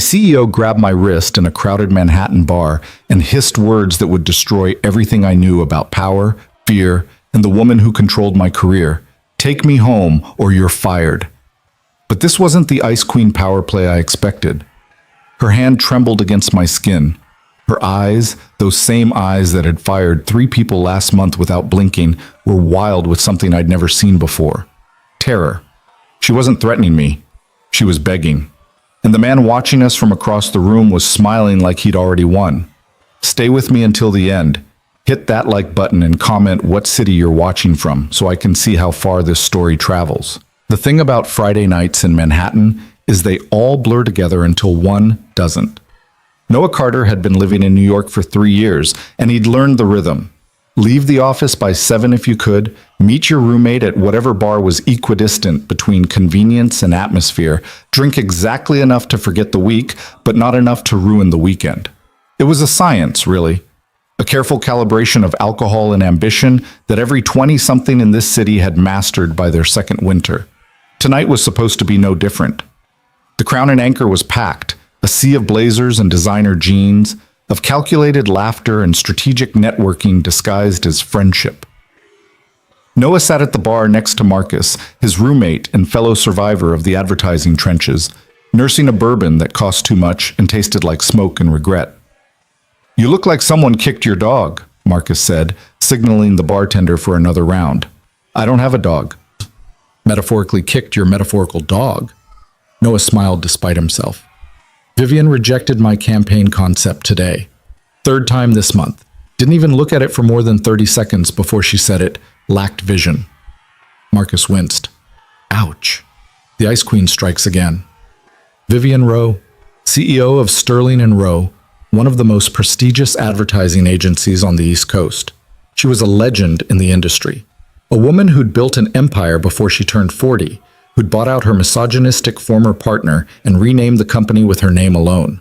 The CEO grabbed my wrist in a crowded Manhattan bar and hissed words that would destroy everything I knew about power, fear, and the woman who controlled my career. Take me home or you're fired. But this wasn't the Ice Queen power play I expected. Her hand trembled against my skin. Her eyes, those same eyes that had fired 3 people last month without blinking, were wild with something I'd never seen before. Terror. She wasn't threatening me. She was begging. And the man watching us from across the room was smiling like he'd already won. Stay with me until the end. Hit that like button and comment what city you're watching from so I can see how far this story travels. The thing about Friday nights in Manhattan is they all blur together until one doesn't. Noah Carter had been living in New York for 3 years, and he'd learned the rhythm. Leave the office by 7 if you could, meet your roommate at whatever bar was equidistant between convenience and atmosphere, drink exactly enough to forget the week, but not enough to ruin the weekend. It was a science, really. A careful calibration of alcohol and ambition that every 20-something in this city had mastered by their second winter. Tonight was supposed to be no different. The Crown and Anchor was packed, a sea of blazers and designer jeans, of calculated laughter and strategic networking disguised as friendship. Noah sat at the bar next to Marcus, his roommate and fellow survivor of the advertising trenches, nursing a bourbon that cost too much and tasted like smoke and regret. "You look like someone kicked your dog," Marcus said, signaling the bartender for another round. "I don't have a dog." "Metaphorically kicked your metaphorical dog?" Noah smiled despite himself. "Vivian rejected my campaign concept today. 3rd time this month. Didn't even look at it for more than 30 seconds before she said it lacked vision." Marcus winced. Ouch. The Ice Queen strikes again. Vivian Rowe, CEO of Sterling and Rowe, one of the most prestigious advertising agencies on the East Coast. She was a legend in the industry. A woman who'd built an empire before she turned 40, who'd bought out her misogynistic former partner and renamed the company with her name alone.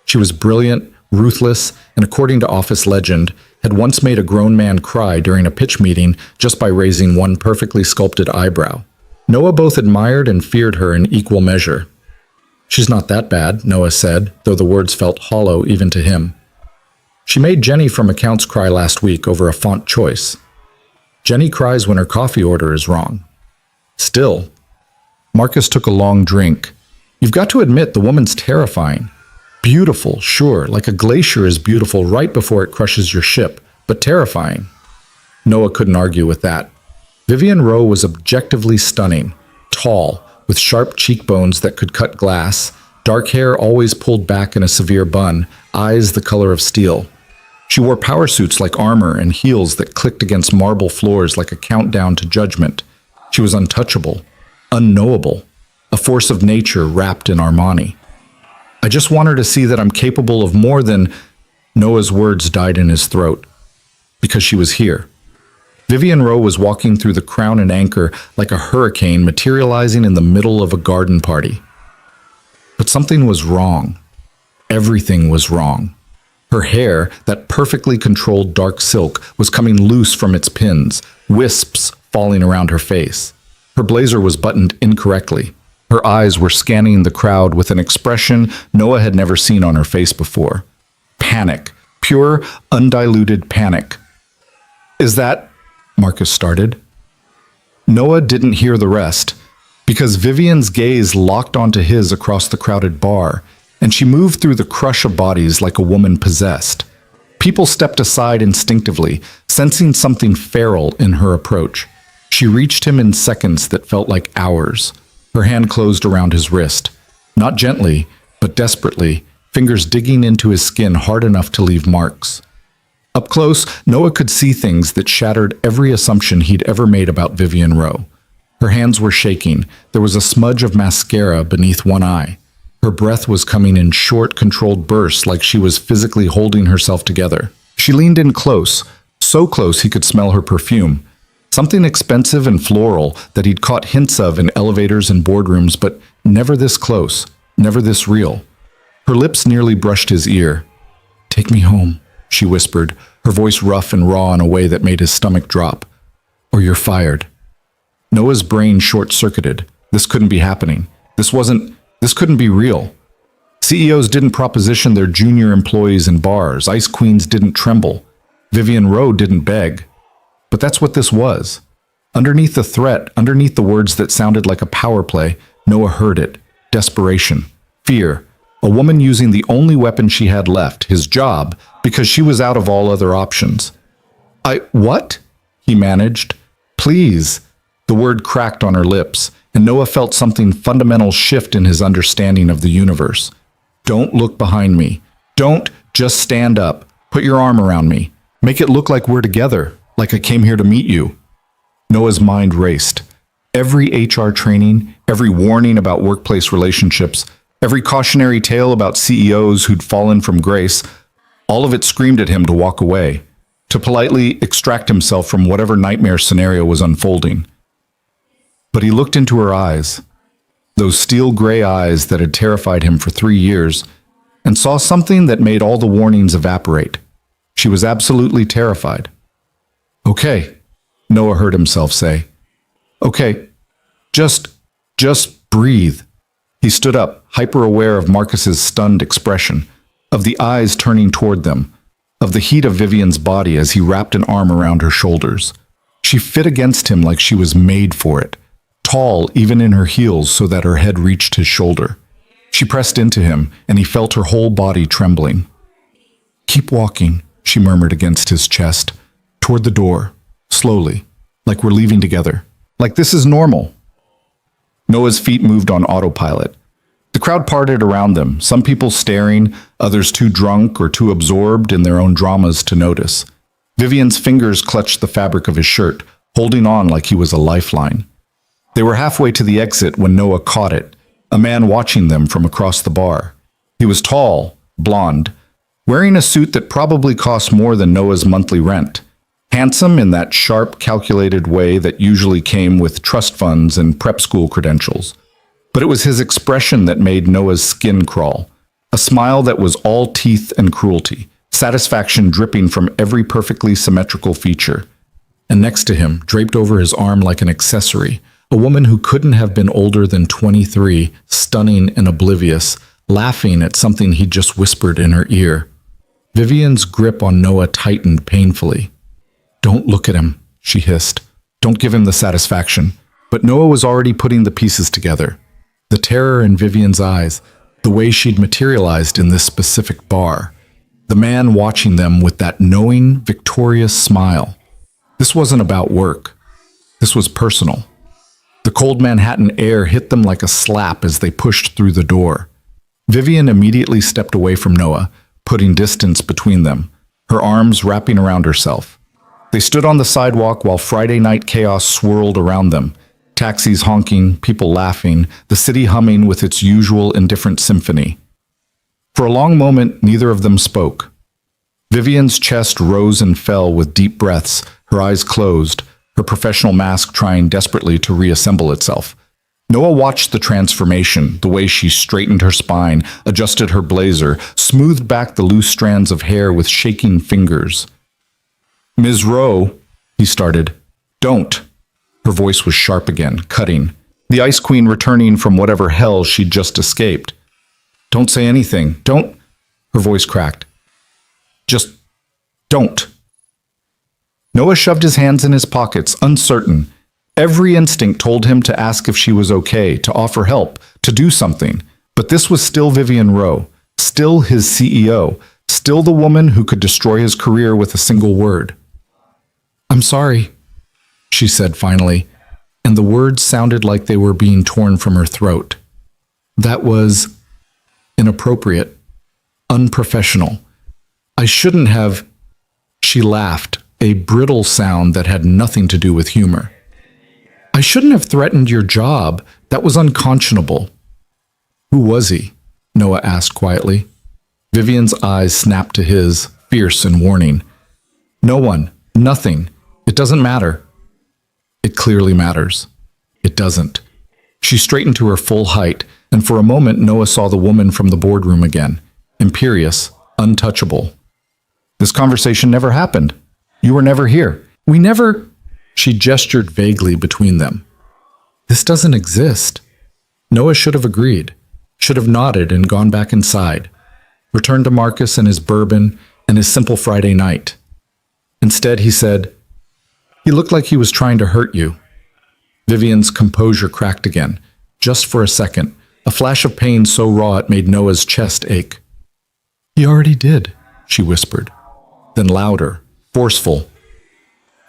She was brilliant, ruthless, and according to office legend, had once made a grown man cry during a pitch meeting just by raising one perfectly sculpted eyebrow. Noah both admired and feared her in equal measure. "She's not that bad," Noah said, though the words felt hollow even to him. "She made Jenny from accounts cry last week over a font choice. Jenny cries when her coffee order is wrong. Still." Marcus took a long drink. "You've got to admit the woman's terrifying. Beautiful, sure, like a glacier is beautiful right before it crushes your ship, but terrifying." Noah couldn't argue with that. Vivian Rowe was objectively stunning, tall, with sharp cheekbones that could cut glass, dark hair always pulled back in a severe bun, eyes the color of steel. She wore power suits like armor and heels that clicked against marble floors like a countdown to judgment. She was untouchable, unknowable, a force of nature wrapped in Armani. "I just want her to see that I'm capable of more than—" Noah's words died in his throat. Because she was here. Vivian Rowe was walking through the Crown and Anchor like a hurricane materializing in the middle of a garden party. But something was wrong. Everything was wrong. Her hair, that perfectly controlled dark silk, was coming loose from its pins, wisps falling around her face. Her blazer was buttoned incorrectly. Her eyes were scanning the crowd with an expression Noah had never seen on her face before. Panic. Pure, undiluted panic. "Is that—" Marcus started. Noah didn't hear the rest, because Vivian's gaze locked onto his across the crowded bar, and she moved through the crush of bodies like a woman possessed. People stepped aside instinctively, sensing something feral in her approach. She reached him in seconds that felt like hours. Her hand closed around his wrist. Not gently, but desperately, fingers digging into his skin hard enough to leave marks. Up close, Noah could see things that shattered every assumption he'd ever made about Vivian Rowe. Her hands were shaking. There was a smudge of mascara beneath one eye. Her breath was coming in short, controlled bursts like she was physically holding herself together. She leaned in close, so close he could smell her perfume. Something expensive and floral that he'd caught hints of in elevators and boardrooms, but never this close, never this real. Her lips nearly brushed his ear. "Take me home," she whispered, her voice rough and raw in a way that made his stomach drop. "Or you're fired." Noah's brain short-circuited. This couldn't be happening. This couldn't be real. CEOs didn't proposition their junior employees in bars. Ice queens didn't tremble. Vivian Rowe didn't beg. But that's what this was. Underneath the threat, underneath the words that sounded like a power play, Noah heard it. Desperation. Fear. A woman using the only weapon she had left, his job, because she was out of all other options. What? He managed. Please. The word cracked on her lips, and Noah felt something fundamental shift in his understanding of the universe. Don't look behind me. Don't just stand up. Put your arm around me. Make it look like we're together, like I came here to meet you. Noah's mind raced. Every HR training, every warning about workplace relationships, every cautionary tale about CEOs who'd fallen from grace, all of it screamed at him to walk away, to politely extract himself from whatever nightmare scenario was unfolding. But he looked into her eyes, those steel gray eyes that had terrified him for 3 years, and saw something that made all the warnings evaporate. She was absolutely terrified. Okay, Noah heard himself say. Okay, just breathe. He stood up, hyper-aware of Marcus's stunned expression, of the eyes turning toward them, of the heat of Vivian's body as he wrapped an arm around her shoulders. She fit against him like she was made for it, tall even in her heels so that her head reached his shoulder. She pressed into him, and he felt her whole body trembling. Keep walking, she murmured against his chest, toward the door, slowly, like we're leaving together, like this is normal. Noah's feet moved on autopilot. The crowd parted around them, some people staring, others too drunk or too absorbed in their own dramas to notice. Vivian's fingers clutched the fabric of his shirt, holding on like he was a lifeline. They were halfway to the exit when Noah caught it, a man watching them from across the bar. He was tall, blonde, wearing a suit that probably cost more than Noah's monthly rent. Handsome in that sharp, calculated way that usually came with trust funds and prep school credentials. But it was his expression that made Noah's skin crawl. A smile that was all teeth and cruelty, satisfaction dripping from every perfectly symmetrical feature. And next to him, draped over his arm like an accessory, a woman who couldn't have been older than 23, stunning and oblivious, laughing at something he'd just whispered in her ear. Vivian's grip on Noah tightened painfully. Don't look at him, she hissed. Don't give him the satisfaction. But Noah was already putting the pieces together. The terror in Vivian's eyes, the way she'd materialized in this specific bar. The man watching them with that knowing, victorious smile. This wasn't about work. This was personal. The cold Manhattan air hit them like a slap as they pushed through the door. Vivian immediately stepped away from Noah, putting distance between them, her arms wrapping around herself. They stood on the sidewalk while Friday night chaos swirled around them. Taxis honking, people laughing, the city humming with its usual indifferent symphony. For a long moment, neither of them spoke. Vivian's chest rose and fell with deep breaths, her eyes closed, her professional mask trying desperately to reassemble itself. Noah watched the transformation, the way she straightened her spine, adjusted her blazer, smoothed back the loose strands of hair with shaking fingers. Ms. Rowe, he started. Don't. Her voice was sharp again, cutting. The Ice Queen returning from whatever hell she'd just escaped. Don't say anything. Don't. Her voice cracked. Just don't. Noah shoved his hands in his pockets, uncertain. Every instinct told him to ask if she was okay, to offer help, to do something. But this was still Vivian Rowe, still his CEO, still the woman who could destroy his career with a single word. I'm sorry, she said finally, and the words sounded like they were being torn from her throat. That was inappropriate, unprofessional. I shouldn't have. She laughed, a brittle sound that had nothing to do with humor. I shouldn't have threatened your job. That was unconscionable. Who was he? Noah asked quietly. Vivian's eyes snapped to his, fierce and warning. No one. Nothing. It doesn't matter. It clearly matters. It doesn't. She straightened to her full height, and for a moment Noah saw the woman from the boardroom again, imperious, untouchable. This conversation never happened. You were never here. We never... She gestured vaguely between them. This doesn't exist. Noah should have agreed. should have nodded and gone back inside, returned to Marcus and his bourbon and his simple Friday night. Instead, he said, "He looked like he was trying to hurt you." Vivian's composure cracked again, just for a second, a flash of pain so raw it made Noah's chest ache. "He already did," she whispered. Then louder, forceful.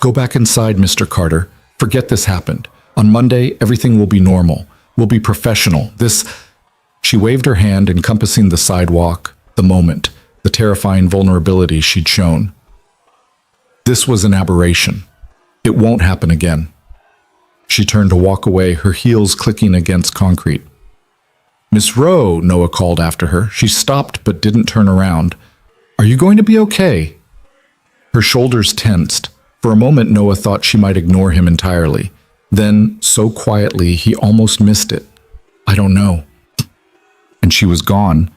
"Go back inside, Mr. Carter. Forget this happened. On Monday, everything will be normal. We'll be professional. This..." She waved her hand, encompassing the sidewalk, the moment, the terrifying vulnerability she'd shown. "This was an aberration. It won't happen again." She turned to walk away, her heels clicking against concrete. "Miss Rowe," Noah called after her. She stopped but didn't turn around. "Are you going to be okay?" Her shoulders tensed. For a moment, Noah thought she might ignore him entirely. Then, so quietly, he almost missed it. "I don't know." And she was gone,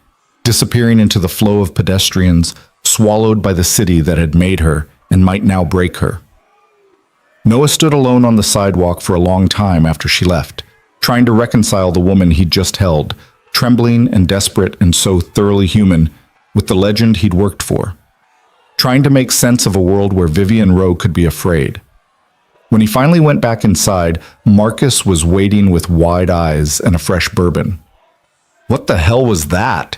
disappearing into the flow of pedestrians, swallowed by the city that had made her and might now break her. Noah stood alone on the sidewalk for a long time after she left, trying to reconcile the woman he'd just held, trembling and desperate and so thoroughly human, with the legend he'd worked for. Trying to make sense of a world where Vivian Rowe could be afraid. When he finally went back inside, Marcus was waiting with wide eyes and a fresh bourbon. "What the hell was that?"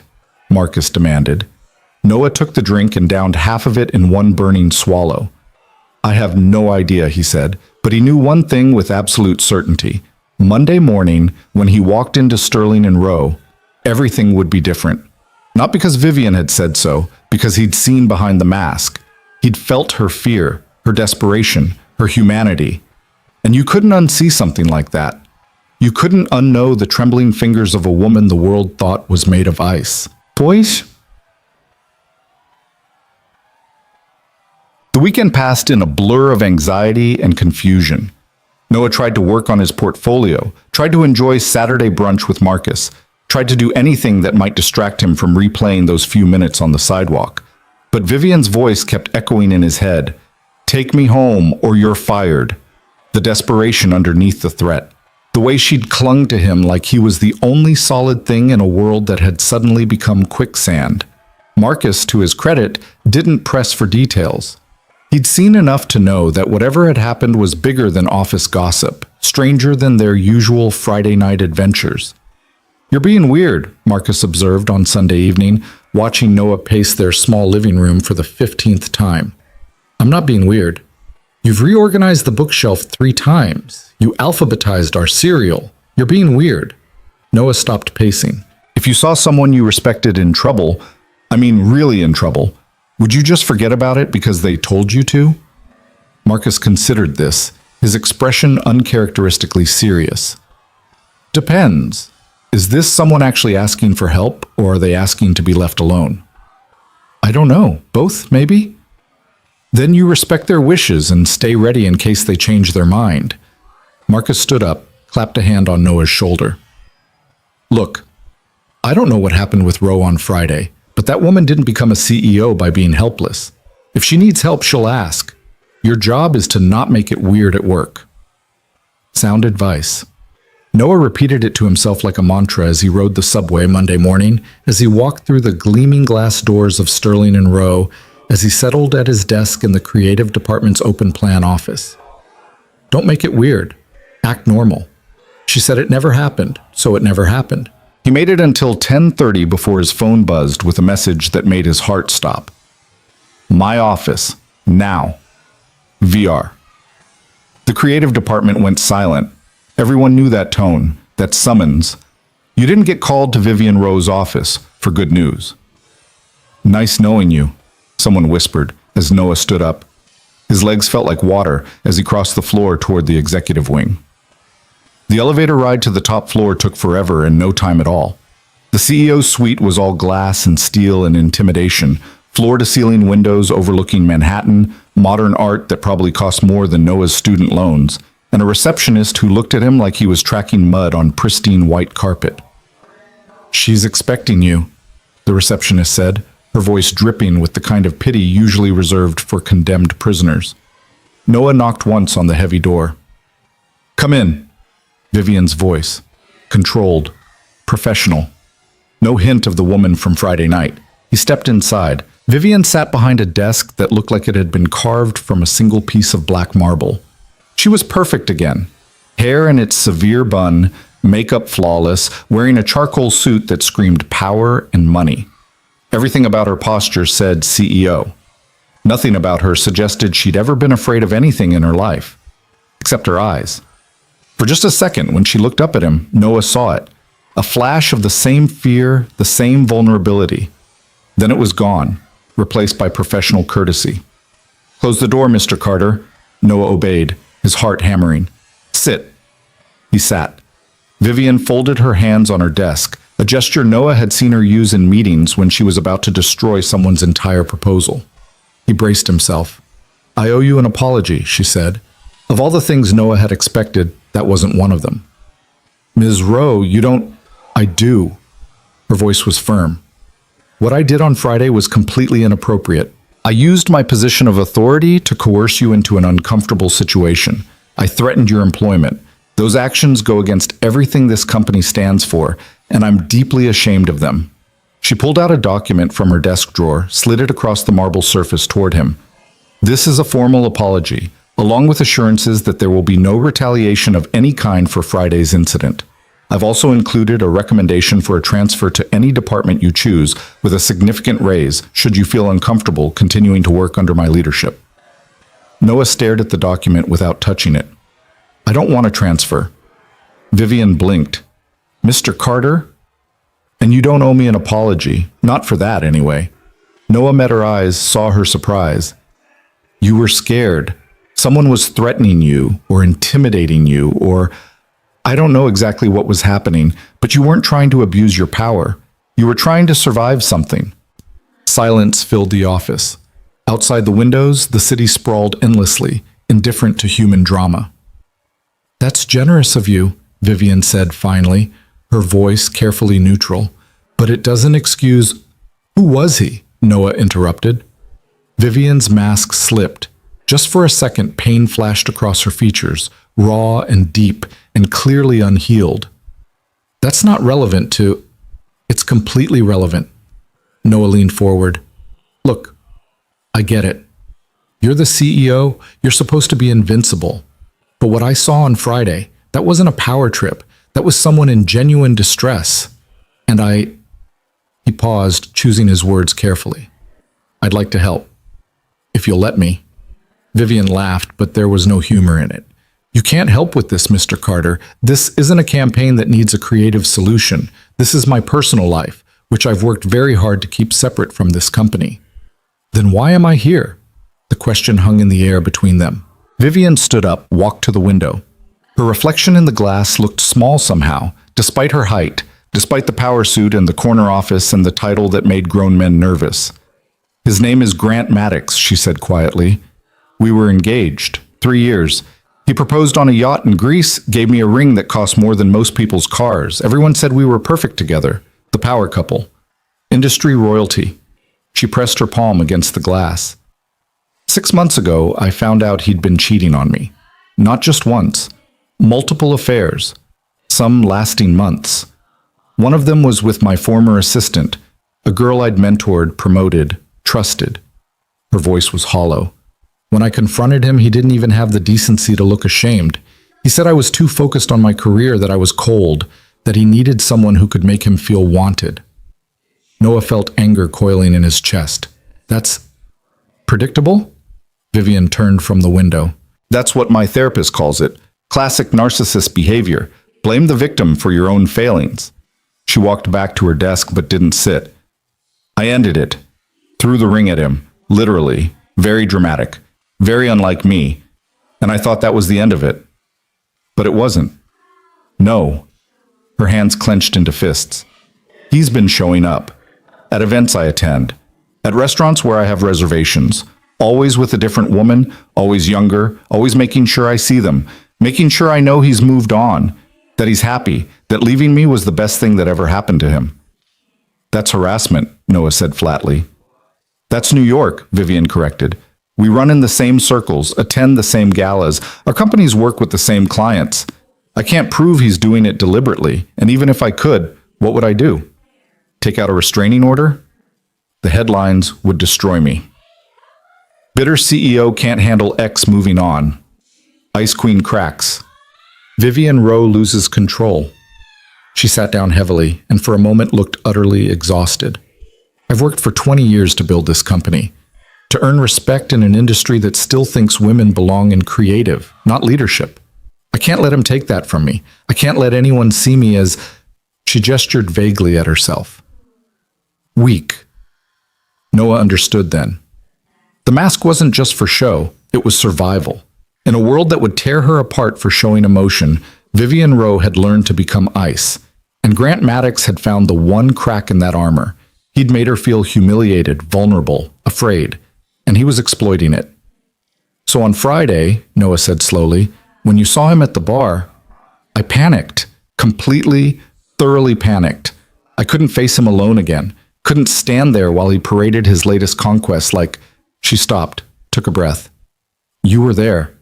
Marcus demanded. Noah took the drink and downed half of it in one burning swallow. "I have no idea," he said, but he knew one thing with absolute certainty. Monday morning, when he walked into Sterling and Rowe, everything would be different. Not because Vivian had said so, because he'd seen behind the mask. He'd felt her fear, her desperation, her humanity. And you couldn't unsee something like that. You couldn't unknow the trembling fingers of a woman the world thought was made of ice. "Boys?" The weekend passed in a blur of anxiety and confusion. Noah tried to work on his portfolio, tried to enjoy Saturday brunch with Marcus, tried to do anything that might distract him from replaying those few minutes on the sidewalk. But Vivian's voice kept echoing in his head. "Take me home or you're fired." The desperation underneath the threat. The way she'd clung to him like he was the only solid thing in a world that had suddenly become quicksand. Marcus, to his credit, didn't press for details. He'd seen enough to know that whatever had happened was bigger than office gossip, stranger than their usual Friday night adventures. "You're being weird," Marcus observed on Sunday evening, watching Noah pace their small living room for the 15th time. "I'm not being weird. You've reorganized the bookshelf 3 times. You alphabetized our cereal. You're being weird." Noah stopped pacing. "If you saw someone you respected in trouble, I mean really in trouble, would you just forget about it because they told you to?" Marcus considered this, his expression uncharacteristically serious. "Depends. Is this someone actually asking for help, or are they asking to be left alone?" "I don't know. Both, maybe?" "Then you respect their wishes and stay ready in case they change their mind." Marcus stood up, clapped a hand on Noah's shoulder. "Look, I don't know what happened with Rowe on Friday, but that woman didn't become a CEO by being helpless. If she needs help, she'll ask. Your job is to not make it weird at work." Sound advice. Noah repeated it to himself like a mantra as he rode the subway Monday morning, as he walked through the gleaming glass doors of Sterling and Rowe, as he settled at his desk in the creative department's open plan office. Don't make it weird. Act normal. She said it never happened, so it never happened. He made it until 10:30 before his phone buzzed with a message that made his heart stop. "My office. Now. VR." The creative department went silent. Everyone knew that tone, that summons. You didn't get called to Vivian Rowe's office for good news. "Nice knowing you," someone whispered as Noah stood up. His legs felt like water as he crossed the floor toward the executive wing. The elevator ride to the top floor took forever and no time at all. The CEO's suite was all glass and steel and intimidation, floor-to-ceiling windows overlooking Manhattan, modern art that probably cost more than Noah's student loans, and a receptionist who looked at him like he was tracking mud on pristine white carpet. "She's expecting you," the receptionist said, her voice dripping with the kind of pity usually reserved for condemned prisoners. Noah knocked once on the heavy door. "Come in," Vivian's voice, controlled, professional. No hint of the woman from Friday night. He stepped inside. Vivian sat behind a desk that looked like it had been carved from a single piece of black marble. She was perfect again. Hair in its severe bun, makeup flawless, wearing a charcoal suit that screamed power and money. Everything about her posture said CEO. Nothing about her suggested she'd ever been afraid of anything in her life, except her eyes. For just a second, when she looked up at him, Noah saw it. A flash of the same fear, the same vulnerability. Then it was gone, replaced by professional courtesy. "Close the door, Mr. Carter." Noah obeyed, his heart hammering. "Sit." He sat. Vivian folded her hands on her desk, a gesture Noah had seen her use in meetings when she was about to destroy someone's entire proposal. He braced himself. "I owe you an apology," she said. Of all the things Noah had expected, that wasn't one of them. "Ms. Rowe, you don't—" "I do." Her voice was firm. "What I did on Friday was completely inappropriate. I used my position of authority to coerce you into an uncomfortable situation. I threatened your employment. Those actions go against everything this company stands for, and I'm deeply ashamed of them." She pulled out a document from her desk drawer, slid it across the marble surface toward him. "This is a formal apology, along with assurances that there will be no retaliation of any kind for Friday's incident. I've also included a recommendation for a transfer to any department you choose with a significant raise should you feel uncomfortable continuing to work under my leadership." Noah stared at the document without touching it. "I don't want a transfer." Vivian blinked. "Mr. Carter? And you don't owe me an apology. Not for that, anyway." Noah met her eyes, saw her surprise. "You were scared. Someone was threatening you, or intimidating you, or I don't know exactly what was happening, but you weren't trying to abuse your power. You were trying to survive something." Silence filled the office. Outside the windows, the city sprawled endlessly, indifferent to human drama. "That's generous of you," Vivian said finally, her voice carefully neutral. "But it doesn't excuse—" "Who was he?" Noah interrupted. Vivian's mask slipped. Just for a second, pain flashed across her features, raw and deep and clearly unhealed. "That's not relevant to—" "It's completely relevant." Noah leaned forward. "Look, I get it. You're the CEO, you're supposed to be invincible. But what I saw on Friday, that wasn't a power trip. That was someone in genuine distress. And He paused, choosing his words carefully. "I'd like to help. If you'll let me." Vivian laughed, but there was no humor in it. "You can't help with this, Mr. Carter. This isn't a campaign that needs a creative solution. This is my personal life, which I've worked very hard to keep separate from this company." "Then why am I here?" The question hung in the air between them. Vivian stood up, walked to the window. Her reflection in the glass looked small somehow, despite her height, despite the power suit and the corner office and the title that made grown men nervous. "His name is Grant Maddox," she said quietly. "We were engaged. 3 years. He proposed on a yacht in Greece, gave me a ring that cost more than most people's cars. Everyone said we were perfect together. The power couple. Industry royalty." She pressed her palm against the glass. 6 months ago, I found out he'd been cheating on me. Not just once. Multiple affairs. Some lasting months. One of them was with my former assistant, a girl I'd mentored, promoted, trusted. Her voice was hollow. When I confronted him, he didn't even have the decency to look ashamed. He said I was too focused on my career, that I was cold, that he needed someone who could make him feel wanted. Noah felt anger coiling in his chest. "That's predictable?" Vivian turned from the window. "That's what my therapist calls it. Classic narcissist behavior. Blame the victim for your own failings." She walked back to her desk but didn't sit. "I ended it. Threw the ring at him. Literally. Very dramatic. Very unlike me. And I thought that was the end of it. But it wasn't. No." Her hands clenched into fists. "He's been showing up. At events I attend. At restaurants where I have reservations. Always with a different woman, always younger, always making sure I see them. Making sure I know he's moved on. That he's happy. That leaving me was the best thing that ever happened to him." "That's harassment," Noah said flatly. "That's New York," Vivian corrected. "We run in the same circles, attend the same galas. Our companies work with the same clients. I can't prove he's doing it deliberately, and even if I could, what would I do?" Take out a restraining order? The headlines would destroy me. Bitter CEO can't handle X moving on. Ice Queen cracks. Vivian Rowe loses control. She sat down heavily and for a moment looked utterly exhausted. I've worked for 20 years to build this company, to earn respect in an industry that still thinks women belong in creative, not leadership. I can't let him take that from me. I can't let anyone see me as... She gestured vaguely at herself. Weak. Noah understood then. The mask wasn't just for show, it was survival. In a world that would tear her apart for showing emotion, Vivian Rowe had learned to become ice, and Grant Maddox had found the one crack in that armor. He'd made her feel humiliated, vulnerable, afraid, and he was exploiting it. So on Friday, Noah said slowly, when you saw him at the bar, I panicked, completely, thoroughly panicked. I couldn't face him alone again, couldn't stand there while he paraded his latest conquest like... She stopped, took a breath. You were there.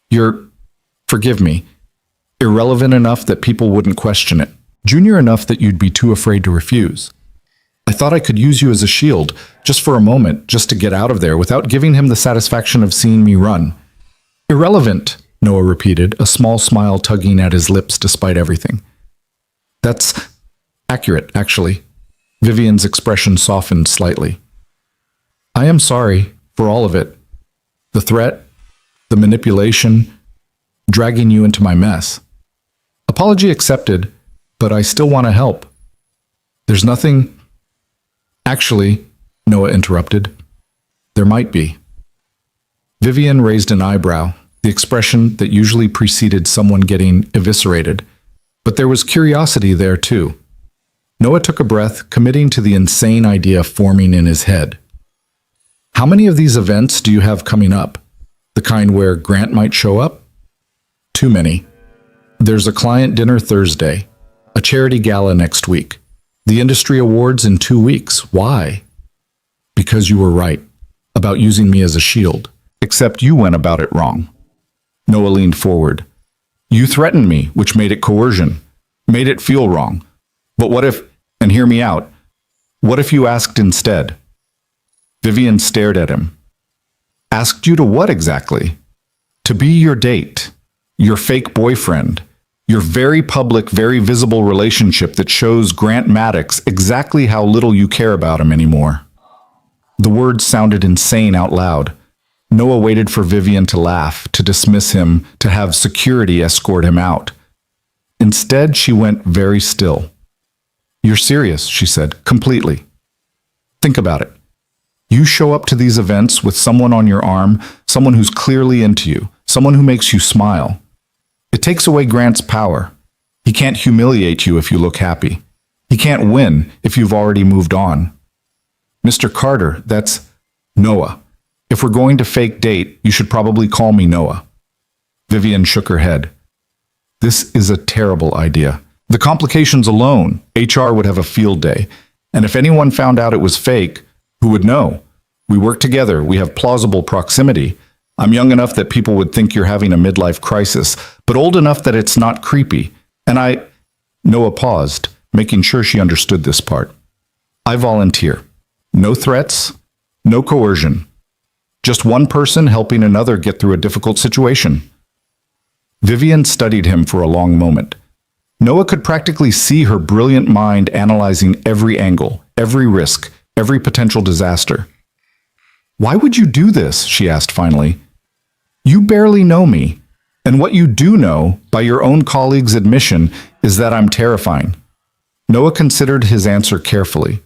You're, forgive me, irrelevant enough that people wouldn't question it, junior enough that you'd be too afraid to refuse. I thought I could use you as a shield, just for a moment, just to get out of there without giving him the satisfaction of seeing me run. Irrelevant, Noah repeated, a small smile tugging at his lips despite everything. That's accurate, actually. Vivian's expression softened slightly. I am sorry for all of it. The threat, the manipulation, dragging you into my mess. Apology accepted, but I still want to help. There's nothing... Actually, Noah interrupted. There might be. Vivian raised an eyebrow, the expression that usually preceded someone getting eviscerated. But there was curiosity there too. Noah took a breath, committing to the insane idea forming in his head. How many of these events do you have coming up? The kind where Grant might show up? Too many. There's a client dinner Thursday, a charity gala next week, the industry awards in 2 weeks. Why? Because you were right about using me as a shield, except you went about it wrong. Noah leaned forward. You threatened me, which made it coercion, made it feel wrong. But what if, and hear me out, what if you asked instead? Vivian stared at him. Asked you to what exactly? To be your date, your fake boyfriend, your very public, very visible relationship that shows Grant Maddox exactly how little you care about him anymore. The words sounded insane out loud. Noah waited for Vivian to laugh, to dismiss him, to have security escort him out. Instead, she went very still. You're serious, she said, completely. Think about it. You show up to these events with someone on your arm, someone who's clearly into you, someone who makes you smile. It takes away Grant's power. He can't humiliate you if you look happy. He can't win if you've already moved on. Mr. Carter, that's Noah. If we're going to fake date, you should probably call me Noah. Vivian shook her head. This is a terrible idea. The complications alone, HR would have a field day. And if anyone found out it was fake, who would know? We work together. We have plausible proximity. I'm young enough that people would think you're having a midlife crisis, but old enough that it's not creepy. And Noah paused, making sure she understood this part. I volunteer. No threats, no coercion. Just one person helping another get through a difficult situation. Vivian studied him for a long moment. Noah could practically see her brilliant mind analyzing every angle, every risk, every potential disaster. Why would you do this? She asked finally. You barely know me, and what you do know, by your own colleague's admission, is that I'm terrifying. Noah considered his answer carefully.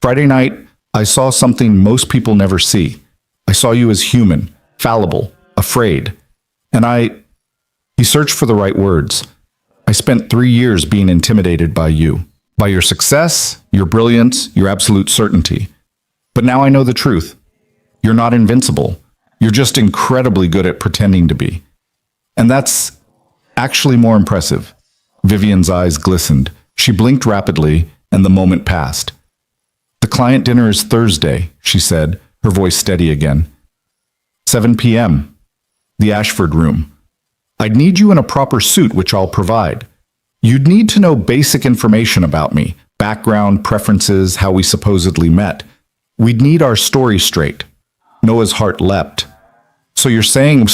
Friday night, I saw something most people never see. I saw you as human, fallible, afraid. And he searched for the right words. I spent 3 years being intimidated by you, by your success, your brilliance, your absolute certainty. But now I know the truth. You're not invincible. You're just incredibly good at pretending to be. And that's actually more impressive. Vivian's eyes glistened. She blinked rapidly, and the moment passed. The client dinner is Thursday, she said, her voice steady again. 7 p.m. The Ashford Room. I'd need you in a proper suit, which I'll provide. You'd need to know basic information about me, background, preferences, how we supposedly met. We'd need our story straight. Noah's heart leapt. So you're saying,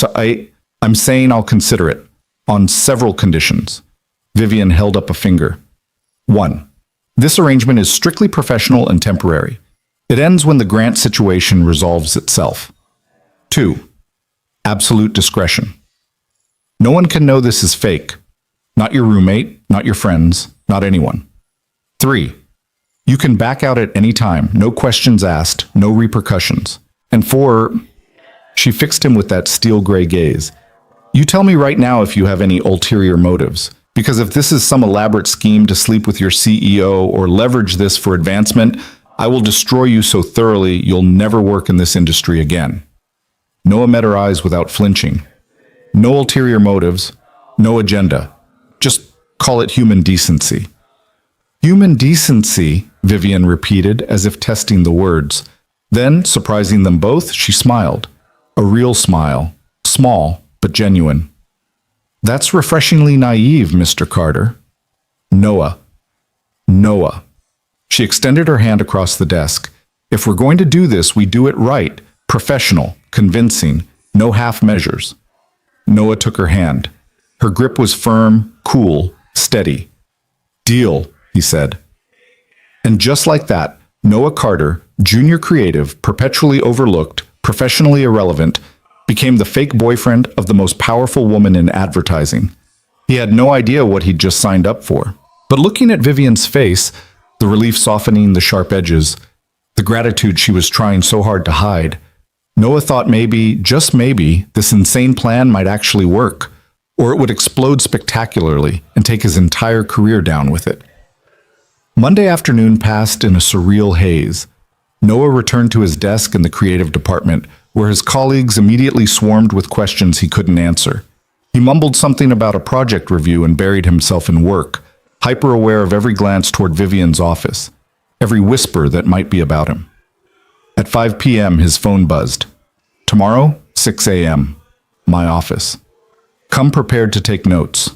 I'm saying I'll consider it, on several conditions. Vivian held up a finger. 1. This arrangement is strictly professional and temporary. It ends when the grant situation resolves itself. 2. Absolute discretion. No one can know this is fake. Not your roommate, not your friends, not anyone. 3. You can back out at any time, no questions asked, no repercussions. And 4, she fixed him with that steel gray gaze. You tell me right now if you have any ulterior motives. Because if this is some elaborate scheme to sleep with your CEO or leverage this for advancement, I will destroy you so thoroughly you'll never work in this industry again. Noah met her eyes without flinching. No ulterior motives, no agenda. Just call it human decency. Human decency, Vivian repeated as if testing the words. Then, surprising them both, she smiled. A real smile, small but genuine. That's refreshingly naive, Mr. Carter. Noah. Noah. She extended her hand across the desk. If we're going to do this, we do it right. Professional, convincing, no half measures. Noah took her hand. Her grip was firm, cool, steady. Deal, he said. And just like that, Noah Carter, junior creative, perpetually overlooked, professionally irrelevant, became the fake boyfriend of the most powerful woman in advertising. He had no idea what he'd just signed up for. But looking at Vivian's face, the relief softening the sharp edges, the gratitude she was trying so hard to hide, Noah thought maybe, just maybe, this insane plan might actually work, or it would explode spectacularly and take his entire career down with it. Monday afternoon passed in a surreal haze. Noah returned to his desk in the creative department, where his colleagues immediately swarmed with questions he couldn't answer. He mumbled something about a project review and buried himself in work, hyper-aware of every glance toward Vivian's office, every whisper that might be about him. At 5 p.m., his phone buzzed. Tomorrow, 6 a.m., my office. Come prepared to take notes.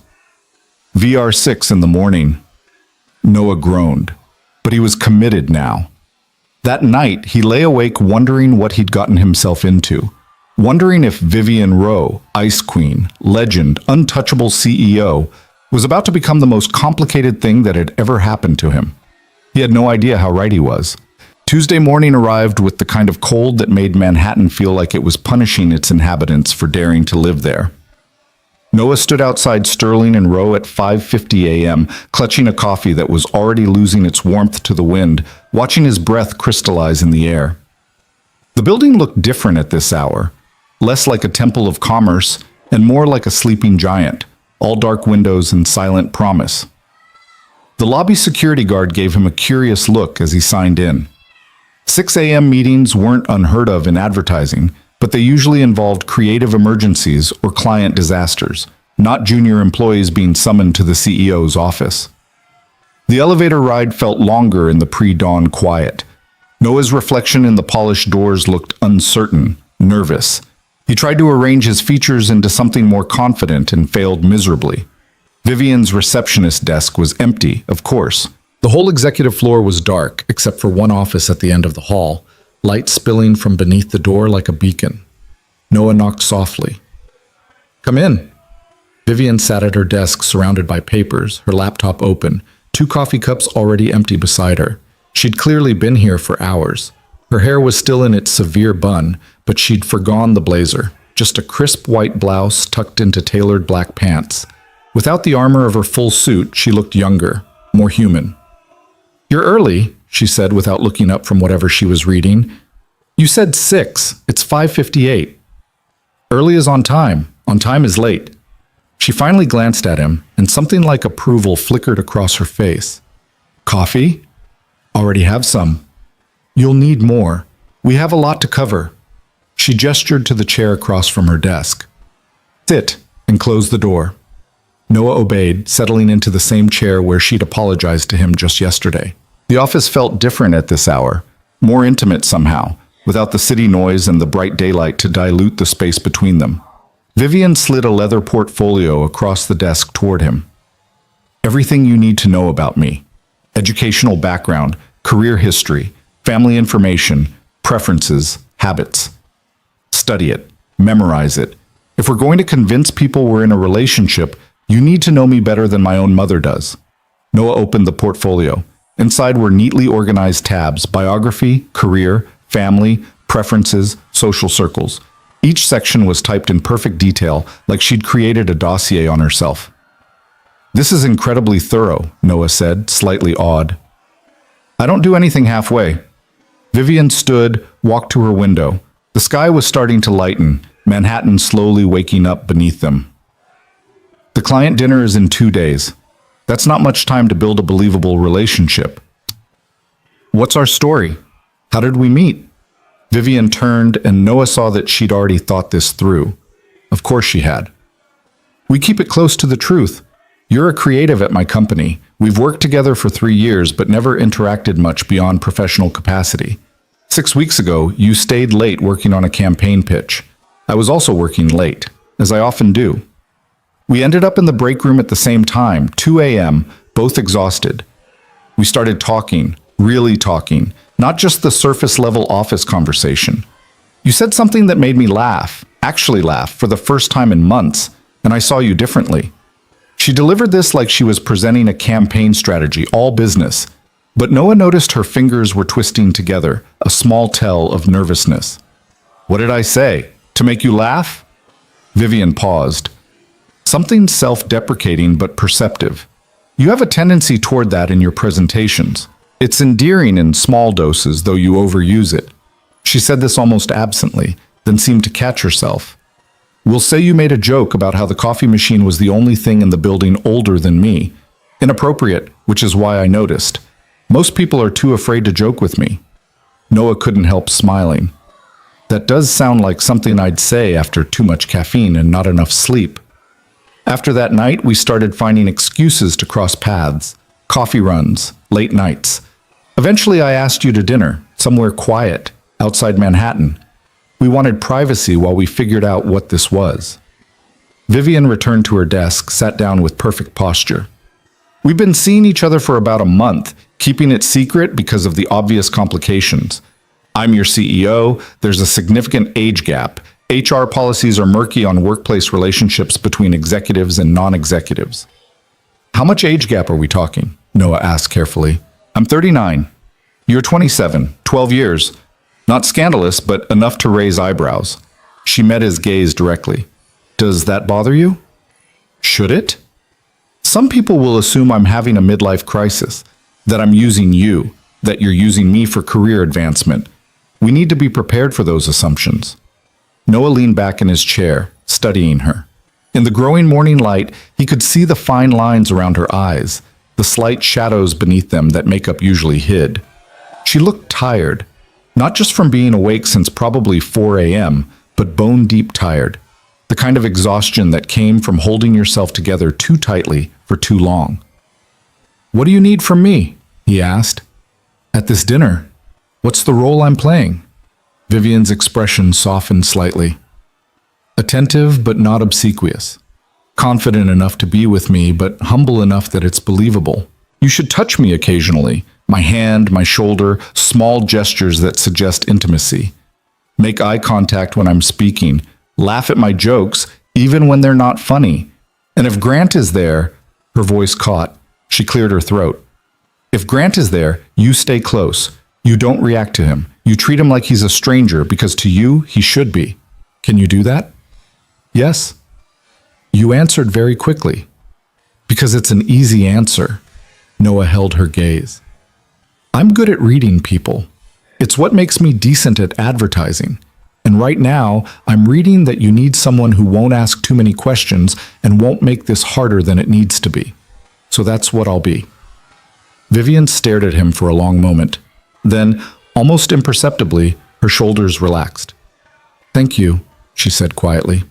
VR6 in the morning. Noah groaned, but he was committed now. That night, he lay awake wondering what he'd gotten himself into, wondering if Vivian Rowe, Ice Queen, legend, untouchable CEO, was about to become the most complicated thing that had ever happened to him. He had no idea how right he was. Tuesday morning arrived with the kind of cold that made Manhattan feel like it was punishing its inhabitants for daring to live there. Noah stood outside Sterling and Row at 5:50 a.m., clutching a coffee that was already losing its warmth to the wind, watching his breath crystallize in the air. The building looked different at this hour, less like a temple of commerce and more like a sleeping giant, all dark windows and silent promise. The lobby security guard gave him a curious look as he signed in. 6 a.m. meetings weren't unheard of in advertising, but they usually involved creative emergencies or client disasters, not junior employees being summoned to the CEO's office. The elevator ride felt longer in the pre-dawn quiet. Noah's reflection in the polished doors looked uncertain, nervous. He tried to arrange his features into something more confident and failed miserably. Vivian's receptionist desk was empty, of course. The whole executive floor was dark, except for one office at the end of the hall, light spilling from beneath the door like a beacon. Noah knocked softly. Come in. Vivian sat at her desk surrounded by papers, her laptop open, 2 coffee cups already empty beside her. She'd clearly been here for hours. Her hair was still in its severe bun, but she'd forgone the blazer, just a crisp white blouse tucked into tailored black pants. Without the armor of her full suit, she looked younger, more human. You're early, she said without looking up from whatever she was reading. You said 6. It's 5:58. Early is on time. On time is late. She finally glanced at him, and something like approval flickered across her face. Coffee? Already have some. You'll need more. We have a lot to cover. She gestured to the chair across from her desk. Sit, and close the door. Noah obeyed, settling into the same chair where she'd apologized to him just yesterday. The office felt different at this hour, more intimate somehow, without the city noise and the bright daylight to dilute the space between them. Vivian slid a leather portfolio across the desk toward him. Everything you need to know about me. educational background, career history, family information, preferences, habits. Study it. Memorize it. If we're going to convince people we're in a relationship, you need to know me better than my own mother does. Noah opened the portfolio. Inside were neatly organized tabs: biography, career, family, preferences, social circles. Each section was typed in perfect detail, like she'd created a dossier on herself. "This is incredibly thorough," Noah said, slightly awed. "I don't do anything halfway." Vivian stood, walked to her window. The sky was starting to lighten, Manhattan slowly waking up beneath them. "The client dinner is in 2 days. That's not much time to build a believable relationship." "What's our story? How did we meet?" Vivian turned, and Noah saw that she'd already thought this through. Of course she had. "We keep it close to the truth. You're a creative at my company. We've worked together for 3 years, but never interacted much beyond professional capacity. 6 weeks ago, you stayed late working on a campaign pitch. I was also working late, as I often do. We ended up in the break room at the same time, 2 a.m., both exhausted. We started talking, really talking, not just the surface-level office conversation. You said something that made me laugh, actually laugh, for the first time in months, and I saw you differently." She delivered this like she was presenting a campaign strategy, all business. But Noah noticed her fingers were twisting together, a small tell of nervousness. "What did I say? To make you laugh?" Vivian paused. "Something self-deprecating but perceptive. You have a tendency toward that in your presentations. It's endearing in small doses, though you overuse it." She said this almost absently, then seemed to catch herself. "We'll say you made a joke about how the coffee machine was the only thing in the building older than me. Inappropriate, which is why I noticed. Most people are too afraid to joke with me." Noah couldn't help smiling. "That does sound like something I'd say after too much caffeine and not enough sleep." After that night, we started finding excuses to cross paths. Coffee runs, late nights. Eventually, I asked you to dinner, somewhere quiet, outside Manhattan. We wanted privacy while we figured out what this was. Vivian returned to her desk, sat down with perfect posture. "We've been seeing each other for about a month, keeping it secret because of the obvious complications. I'm your CEO, there's a significant age gap. HR policies are murky on workplace relationships between executives and non-executives." "How much age gap are we talking?" Noah asked carefully. "I'm 39. You're 27, 12 years. Not scandalous, but enough to raise eyebrows." She met his gaze directly. "Does that bother you?" "Should it?" "Some people will assume I'm having a midlife crisis, that I'm using you, that you're using me for career advancement. We need to be prepared for those assumptions." Noah leaned back in his chair, studying her. In the growing morning light, he could see the fine lines around her eyes, the slight shadows beneath them that makeup usually hid. She looked tired, not just from being awake since probably 4 a.m., but bone-deep tired, the kind of exhaustion that came from holding yourself together too tightly for too long. "What do you need from me?" he asked. "At this dinner, what's the role I'm playing?" Vivian's expression softened slightly. "Attentive but not obsequious. Confident enough to be with me, but humble enough that it's believable. You should touch me occasionally, my hand, my shoulder, small gestures that suggest intimacy. Make eye contact when I'm speaking, laugh at my jokes, even when they're not funny. And if Grant is there," her voice caught. She cleared her throat. "If Grant is there, you stay close. You don't react to him. You treat him like he's a stranger because to you, he should be. Can you do that?" "Yes." You answered very quickly. "Because it's an easy answer." Noah held her gaze. "I'm good at reading people. It's what makes me decent at advertising. And right now, I'm reading that you need someone who won't ask too many questions and won't make this harder than it needs to be. So that's what I'll be." Vivian stared at him for a long moment. Then, almost imperceptibly, her shoulders relaxed. "Thank you," she said quietly.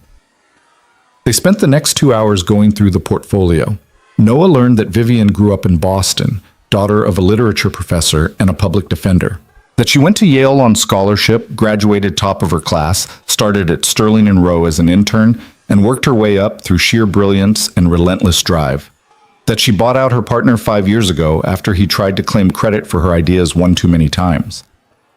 They spent the next 2 hours going through the portfolio. Noah learned that Vivian grew up in Boston, daughter of a literature professor and a public defender. That she went to Yale on scholarship, graduated top of her class, started at Sterling and Rowe as an intern, and worked her way up through sheer brilliance and relentless drive. That she bought out her partner 5 years ago after he tried to claim credit for her ideas one too many times.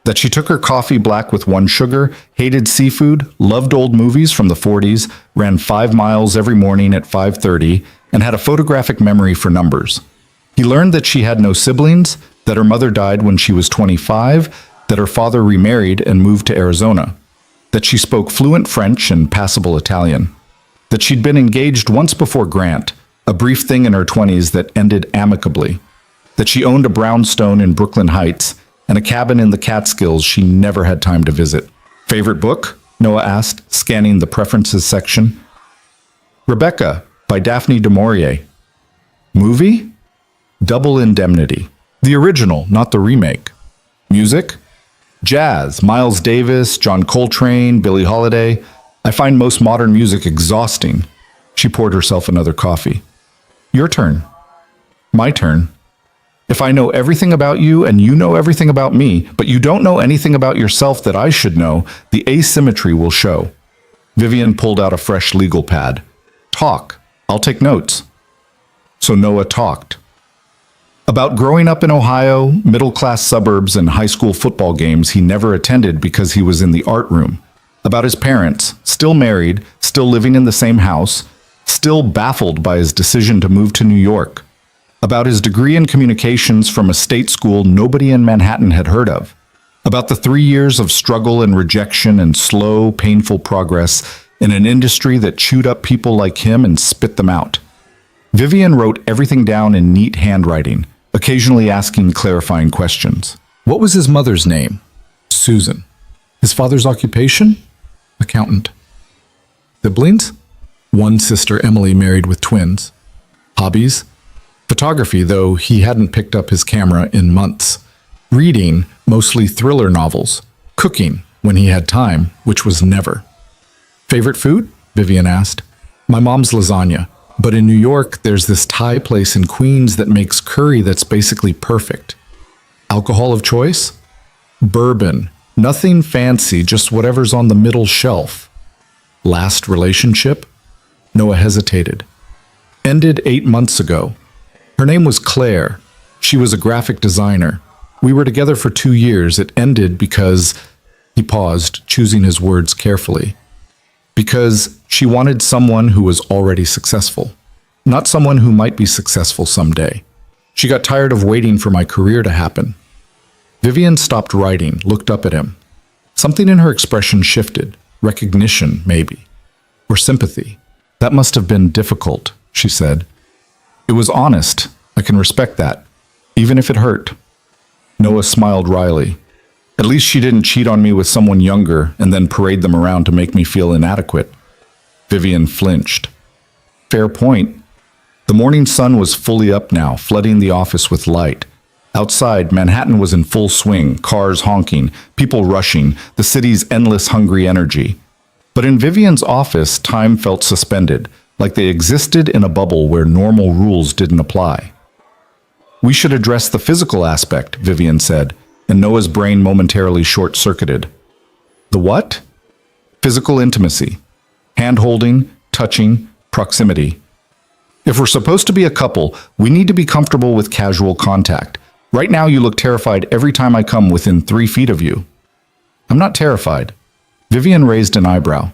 That she took her coffee black with one sugar, hated seafood, loved old movies from the 40s, ran 5 miles every morning at 5:30, and had a photographic memory for numbers. He learned that she had no siblings, that her mother died when she was 25, that her father remarried and moved to Arizona, that she spoke fluent French and passable Italian, that she'd been engaged once before Grant, a brief thing in her 20s that ended amicably, that she owned a brownstone in Brooklyn Heights and a cabin in the Catskills she never had time to visit. Favorite book? Noah asked, scanning the preferences section. Rebecca, by Daphne du Maurier. Movie? Double Indemnity. The original, not the remake. Music? Jazz, Miles Davis, John Coltrane, Billie Holiday. I find most modern music exhausting. She poured herself another coffee. Your turn. My turn. If I know everything about you and you know everything about me, but you don't know anything about yourself that I should know, the asymmetry will show. Vivian pulled out a fresh legal pad. Talk. I'll take notes. So Noah talked. About growing up in Ohio, middle-class suburbs, and high school football games he never attended because he was in the art room. About his parents, still married, still living in the same house, still baffled by his decision to move to New York. About his degree in communications from a state school nobody in Manhattan had heard of. About the 3 years of struggle and rejection and slow, painful progress in an industry that chewed up people like him and spit them out. Vivian wrote everything down in neat handwriting, occasionally asking clarifying questions. What was his mother's name? Susan. His father's occupation? Accountant. Siblings? One sister, Emily, married with twins. Hobbies? Photography, though he hadn't picked up his camera in months. Reading, mostly thriller novels. Cooking, when he had time, which was never. Favorite food? Vivian asked. My mom's lasagna. But in New York, there's this Thai place in Queens that makes curry that's basically perfect. Alcohol of choice? Bourbon. Nothing fancy, just whatever's on the middle shelf. Last relationship? Noah hesitated. Ended 8 months ago. Her name was Claire. She was a graphic designer. We were together for 2 years. It ended because... He paused, choosing his words carefully. Because she wanted someone who was already successful, not someone who might be successful someday. She got tired of waiting for my career to happen. Vivian stopped writing, looked up at him. Something in her expression shifted. Recognition, maybe. Or sympathy. That must have been difficult, she said. It was honest. I can respect that, even if it hurt. Noah smiled wryly. At least she didn't cheat on me with someone younger and then parade them around to make me feel inadequate. Vivian flinched. Fair point. The morning sun was fully up now, flooding the office with light. Outside, Manhattan was in full swing, cars honking, people rushing, the city's endless hungry energy. But in Vivian's office, time felt suspended, like they existed in a bubble where normal rules didn't apply. We should address the physical aspect, Vivian said, and Noah's brain momentarily short-circuited. The what? Physical intimacy. Hand-holding, touching, proximity. If we're supposed to be a couple, we need to be comfortable with casual contact. Right now you look terrified every time I come within 3 feet of you. I'm not terrified. Vivian raised an eyebrow.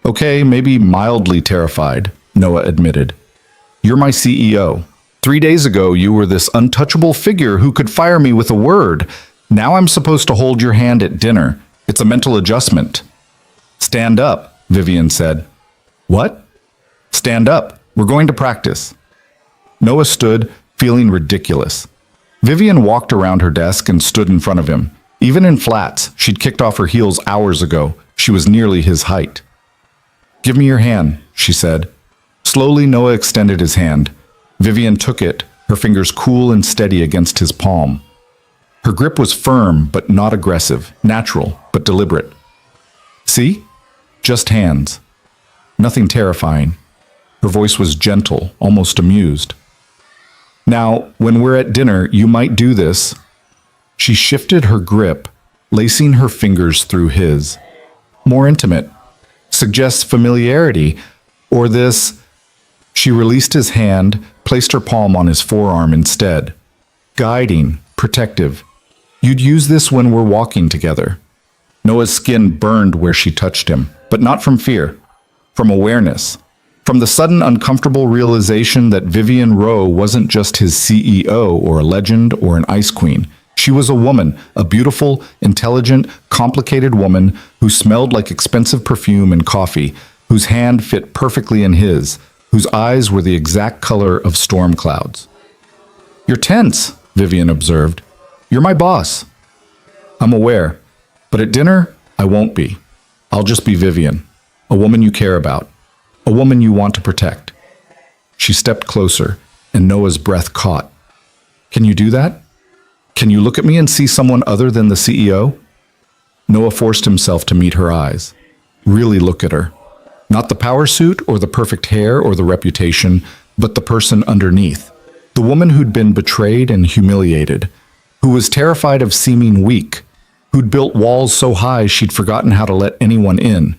Okay, maybe mildly terrified, Noah admitted. You're my CEO. 3 days ago, you were this untouchable figure who could fire me with a word. Now I'm supposed to hold your hand at dinner. It's a mental adjustment. Stand up, Vivian said. What? Stand up. We're going to practice. Noah stood, feeling ridiculous. Vivian walked around her desk and stood in front of him. Even in flats, she'd kicked off her heels hours ago. She was nearly his height. Give me your hand, she said. Slowly, Noah extended his hand. Vivian took it, her fingers cool and steady against his palm. Her grip was firm but not aggressive, natural but deliberate. See? Just hands. Nothing terrifying. Her voice was gentle, almost amused. Now, when we're at dinner, you might do this. She shifted her grip, lacing her fingers through his. More intimate. Suggests familiarity, or this She released his hand, placed her palm on his forearm instead. Guiding, protective. You'd use this when we're walking together. Noah's skin burned where she touched him, but not from fear, from awareness. From the sudden uncomfortable realization that Vivian Rowe wasn't just his CEO or a legend or an ice queen. She was a woman, a beautiful, intelligent, complicated woman who smelled like expensive perfume and coffee, whose hand fit perfectly in his, whose eyes were the exact color of storm clouds. "You're tense," Vivian observed. "You're my boss." "I'm aware, but at dinner, I won't be. I'll just be Vivian, a woman you care about, a woman you want to protect." She stepped closer, and Noah's breath caught. "Can you do that? Can you look at me and see someone other than the CEO?" Noah forced himself to meet her eyes. Really look at her. Not the power suit or the perfect hair or the reputation, but the person underneath. The woman who'd been betrayed and humiliated, who was terrified of seeming weak, who'd built walls so high she'd forgotten how to let anyone in.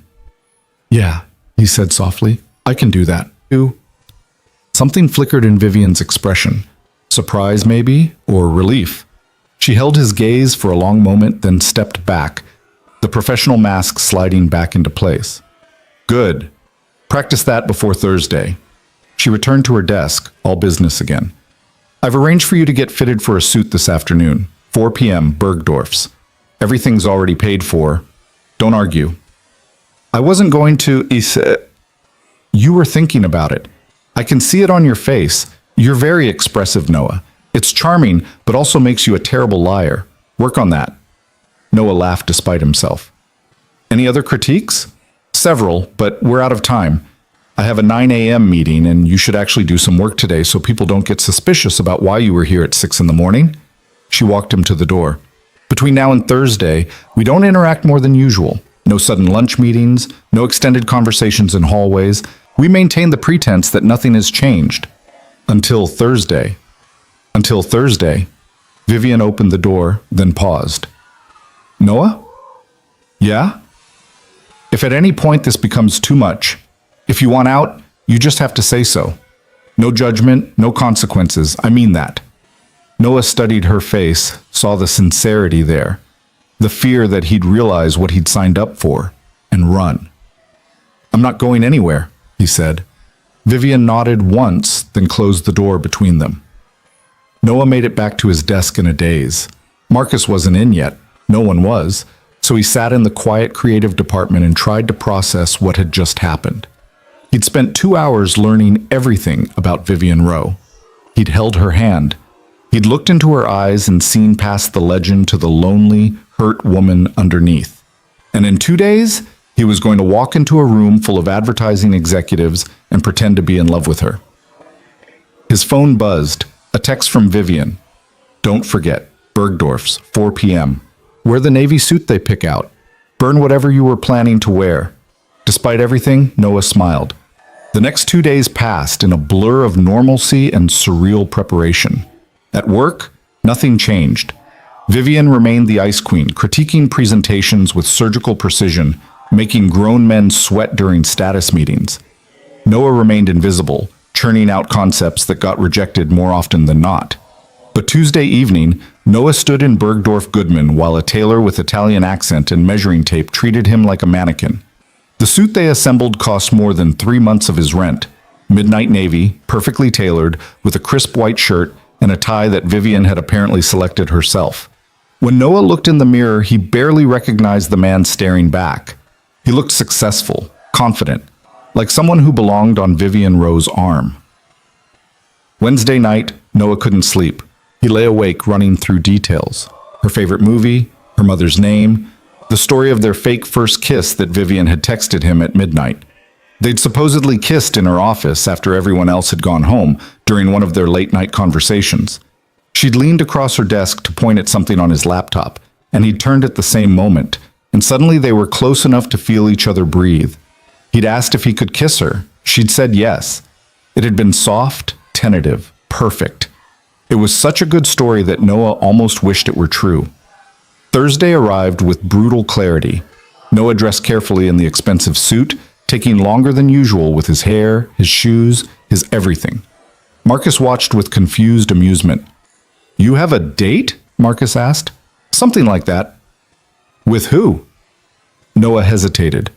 "Yeah," he said softly, "I can do that, too." Something flickered in Vivian's expression. Surprise, maybe, or relief. She held his gaze for a long moment, then stepped back, the professional mask sliding back into place. "Good. Practice that before Thursday." She returned to her desk, all business again. "I've arranged for you to get fitted for a suit this afternoon, 4 p.m., Bergdorf's. Everything's already paid for. Don't argue." "I wasn't going to," he said. "You were thinking about it. I can see it on your face. You're very expressive, Noah. It's charming, but also makes you a terrible liar. Work on that." Noah laughed despite himself. "Any other critiques?" "Several, but we're out of time. I have a 9 a.m. meeting, and you should actually do some work today so people don't get suspicious about why you were here at 6 in the morning." She walked him to the door. "Between now and Thursday, we don't interact more than usual. No sudden lunch meetings, no extended conversations in hallways. We maintain the pretense that nothing has changed. Until Thursday." "Until Thursday." Vivian opened the door, then paused. "Noah?" "Yeah?" "If at any point this becomes too much, if you want out, you just have to say so. No judgment, no consequences. I mean that." Noah studied her face, saw the sincerity there, the fear that he'd realize what he'd signed up for, and run. "I'm not going anywhere," he said. Vivian nodded once, then closed the door between them. Noah made it back to his desk in a daze. Marcus wasn't in yet. No one was. So he sat in the quiet creative department and tried to process what had just happened. He'd spent 2 hours learning everything about Vivian Rowe. He'd held her hand. He'd looked into her eyes and seen past the legend to the lonely, hurt woman underneath. And in 2 days, he was going to walk into a room full of advertising executives and pretend to be in love with her. His phone buzzed. A text from Vivian. "Don't forget, Bergdorf's, 4 p.m. Wear the navy suit they pick out. Burn whatever you were planning to wear." Despite everything, Noah smiled. The next 2 days passed in a blur of normalcy and surreal preparation. At work, nothing changed. Vivian remained the ice queen, critiquing presentations with surgical precision, making grown men sweat during status meetings. Noah remained invisible, churning out concepts that got rejected more often than not. But Tuesday evening, Noah stood in Bergdorf Goodman while a tailor with Italian accent and measuring tape treated him like a mannequin. The suit they assembled cost more than 3 months of his rent. Midnight navy, perfectly tailored, with a crisp white shirt and a tie that Vivian had apparently selected herself. When Noah looked in the mirror, he barely recognized the man staring back. He looked successful, confident, like someone who belonged on Vivian Rowe's arm. Wednesday night, Noah couldn't sleep. He lay awake running through details. Her favorite movie, her mother's name, the story of their fake first kiss that Vivian had texted him at midnight. They'd supposedly kissed in her office after everyone else had gone home during one of their late-night conversations. She'd leaned across her desk to point at something on his laptop, and he'd turned at the same moment, and suddenly they were close enough to feel each other breathe. He'd asked if he could kiss her. She'd said yes. It had been soft, tentative, perfect. It was such a good story that Noah almost wished it were true. Thursday arrived with brutal clarity. Noah dressed carefully in the expensive suit, taking longer than usual with his hair, his shoes, his everything. Marcus watched with confused amusement. "You have a date?" Marcus asked. "Something like that." "With who?" Noah hesitated.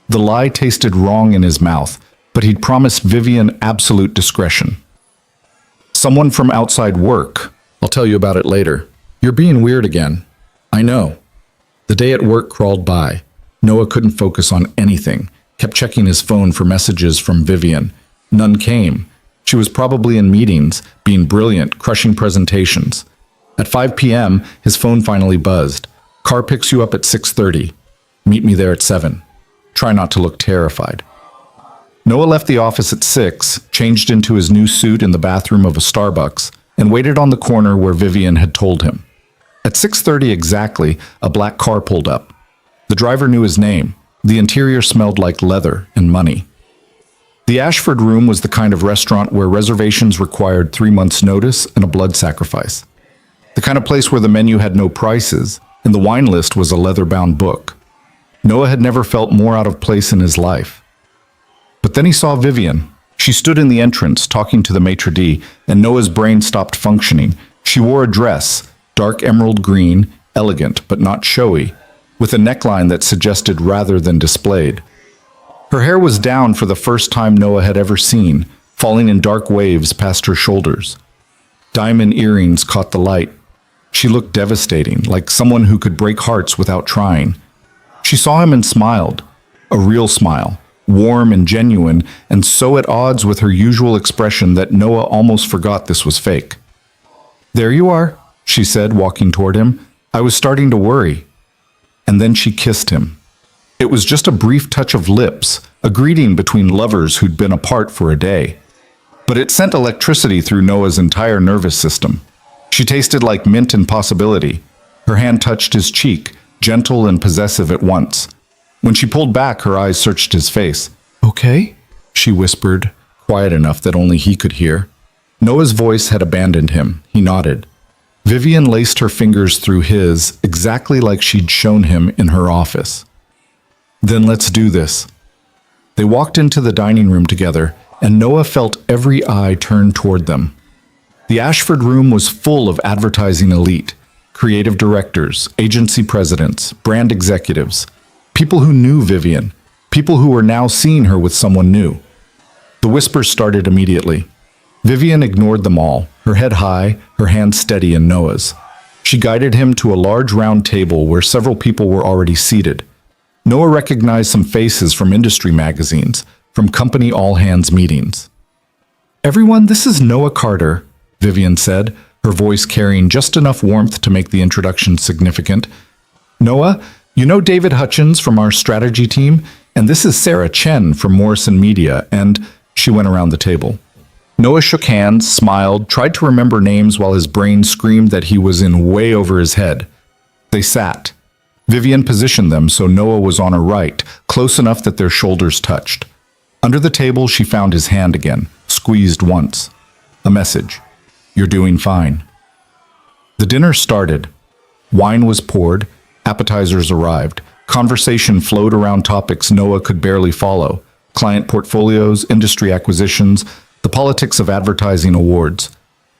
The lie tasted wrong in his mouth, but he'd promised Vivian absolute discretion. "Someone from outside work. I'll tell you about it later. You're being weird again." "I know." The day at work crawled by. Noah couldn't focus on anything, kept checking his phone for messages from Vivian. None came. She was probably in meetings, being brilliant, crushing presentations. At 5 p.m., his phone finally buzzed. "Car picks you up at 6:30. Meet me there at 7. Try not to look terrified." Noah left the office at 6, changed into his new suit in the bathroom of a Starbucks, and waited on the corner where Vivian had told him. At 6:30 exactly, a black car pulled up. The driver knew his name. The interior smelled like leather and money. The Ashford Room was the kind of restaurant where reservations required 3 months' notice and a blood sacrifice. The kind of place where the menu had no prices, and the wine list was a leather-bound book. Noah had never felt more out of place in his life. But then he saw Vivian. She stood in the entrance, talking to the maitre d', and Noah's brain stopped functioning. She wore a dress, dark emerald green, elegant but not showy, with a neckline that suggested rather than displayed. Her hair was down for the first time Noah had ever seen, falling in dark waves past her shoulders. Diamond earrings caught the light. She looked devastating, like someone who could break hearts without trying. She saw him and smiled, a real smile, warm and genuine, and so at odds with her usual expression that Noah almost forgot this was fake. "There you are," she said, walking toward him. "I was starting to worry." And then she kissed him. It was just a brief touch of lips, a greeting between lovers who'd been apart for a day. But it sent electricity through Noah's entire nervous system. She tasted like mint and possibility. Her hand touched his cheek, gentle and possessive at once. When she pulled back, her eyes searched his face. "Okay?" she whispered, quiet enough that only he could hear. Noah's voice had abandoned him. He nodded. Vivian laced her fingers through his, exactly like she'd shown him in her office. "Then let's do this." They walked into the dining room together, and Noah felt every eye turn toward them. The Ashford Room was full of advertising elite, creative directors, agency presidents, brand executives, people who knew Vivian, people who were now seeing her with someone new. The whispers started immediately. Vivian ignored them all, her head high, her hand steady in Noah's. She guided him to a large round table where several people were already seated. Noah recognized some faces from industry magazines, from company all-hands meetings. "Everyone, this is Noah Carter," Vivian said, her voice carrying just enough warmth to make the introduction significant. "Noah, you know David Hutchins from our strategy team, and this is Sarah Chen from Morrison Media, and..." She went around the table. Noah shook hands, smiled, tried to remember names while his brain screamed that he was in way over his head. They sat. Vivian positioned them so Noah was on her right, close enough that their shoulders touched. Under the table, she found his hand again, squeezed once. A message. "You're doing fine." The dinner started. Wine was poured, appetizers arrived, conversation flowed around topics Noah could barely follow: client portfolios, industry acquisitions, the politics of advertising awards.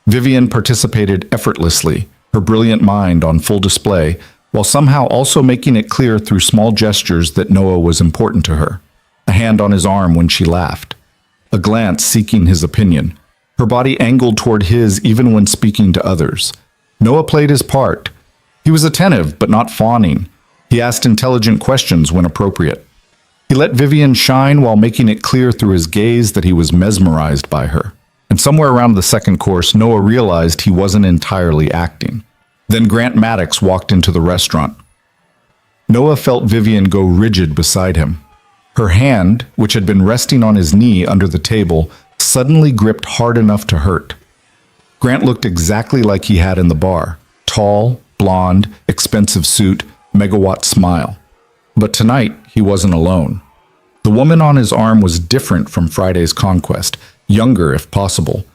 Vivian participated effortlessly, her brilliant mind on full display, while somehow also making it clear through small gestures that Noah was important to her. A hand on his arm when she laughed. A glance seeking his opinion. Her body angled toward his even when speaking to others. Noah played his part. He was attentive, but not fawning. He asked intelligent questions when appropriate. He let Vivian shine while making it clear through his gaze that he was mesmerized by her. And somewhere around the second course, Noah realized he wasn't entirely acting. Then Grant Maddox walked into the restaurant. Noah felt Vivian go rigid beside him. Her hand, which had been resting on his knee under the table, suddenly gripped hard enough to hurt. Grant looked exactly like he had in the bar. Tall, blonde, expensive suit, megawatt smile. But tonight, he wasn't alone. The woman on his arm was different from Friday's conquest, younger if possible,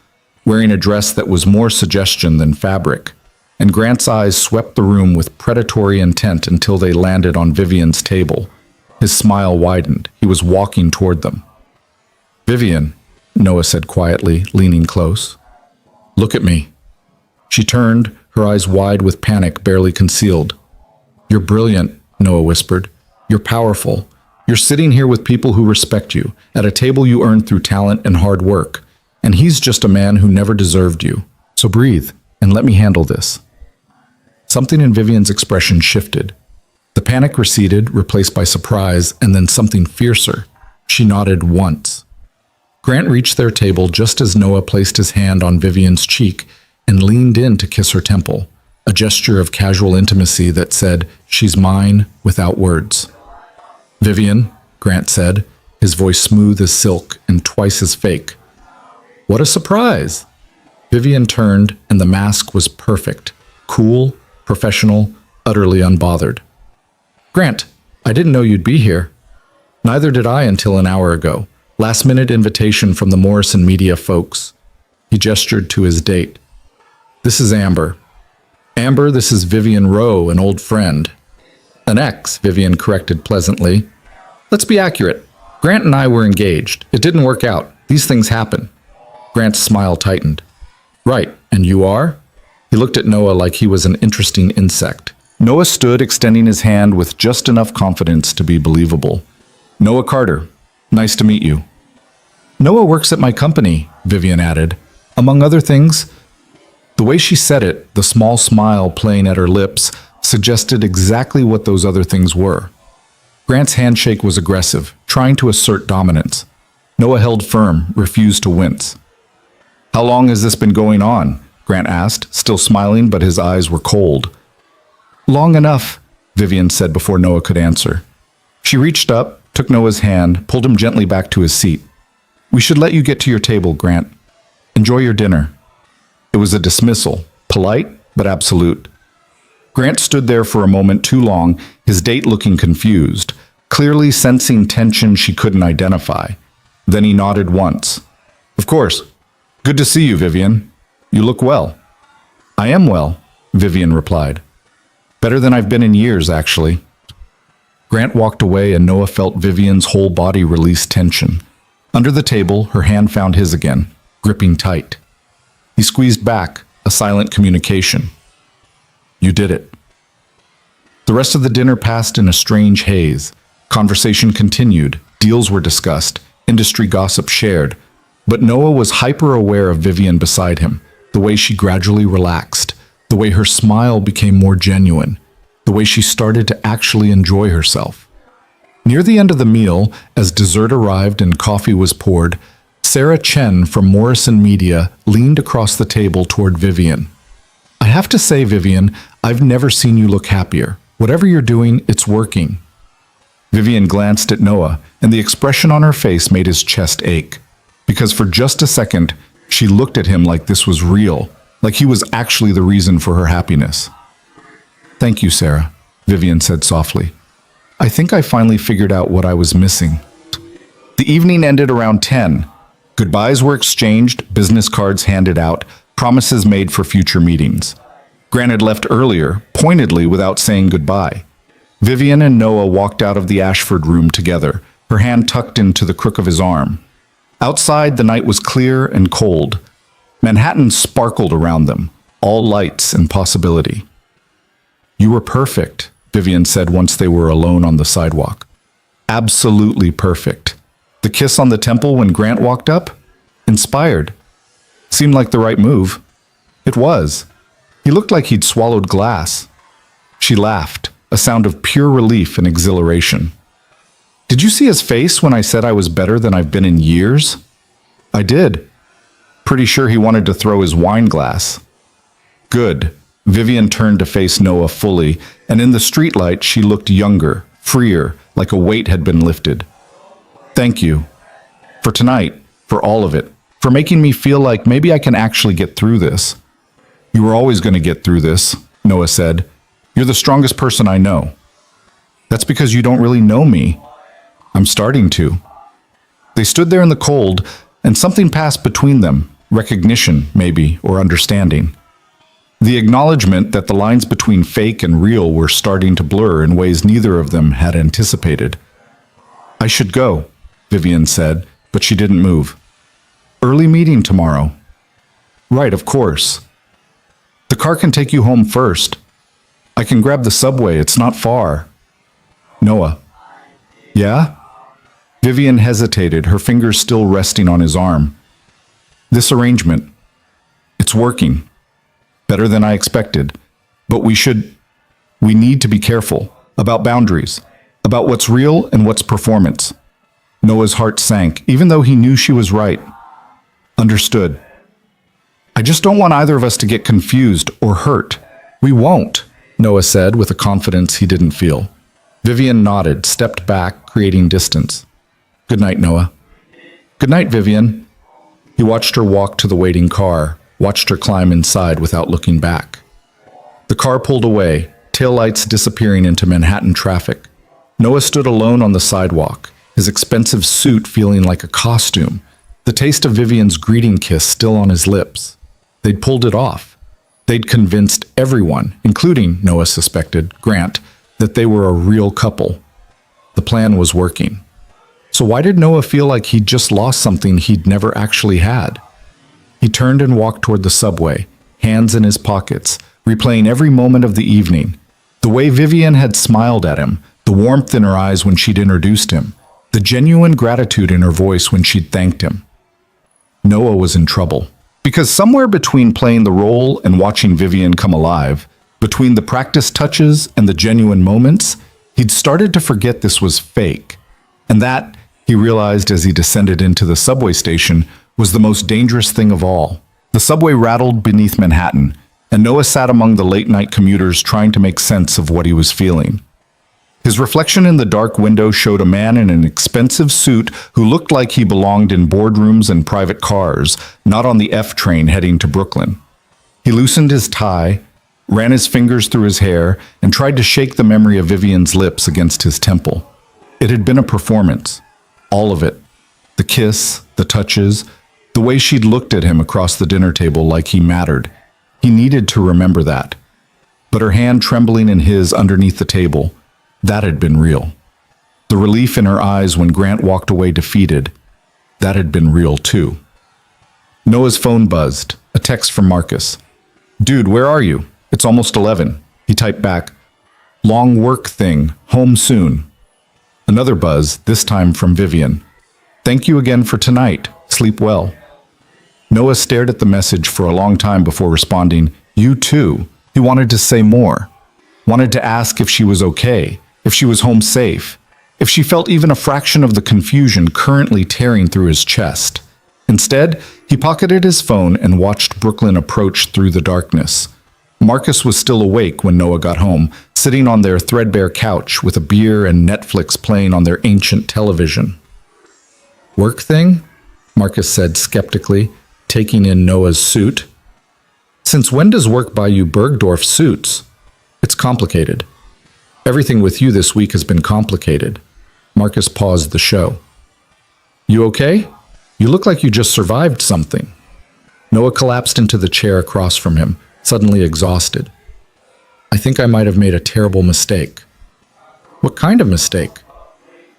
wearing a dress that was more suggestion than fabric. And Grant's eyes swept the room with predatory intent until they landed on Vivian's table. His smile widened. He was walking toward them. "Vivian," Noah said quietly, leaning close. Look at me. She turned, her eyes wide with panic barely concealed. You're brilliant, Noah whispered. You're powerful. You're sitting here with people who respect you, at a table you earned through talent and hard work. And he's just a man who never deserved you. So breathe, and let me handle this. Something in Vivian's expression shifted. The panic receded, replaced by surprise, and then something fiercer. She nodded once. Grant reached their table just as Noah placed his hand on Vivian's cheek and leaned in to kiss her temple, a gesture of casual intimacy that said, "She's mine," without words. "Vivian," Grant said, his voice smooth as silk and twice as fake. "What a surprise!" Vivian turned, and the mask was perfect. Cool, professional, utterly unbothered. "Grant, I didn't know you'd be here." "Neither did I until an hour ago. Last-minute invitation from the Morrison media folks." He gestured to his date. "This is Amber." "Amber, this is Vivian Rowe, an old friend." "An ex," Vivian corrected pleasantly. "Let's be accurate. Grant and I were engaged. It didn't work out. These things happen." Grant's smile tightened. "Right, and you are?" He looked at Noah like he was an interesting insect. Noah stood, extending his hand with just enough confidence to be believable. "Noah Carter. Nice to meet you." "Noah works at my company," Vivian added. Among other things, the way she said it, the small smile playing at her lips, suggested exactly what those other things were. Grant's handshake was aggressive, trying to assert dominance. Noah held firm, refused to wince. "How long has this been going on?" Grant asked, still smiling, but his eyes were cold. "Long enough," Vivian said before Noah could answer. She reached up, took Noah's hand, pulled him gently back to his seat. "We should let you get to your table, Grant. Enjoy your dinner." It was a dismissal, polite but absolute. Grant stood there for a moment too long, his date looking confused, clearly sensing tension she couldn't identify. Then he nodded once. "Of course. Good to see you, Vivian. You look well." "I am well," Vivian replied. "Better than I've been in years, actually." Grant walked away and Noah felt Vivian's whole body release tension. Under the table, her hand found his again, gripping tight. He squeezed back, a silent communication. "You did it." The rest of the dinner passed in a strange haze. Conversation continued, deals were discussed, industry gossip shared. But Noah was hyper-aware of Vivian beside him, the way she gradually relaxed, the way her smile became more genuine, the way she started to actually enjoy herself. Near the end of the meal, as dessert arrived and coffee was poured, Sarah Chen from Morrison Media leaned across the table toward Vivian. "I have to say, Vivian, I've never seen you look happier. Whatever you're doing, it's working." Vivian glanced at Noah, and the expression on her face made his chest ache. Because for just a second, she looked at him like this was real, like he was actually the reason for her happiness. "Thank you, Sarah," Vivian said softly. "I think I finally figured out what I was missing." The evening ended around 10. Goodbyes were exchanged, business cards handed out, promises made for future meetings. Grant had left earlier, pointedly without saying goodbye. Vivian and Noah walked out of the Ashford room together, her hand tucked into the crook of his arm. Outside, the night was clear and cold. Manhattan sparkled around them, all lights and possibility. "You were perfect," Vivian said once they were alone on the sidewalk. "Absolutely perfect. The kiss on the temple when Grant walked up? Inspired. Seemed like the right move." It was. He looked like he'd swallowed glass. She laughed, a sound of pure relief and exhilaration. "Did you see his face when I said I was better than I've been in years?" "I did." Pretty sure he wanted to throw his wine glass. "Good." Vivian turned to face Noah fully, and in the streetlight she looked younger, freer, like a weight had been lifted. "Thank you. For tonight, for all of it, for making me feel like maybe I can actually get through this." "You were always going to get through this," Noah said. "You're the strongest person I know." "That's because you don't really know me." "I'm starting to." They stood there in the cold, and something passed between them, recognition, maybe, or understanding. The acknowledgement that the lines between fake and real were starting to blur in ways neither of them had anticipated. "I should go," Vivian said, but she didn't move. Early meeting tomorrow. Right, of course. The car can take you home first. I can grab the subway, it's not far. Noah. Yeah? Vivian hesitated, her fingers still resting on his arm. This arrangement, it's working. Better than I expected. But we need to be careful about boundaries, about what's real and what's performance. Noah's heart sank, even though he knew she was right. Understood. I just don't want either of us to get confused or hurt. We won't, Noah said with a confidence he didn't feel. Vivian nodded, stepped back, creating distance. Good night, Noah. Good night, Vivian. He watched her walk to the waiting car, watched her climb inside without looking back. The car pulled away, taillights disappearing into Manhattan traffic. Noah stood alone on the sidewalk, his expensive suit feeling like a costume, the taste of Vivian's greeting kiss still on his lips. They'd pulled it off. They'd convinced everyone, including, Noah suspected, Grant, that they were a real couple. The plan was working. So why did Noah feel like he'd just lost something he'd never actually had? He turned and walked toward the subway, hands in his pockets, replaying every moment of the evening. The way Vivian had smiled at him, the warmth in her eyes when she'd introduced him, the genuine gratitude in her voice when she'd thanked him. Noah was in trouble. Because somewhere between playing the role and watching Vivian come alive, between the practice touches and the genuine moments, he'd started to forget this was fake. And that, he realized as he descended into the subway station, was the most dangerous thing of all. The subway rattled beneath Manhattan, and Noah sat among the late-night commuters trying to make sense of what he was feeling. His reflection in the dark window showed a man in an expensive suit who looked like he belonged in boardrooms and private cars, not on the F train heading to Brooklyn. He loosened his tie, ran his fingers through his hair, and tried to shake the memory of Vivian's lips against his temple. It had been a performance. All of it. The kiss, the touches, the way she'd looked at him across the dinner table like he mattered. He needed to remember that. But her hand trembling in his underneath the table, that had been real. The relief in her eyes when Grant walked away defeated, that had been real too. Noah's phone buzzed, a text from Marcus. Dude, where are you? It's almost 11. He typed back, long work thing, home soon. Another buzz, this time from Vivian. Thank you again for tonight. Sleep well. Noah stared at the message for a long time before responding, you too. He wanted to say more. Wanted to ask if she was okay, if she was home safe, if she felt even a fraction of the confusion currently tearing through his chest. Instead, he pocketed his phone and watched Brooklyn approach through the darkness. Marcus was still awake when Noah got home, sitting on their threadbare couch with a beer and Netflix playing on their ancient television. Work thing? Marcus said skeptically, taking in Noah's suit. Since when does work buy you Bergdorf suits? It's complicated. Everything with you this week has been complicated. Marcus paused the show. You okay? You look like you just survived something. Noah collapsed into the chair across from him, suddenly exhausted. I think I might have made a terrible mistake. What kind of mistake?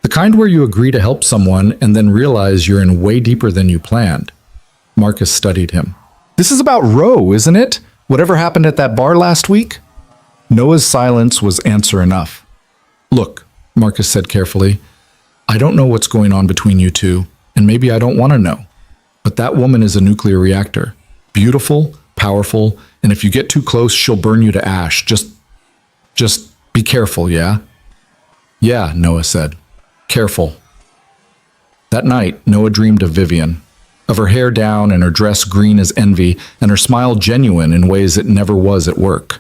The kind where you agree to help someone and then realize you're in way deeper than you planned. Marcus studied him. This is about Roe, isn't it? Whatever happened at that bar last week? Noah's silence was answer enough. Look, Marcus said carefully, I don't know what's going on between you two, and maybe I don't want to know. But that woman is a nuclear reactor. Beautiful, powerful, and if you get too close, she'll burn you to ash. Just be careful, yeah? Yeah, Noah said. Careful. That night, Noah dreamed of Vivian, of her hair down and her dress green as envy, and her smile genuine in ways it never was at work.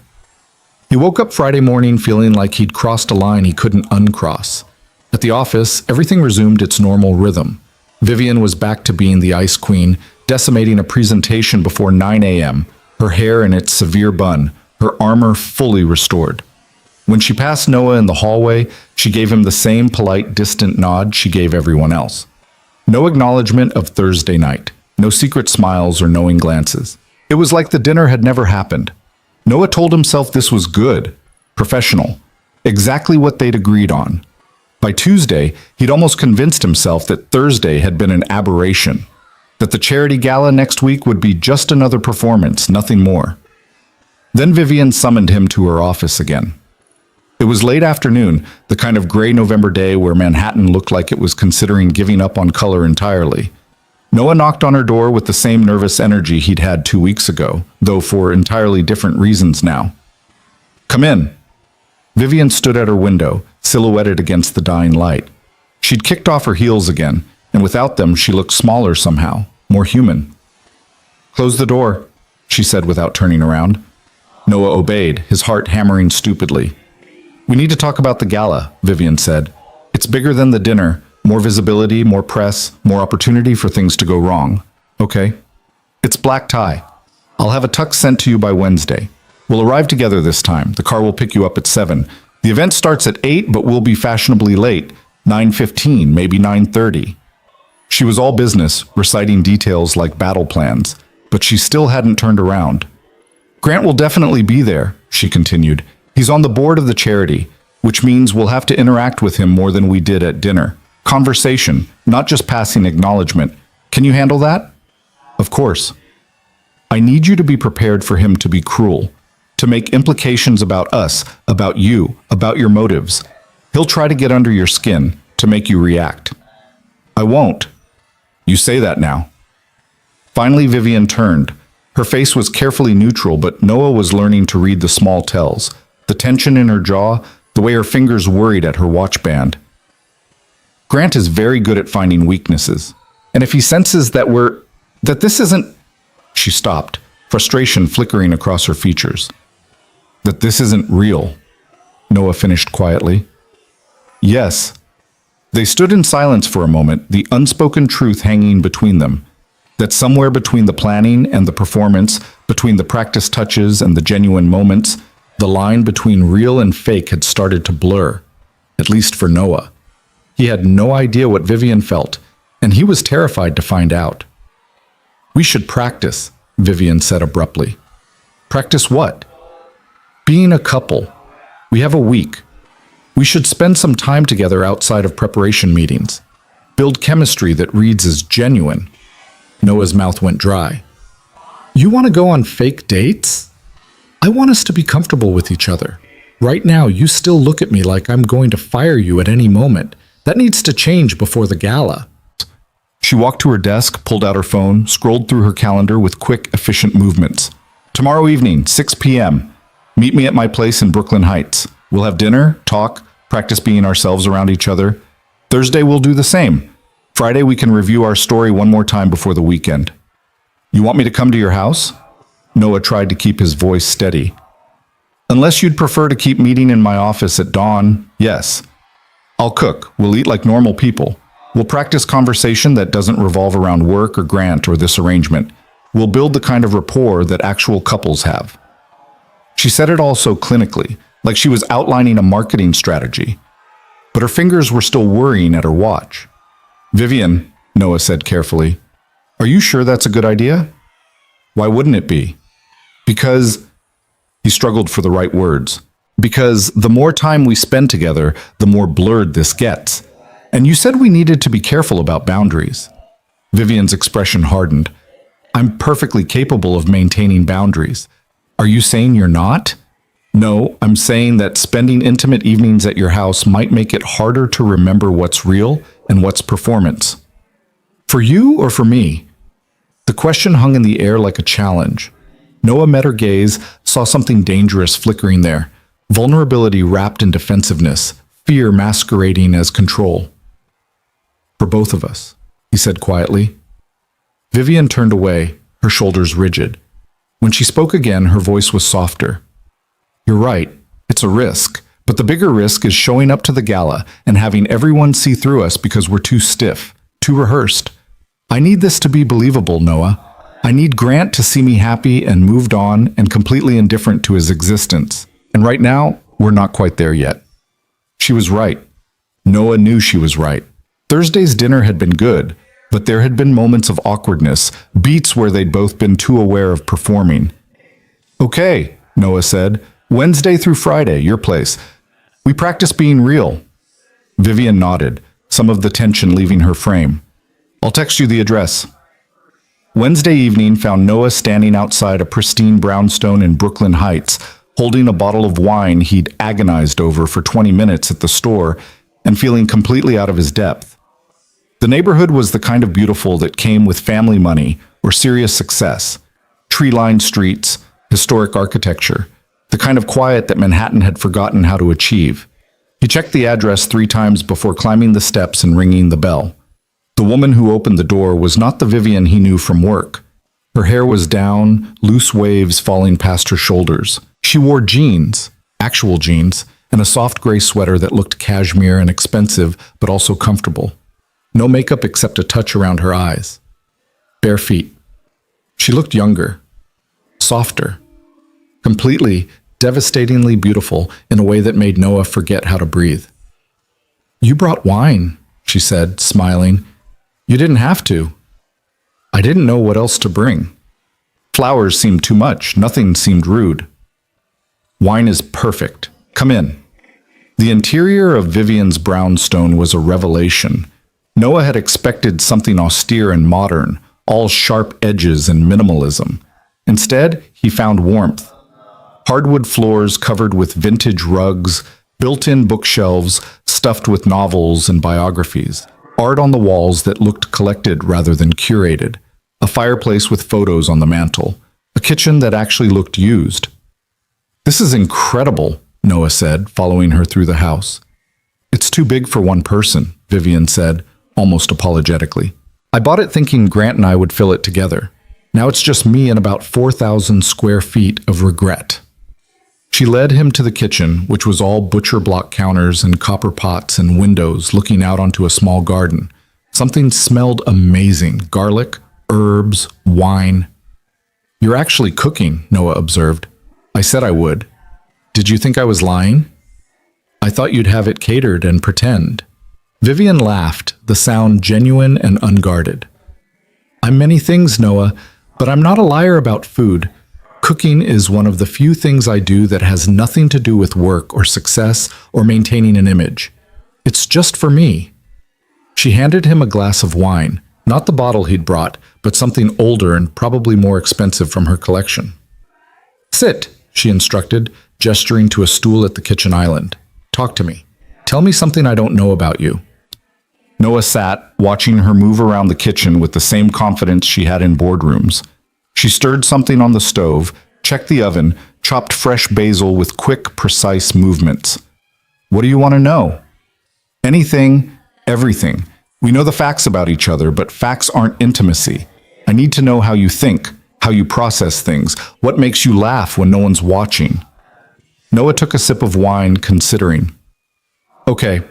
He woke up Friday morning feeling like he'd crossed a line he couldn't uncross. At the office, everything resumed its normal rhythm. Vivian was back to being the ice queen, decimating a presentation before 9 a.m., her hair in its severe bun, her armor fully restored. When she passed Noah in the hallway, she gave him the same polite, distant nod she gave everyone else. No acknowledgement of Thursday night, no secret smiles or knowing glances. It was like the dinner had never happened. Noah told himself this was good, professional, exactly what they'd agreed on. By Tuesday, he'd almost convinced himself that Thursday had been an aberration. That the charity gala next week would be just another performance, nothing more. Then Vivian summoned him to her office again. It was late afternoon, the kind of gray November day where Manhattan looked like it was considering giving up on color entirely. Noah knocked on her door with the same nervous energy he'd had 2 weeks ago, though for entirely different reasons now. "Come in." Vivian stood at her window, silhouetted against the dying light. She'd kicked off her heels again, and without them she looked smaller somehow, more human. "Close the door," she said without turning around. Noah obeyed, his heart hammering stupidly. "We need to talk about the gala," Vivian said. "It's bigger than the dinner, more visibility, more press, more opportunity for things to go wrong. Okay? It's black tie. I'll have a tux sent to you by Wednesday. We'll arrive together this time. The car will pick you up at 7. The event starts at 8, but we'll be fashionably late. 9:15, maybe 9:30. She was all business, reciting details like battle plans, but she still hadn't turned around. "Grant will definitely be there," she continued. "He's on the board of the charity, which means we'll have to interact with him more than we did at dinner. Conversation, not just passing acknowledgement. Can you handle that?" "Of course." "I need you to be prepared for him to be cruel, to make implications about us, about you, about your motives. He'll try to get under your skin, to make you react." "I won't." "You say that now." Finally, Vivian turned. Her face was carefully neutral, but Noah was learning to read the small tells, the tension in her jaw, the way her fingers worried at her watch band. "Grant is very good at finding weaknesses, and if he senses that this isn't—" She stopped, frustration flickering across her features. "That this isn't real," Noah finished quietly. "Yes." They stood in silence for a moment, the unspoken truth hanging between them. That somewhere between the planning and the performance, between the practice touches and the genuine moments, the line between real and fake had started to blur, at least for Noah. He had no idea what Vivian felt, and he was terrified to find out. "We should practice," Vivian said abruptly. "Practice what?" "Being a couple. We have a week. We should spend some time together outside of preparation meetings. Build chemistry that reads as genuine." Noah's mouth went dry. "You want to go on fake dates? I want us to be comfortable with each other. Right now, you still look at me like I'm going to fire you at any moment. That needs to change before the gala." She walked to her desk, pulled out her phone, scrolled through her calendar with quick, efficient movements. "Tomorrow evening, 6 p.m. Meet me at my place in Brooklyn Heights. We'll have dinner, talk, practice being ourselves around each other. Thursday, we'll do the same. Friday, we can review our story one more time before the weekend. You want me to come to your house?" Noah tried to keep his voice steady. "Unless you'd prefer to keep meeting in my office at dawn, yes. I'll cook. We'll eat like normal people. We'll practice conversation that doesn't revolve around work or Grant or this arrangement. We'll build the kind of rapport that actual couples have." She said it all so clinically, like she was outlining a marketing strategy. But her fingers were still worrying at her watch. "Vivian," Noah said carefully, "are you sure that's a good idea?" "Why wouldn't it be?" "Because—" He struggled for the right words. "Because the more time we spend together, the more blurred this gets. And you said we needed to be careful about boundaries." Vivian's expression hardened. "I'm perfectly capable of maintaining boundaries. Are you saying you're not?" "No, I'm saying that spending intimate evenings at your house might make it harder to remember what's real and what's performance." "For you or for me?" The question hung in the air like a challenge. Noah met her gaze, saw something dangerous flickering there. Vulnerability wrapped in defensiveness, fear masquerading as control. "For both of us," he said quietly. Vivian turned away, her shoulders rigid. When she spoke again, her voice was softer. "You're right, it's a risk, but the bigger risk is showing up to the gala and having everyone see through us because we're too stiff, too rehearsed. I need this to be believable, Noah. I need Grant to see me happy and moved on and completely indifferent to his existence. And right now, we're not quite there yet." She was right. Noah knew she was right. Thursday's dinner had been good, but there had been moments of awkwardness, beats where they'd both been too aware of performing. "Okay," Noah said. "Wednesday through Friday, your place. We practice being real." Vivian nodded, some of the tension leaving her frame. "I'll text you the address." Wednesday evening found Noah standing outside a pristine brownstone in Brooklyn Heights, holding a bottle of wine he'd agonized over for 20 minutes at the store and feeling completely out of his depth. The neighborhood was the kind of beautiful that came with family money or serious success. Tree-lined streets, historic architecture, the kind of quiet that Manhattan had forgotten how to achieve. He checked the address 3 times before climbing the steps and ringing the bell. The woman who opened the door was not the Vivian he knew from work. Her hair was down, loose waves falling past her shoulders. She wore jeans, actual jeans, and a soft gray sweater that looked cashmere and expensive, but also comfortable. No makeup except a touch around her eyes. Bare feet. She looked younger, softer, completely, devastatingly beautiful in a way that made Noah forget how to breathe. "You brought wine," she said, smiling. "You didn't have to." I didn't know what else to bring. Flowers seemed too much. Nothing seemed rude. "Wine is perfect. Come in." The interior of Vivian's brownstone was a revelation. Noah had expected something austere and modern, all sharp edges and minimalism. Instead, he found warmth. Hardwood floors covered with vintage rugs, built-in bookshelves stuffed with novels and biographies, art on the walls that looked collected rather than curated, a fireplace with photos on the mantel, a kitchen that actually looked used. "This is incredible," Noah said, following her through the house. "It's too big for one person," Vivian said, almost apologetically. "I bought it thinking Grant and I would fill it together. Now it's just me and about 4,000 square feet of regret." She led him to the kitchen, which was all butcher block counters and copper pots and windows looking out onto a small garden. Something smelled amazing: garlic, herbs, wine. "You're actually cooking," Noah observed. "I said I would. Did you think I was lying? I thought you'd have it catered and pretend." Vivian laughed, the sound genuine and unguarded. "I'm many things, Noah, but I'm not a liar about food. Cooking is one of the few things I do that has nothing to do with work or success or maintaining an image. It's just for me." She handed him a glass of wine, not the bottle he'd brought, but something older and probably more expensive from her collection. "Sit," she instructed, gesturing to a stool at the kitchen island. "Talk to me. Tell me something I don't know about you." Noah sat, watching her move around the kitchen with the same confidence she had in boardrooms. She stirred something on the stove, checked the oven, chopped fresh basil with quick, precise movements. "What do you want to know?" "Anything, everything. We know the facts about each other, but facts aren't intimacy. I need to know how you think, how you process things, what makes you laugh when no one's watching." Noah took a sip of wine, considering. "Okay.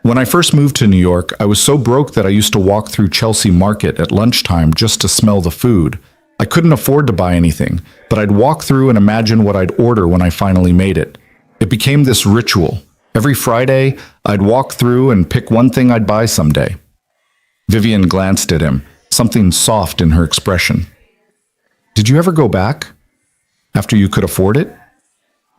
When I first moved to New York, I was so broke that I used to walk through Chelsea Market at lunchtime just to smell the food. I couldn't afford to buy anything, but I'd walk through and imagine what I'd order when I finally made it. It became this ritual. Every Friday, I'd walk through and pick one thing I'd buy someday." Vivian glanced at him, something soft in her expression. "Did you ever go back? After you could afford it?"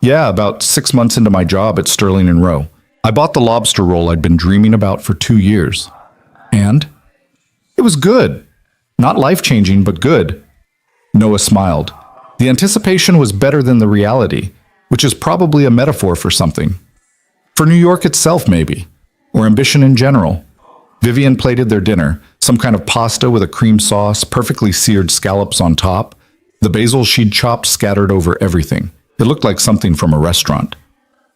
"Yeah, about 6 months into my job at Sterling and Rowe. I bought the lobster roll I'd been dreaming about for 2 years. And? It was good. Not life-changing, but good." Noah smiled. The anticipation was better than the reality, which is probably a metaphor for something. For New York itself, maybe. Or ambition in general. Vivian plated their dinner, some kind of pasta with a cream sauce, perfectly seared scallops on top. The basil she'd chopped scattered over everything. It looked like something from a restaurant.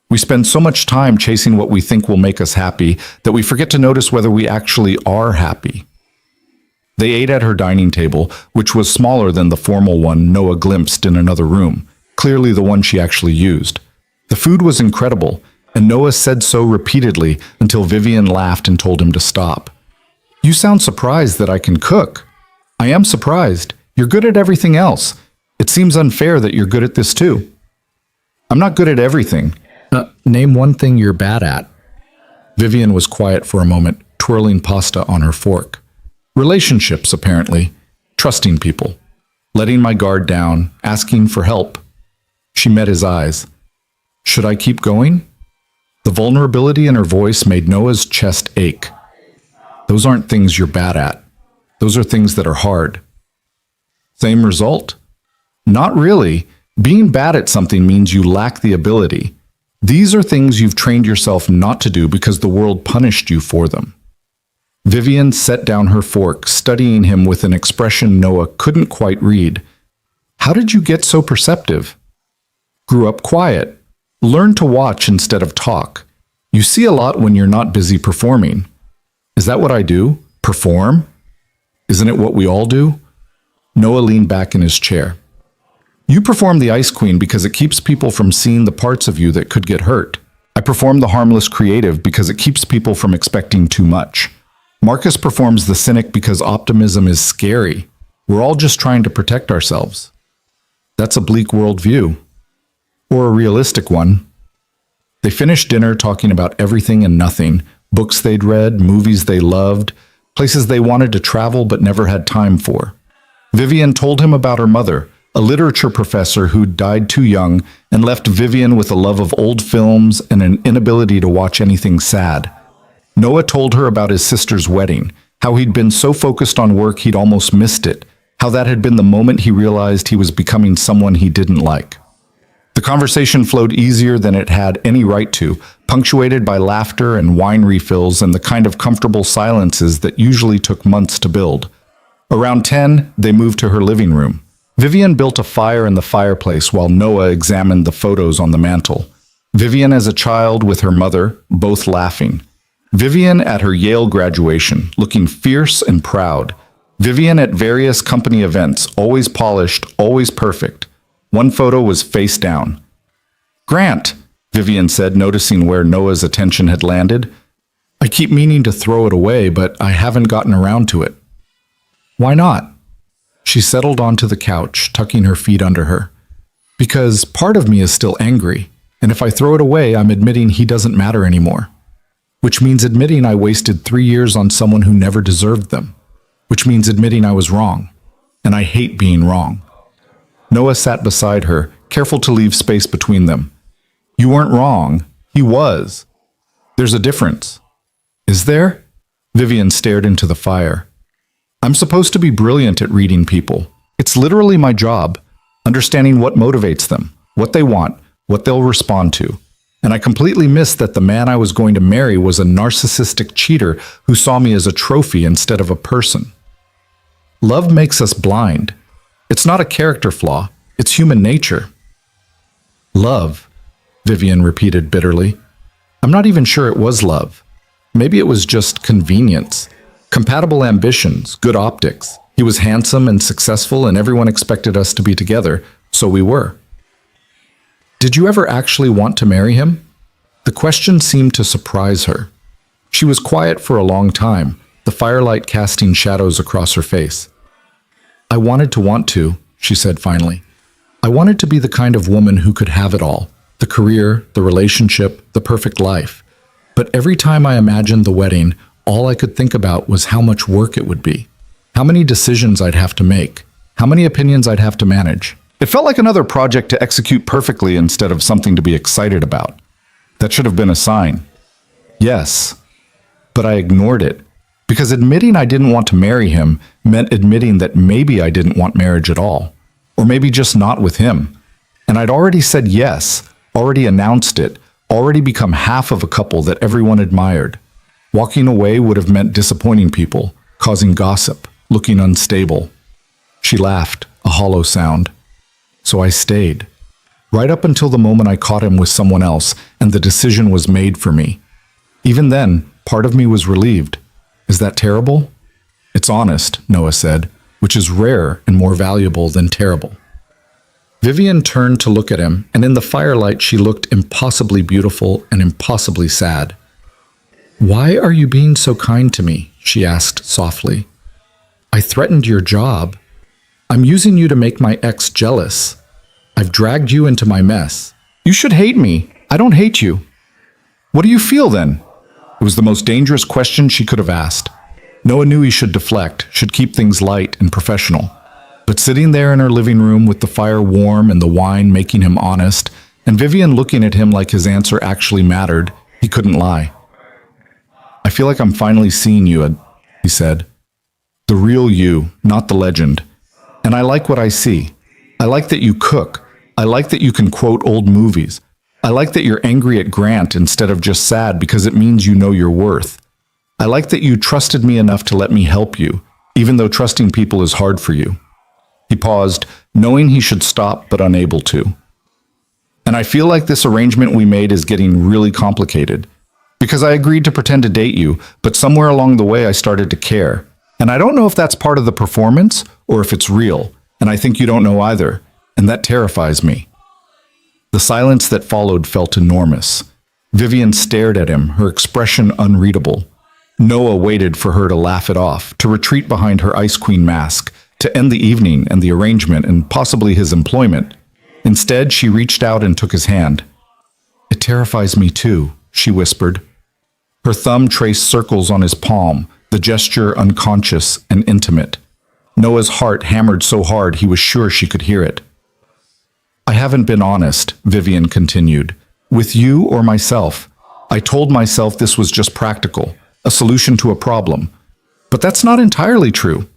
We spend so much time chasing what we think will make us happy that we forget to notice whether we actually are happy. They ate at her dining table, which was smaller than the formal one Noah glimpsed in another room, clearly the one she actually used. The food was incredible, and Noah said so repeatedly until Vivian laughed and told him to stop. "You sound surprised that I can cook." "I am surprised. You're good at everything else. It seems unfair that you're good at this too." "I'm not good at everything." Name one thing you're bad at." Vivian was quiet for a moment, twirling pasta on her fork. "Relationships, apparently. Trusting people. Letting my guard down, asking for help." She met his eyes. "Should I keep going?" The vulnerability in her voice made Noah's chest ache. "Those aren't things you're bad at. Those are things that are hard." Same result? Not really. Being bad at something means you lack the ability. These are things you've trained yourself not to do because the world punished you for them. Vivian set down her fork, studying him with an expression Noah couldn't quite read. How did you get so perceptive? Grew up quiet. Learn to watch instead of talk. You see a lot when you're not busy performing. Is that what I do? Perform? Isn't it what we all do? Noah leaned back in his chair. You perform the Ice Queen because it keeps people from seeing the parts of you that could get hurt. I perform the harmless creative because it keeps people from expecting too much. Marcus performs the cynic because optimism is scary. We're all just trying to protect ourselves. That's a bleak worldview. Or a realistic one. They finished dinner talking about everything and nothing. Books they'd read, movies they loved, places they wanted to travel but never had time for. Vivian told him about her mother, a literature professor who'd died too young and left Vivian with a love of old films and an inability to watch anything sad. Noah told her about his sister's wedding, how he'd been so focused on work he'd almost missed it, how that had been the moment he realized he was becoming someone he didn't like. The conversation flowed easier than it had any right to, punctuated by laughter and wine refills and the kind of comfortable silences that usually took months to build. Around 10, they moved to her living room. Vivian built a fire in the fireplace while Noah examined the photos on the mantel. Vivian as a child with her mother, both laughing. Vivian at her Yale graduation, looking fierce and proud. Vivian at various company events, always polished, always perfect. One photo was face down. "Grant," Vivian said, noticing where Noah's attention had landed. "I keep meaning to throw it away, but I haven't gotten around to it." "Why not?" She settled onto the couch, tucking her feet under her. "Because part of me is still angry, and if I throw it away, I'm admitting he doesn't matter anymore. Which means admitting I wasted 3 years on someone who never deserved them. Which means admitting I was wrong. And I hate being wrong." Noah sat beside her, careful to leave space between them. "You weren't wrong. He was. There's a difference." "Is there?" Vivian stared into the fire. "I'm supposed to be brilliant at reading people. It's literally my job, understanding what motivates them, what they want, what they'll respond to. And I completely missed that the man I was going to marry was a narcissistic cheater who saw me as a trophy instead of a person. Love makes us blind. It's not a character flaw. It's human nature." "Love," Vivian repeated bitterly. "I'm not even sure it was love. Maybe it was just convenience. Compatible ambitions, good optics. He was handsome and successful and everyone expected us to be together, so we were." "Did you ever actually want to marry him?" The question seemed to surprise her. She was quiet for a long time, the firelight casting shadows across her face. "I wanted to want to," she said finally. "I wanted to be the kind of woman who could have it all, the career, the relationship, the perfect life. But every time I imagined the wedding, all I could think about was how much work it would be, how many decisions I'd have to make, how many opinions I'd have to manage. It felt like another project to execute perfectly instead of something to be excited about. That should have been a sign. Yes, but I ignored it, because admitting I didn't want to marry him meant admitting that maybe I didn't want marriage at all, or maybe just not with him. And I'd already said yes, already announced it, already become half of a couple that everyone admired. Walking away would have meant disappointing people, causing gossip, looking unstable. She laughed, a hollow sound. So I stayed. Right up until the moment I caught him with someone else, and the decision was made for me. Even then, part of me was relieved. Is that terrible? It's honest, Noah said, which is rare and more valuable than terrible. Vivian turned to look at him, and in the firelight she looked impossibly beautiful and impossibly sad. "Why are you being so kind to me?" she asked softly. "I threatened your job. I'm using you to make my ex jealous. I've dragged you into my mess. You should hate me. I don't hate you." "What do you feel then?" It was the most dangerous question she could have asked. Noah knew he should deflect, should keep things light and professional. But sitting there in her living room with the fire warm and the wine making him honest, and Vivian looking at him like his answer actually mattered, he couldn't lie. "I feel like I'm finally seeing you," he said. "The real you, not the legend. And I like what I see. I like that you cook. I like that you can quote old movies. I like that you're angry at Grant instead of just sad because it means you know your worth. I like that you trusted me enough to let me help you, even though trusting people is hard for you." He paused, knowing he should stop but unable to. "And I feel like this arrangement we made is getting really complicated. Because I agreed to pretend to date you, but somewhere along the way I started to care. And I don't know if that's part of the performance or if it's real, and I think you don't know either, and that terrifies me." The silence that followed felt enormous. Vivian stared at him, her expression unreadable. Noah waited for her to laugh it off, to retreat behind her Ice Queen mask, to end the evening and the arrangement and possibly his employment. Instead, she reached out and took his hand. "It terrifies me too," she whispered. Her thumb traced circles on his palm, the gesture unconscious and intimate. Noah's heart hammered so hard he was sure she could hear it. "I haven't been honest," Vivian continued, "with you or myself. I told myself this was just practical, a solution to a problem. But that's not entirely true.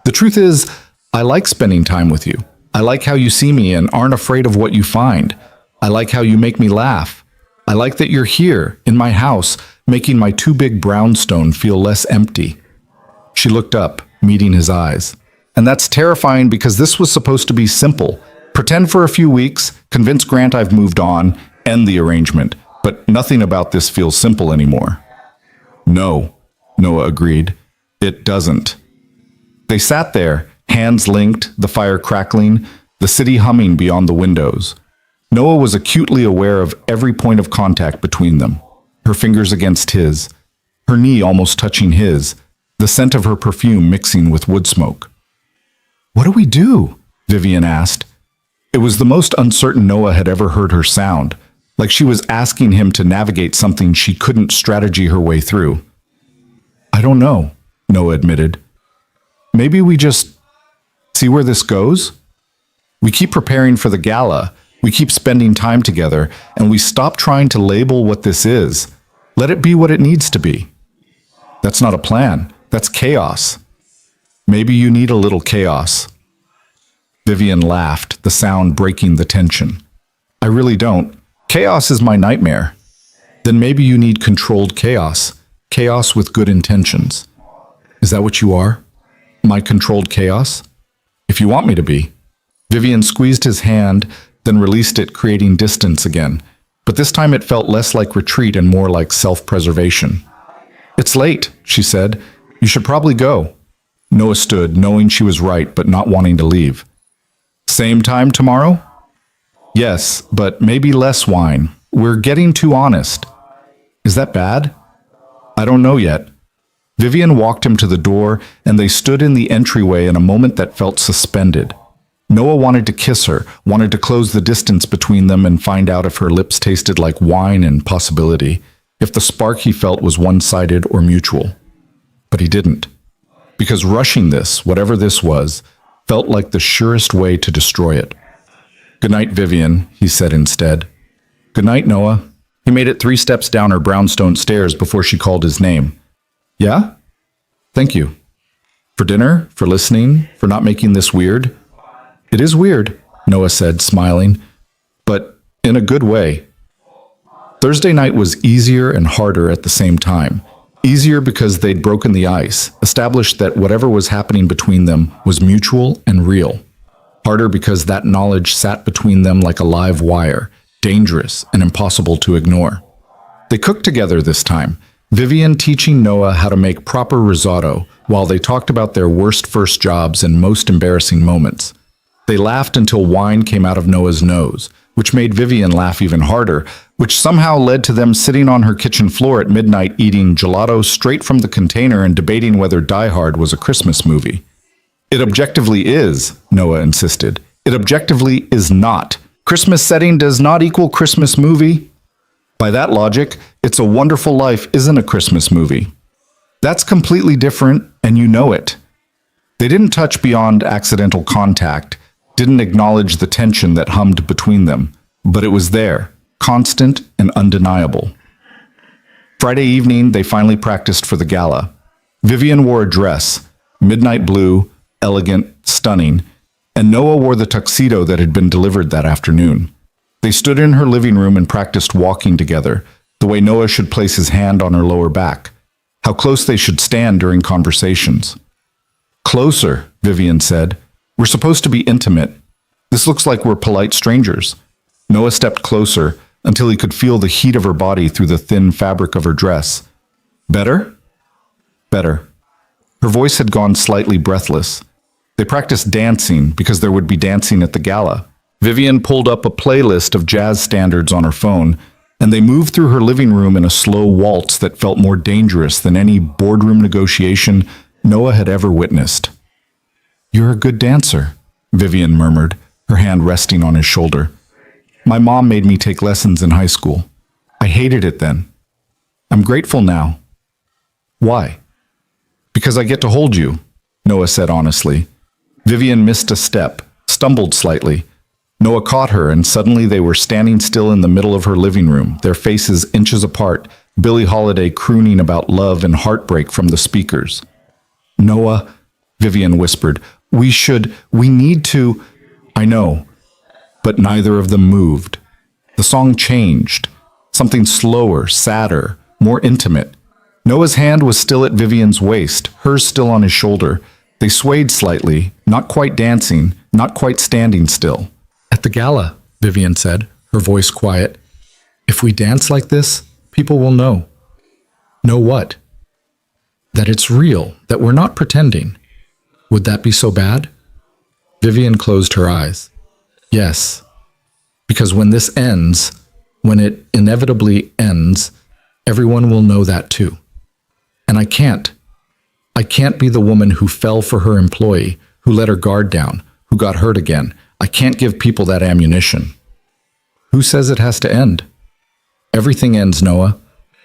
The truth is, I like spending time with you. I like how you see me and aren't afraid of what you find. I like how you make me laugh. I like that you're here, in my house, making my too big brownstone feel less empty." She looked up, meeting his eyes. "And that's terrifying because this was supposed to be simple. Pretend for a few weeks, convince Grant I've moved on, end the arrangement. But nothing about this feels simple anymore." "No," Noah agreed. "It doesn't." They sat there, hands linked, the fire crackling, the city humming beyond the windows. Noah was acutely aware of every point of contact between them. Her fingers against his, her knee almost touching his, the scent of her perfume mixing with wood smoke. "What do we do?" Vivian asked. It was the most uncertain Noah had ever heard her sound, like she was asking him to navigate something she couldn't strategy her way through. "I don't know," Noah admitted. "Maybe we just see where this goes? We keep preparing for the gala, we keep spending time together, and we stop trying to label what this is. Let it be what it needs to be." "That's not a plan. That's chaos." "Maybe you need a little chaos." Vivian laughed, the sound breaking the tension. "I really don't. Chaos is my nightmare." "Then maybe you need controlled chaos. Chaos with good intentions." "Is that what you are? My controlled chaos?" "If you want me to be." Vivian squeezed his hand, then released it, creating distance again. But this time it felt less like retreat and more like self-preservation. "It's late," she said. "You should probably go." Noah stood, knowing she was right, but not wanting to leave. "Same time tomorrow?" "Yes, but maybe less wine. We're getting too honest." "Is that bad?" "I don't know yet." Vivian walked him to the door, and they stood in the entryway in a moment that felt suspended. Noah wanted to kiss her, wanted to close the distance between them and find out if her lips tasted like wine and possibility, if the spark he felt was one-sided or mutual. But he didn't. Because rushing this, whatever this was, felt like the surest way to destroy it. "Good night, Vivian," he said instead. "Good night, Noah." He made it 3 steps down her brownstone stairs before she called his name. "Yeah? Thank you. For dinner, for listening, for not making this weird." "It is weird," Noah said, smiling, "but in a good way." Thursday night was easier and harder at the same time. Easier because they'd broken the ice, established that whatever was happening between them was mutual and real. Harder because that knowledge sat between them like a live wire, dangerous and impossible to ignore. They cooked together this time, Vivian teaching Noah how to make proper risotto while they talked about their worst first jobs and most embarrassing moments. They laughed until wine came out of Noah's nose, which made Vivian laugh even harder, which somehow led to them sitting on her kitchen floor at midnight eating gelato straight from the container and debating whether Die Hard was a Christmas movie. "It objectively is," Noah insisted. "It objectively is not. Christmas setting does not equal Christmas movie. By that logic, It's a Wonderful Life isn't a Christmas movie. That's completely different, and you know it." They didn't touch beyond accidental contact, didn't acknowledge the tension that hummed between them, but it was there, constant and undeniable. Friday evening, they finally practiced for the gala. Vivian wore a dress, midnight blue, elegant, stunning, and Noah wore the tuxedo that had been delivered that afternoon. They stood in her living room and practiced walking together, the way Noah should place his hand on her lower back, how close they should stand during conversations. "Closer," Vivian said. "We're supposed to be intimate. This looks like we're polite strangers." Noah stepped closer until he could feel the heat of her body through the thin fabric of her dress. "Better?" "Better." Her voice had gone slightly breathless. They practiced dancing because there would be dancing at the gala. Vivian pulled up a playlist of jazz standards on her phone, and they moved through her living room in a slow waltz that felt more dangerous than any boardroom negotiation Noah had ever witnessed. "You're a good dancer," Vivian murmured, her hand resting on his shoulder. "My mom made me take lessons in high school. I hated it then. I'm grateful now." "Why?" "Because I get to hold you," Noah said honestly. Vivian missed a step, stumbled slightly. Noah caught her, and suddenly they were standing still in the middle of her living room, their faces inches apart, Billie Holiday crooning about love and heartbreak from the speakers. "Noah," Vivian whispered, we need to." "I know." But neither of them moved. The song changed. Something slower, sadder, more intimate. Noah's hand was still at Vivian's waist, hers still on his shoulder. They swayed slightly, not quite dancing, not quite standing still. "At the gala," Vivian said, her voice quiet. "If we dance like this, people will know." "Know what?" "That it's real, that we're not pretending." "Would that be so bad?" Vivian closed her eyes. "Yes. Because when this ends, when it inevitably ends, everyone will know that too. And I can't. I can't be the woman who fell for her employee, who let her guard down, who got hurt again. I can't give people that ammunition." "Who says it has to end?" "Everything ends, Noah,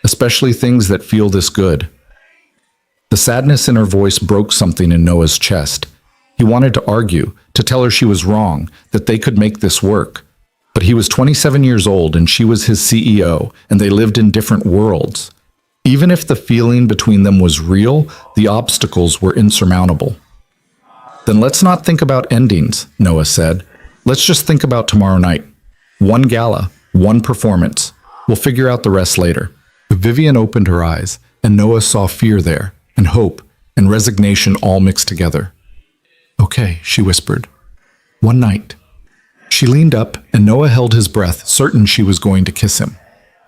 especially things that feel this good." The sadness in her voice broke something in Noah's chest. He wanted to argue, to tell her she was wrong, that they could make this work. But he was 27 years old and she was his CEO, and they lived in different worlds. Even if the feeling between them was real, the obstacles were insurmountable. "Then let's not think about endings," Noah said. "Let's just think about tomorrow night. One gala, one performance. We'll figure out the rest later." Vivian opened her eyes, and Noah saw fear there, and hope, and resignation all mixed together. "Okay," she whispered. "One night." She leaned up, and Noah held his breath, certain she was going to kiss him.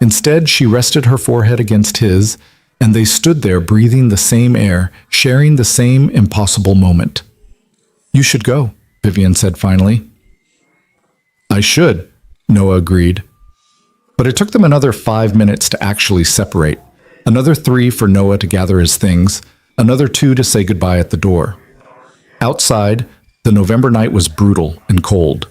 Instead, she rested her forehead against his, and they stood there breathing the same air, sharing the same impossible moment. "You should go," Vivian said finally. "I should," Noah agreed. But it took them another 5 minutes to actually separate, another 3 for Noah to gather his things, another 2 to say goodbye at the door. Outside, the November night was brutal and cold.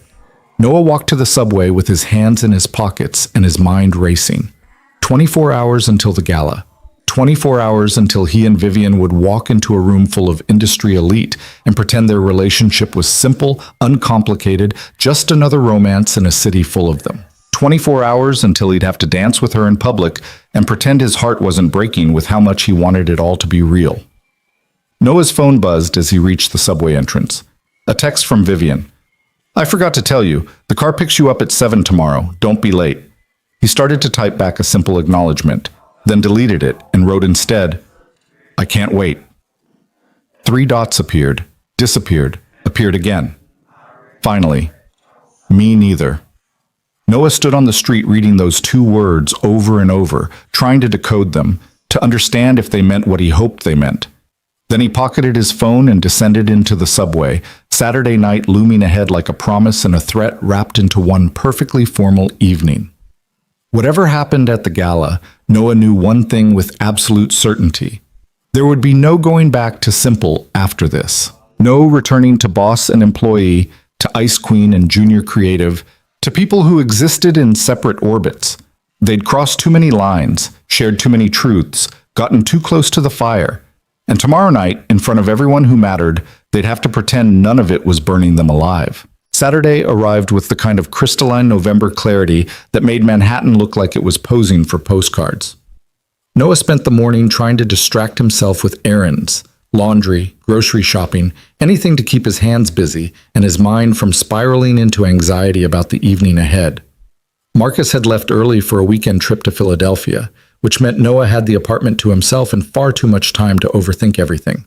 Noah walked to the subway with his hands in his pockets and his mind racing. 24 hours until the gala. 24 hours until he and Vivian would walk into a room full of industry elite and pretend their relationship was simple, uncomplicated, just another romance in a city full of them. 24 hours until he'd have to dance with her in public and pretend his heart wasn't breaking with how much he wanted it all to be real. Noah's phone buzzed as he reached the subway entrance. A text from Vivian. "I forgot to tell you, the car picks you up at 7 tomorrow. Don't be late." He started to type back a simple acknowledgement, then deleted it and wrote instead, "I can't wait." 3 dots appeared, disappeared, appeared again. Finally, "Me neither." Noah stood on the street reading those 2 words over and over, trying to decode them, to understand if they meant what he hoped they meant. Then he pocketed his phone and descended into the subway, Saturday night looming ahead like a promise and a threat wrapped into one perfectly formal evening. Whatever happened at the gala, Noah knew one thing with absolute certainty. There would be no going back to simple after this. No returning to boss and employee, to ice queen and junior creative, to people who existed in separate orbits. They'd crossed too many lines, shared too many truths, gotten too close to the fire. And tomorrow night, in front of everyone who mattered, they'd have to pretend none of it was burning them alive. Saturday arrived with the kind of crystalline November clarity that made Manhattan look like it was posing for postcards. Noah spent the morning trying to distract himself with errands, Laundry, grocery shopping, anything to keep his hands busy and his mind from spiraling into anxiety about the evening ahead. Marcus had left early for a weekend trip to Philadelphia, which meant Noah had the apartment to himself and far too much time to overthink everything.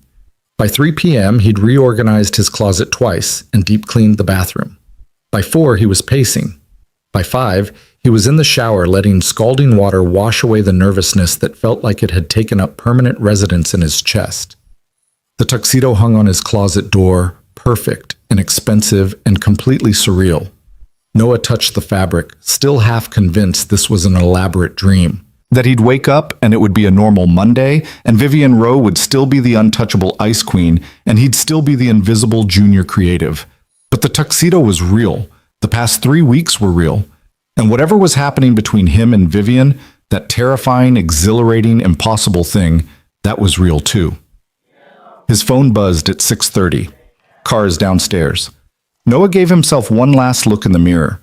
By 3 p.m., he'd reorganized his closet twice and deep-cleaned the bathroom. By 4, he was pacing. By 5, he was in the shower letting scalding water wash away the nervousness that felt like it had taken up permanent residence in his chest. The tuxedo hung on his closet door, perfect, inexpensive, and completely surreal. Noah touched the fabric, still half convinced this was an elaborate dream. That he'd wake up and it would be a normal Monday, and Vivian Rowe would still be the untouchable ice queen, and he'd still be the invisible junior creative. But the tuxedo was real. The past 3 weeks were real. And whatever was happening between him and Vivian, that terrifying, exhilarating, impossible thing, that was real too. His phone buzzed at 6:30. Cars downstairs. Noah gave himself one last look in the mirror.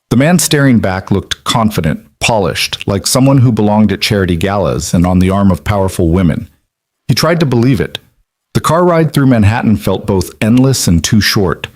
The man staring back looked confident, polished, like someone who belonged at charity galas and on the arm of powerful women. He tried to believe it. The car ride through Manhattan felt both endless and too short.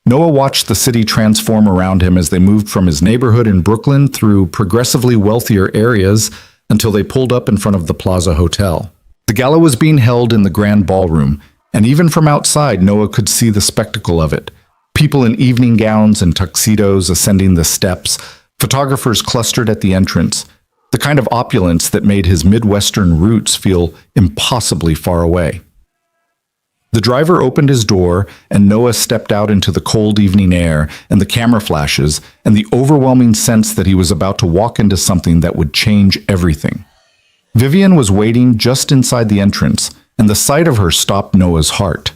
Noah watched the city transform around him as they moved from his neighborhood in Brooklyn through progressively wealthier areas until they pulled up in front of the Plaza Hotel. The gala was being held in the grand ballroom, and even from outside, Noah could see the spectacle of it. People in evening gowns and tuxedos ascending the steps, photographers clustered at the entrance, the kind of opulence that made his Midwestern roots feel impossibly far away. The driver opened his door, and Noah stepped out into the cold evening air and the camera flashes and the overwhelming sense that he was about to walk into something that would change everything. Vivian was waiting just inside the entrance, and the sight of her stopped Noah's heart.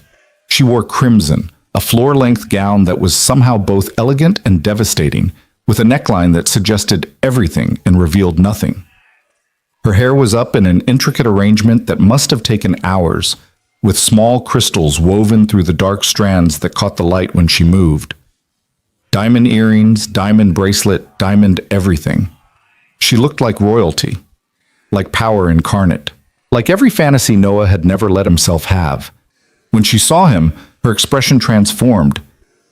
She wore crimson, a floor-length gown that was somehow both elegant and devastating, with a neckline that suggested everything and revealed nothing. Her hair was up in an intricate arrangement that must have taken hours, with small crystals woven through the dark strands that caught the light when she moved. Diamond earrings, diamond bracelet, diamond everything. She looked like royalty, like power incarnate, like every fantasy Noah had never let himself have. When she saw him, her expression transformed.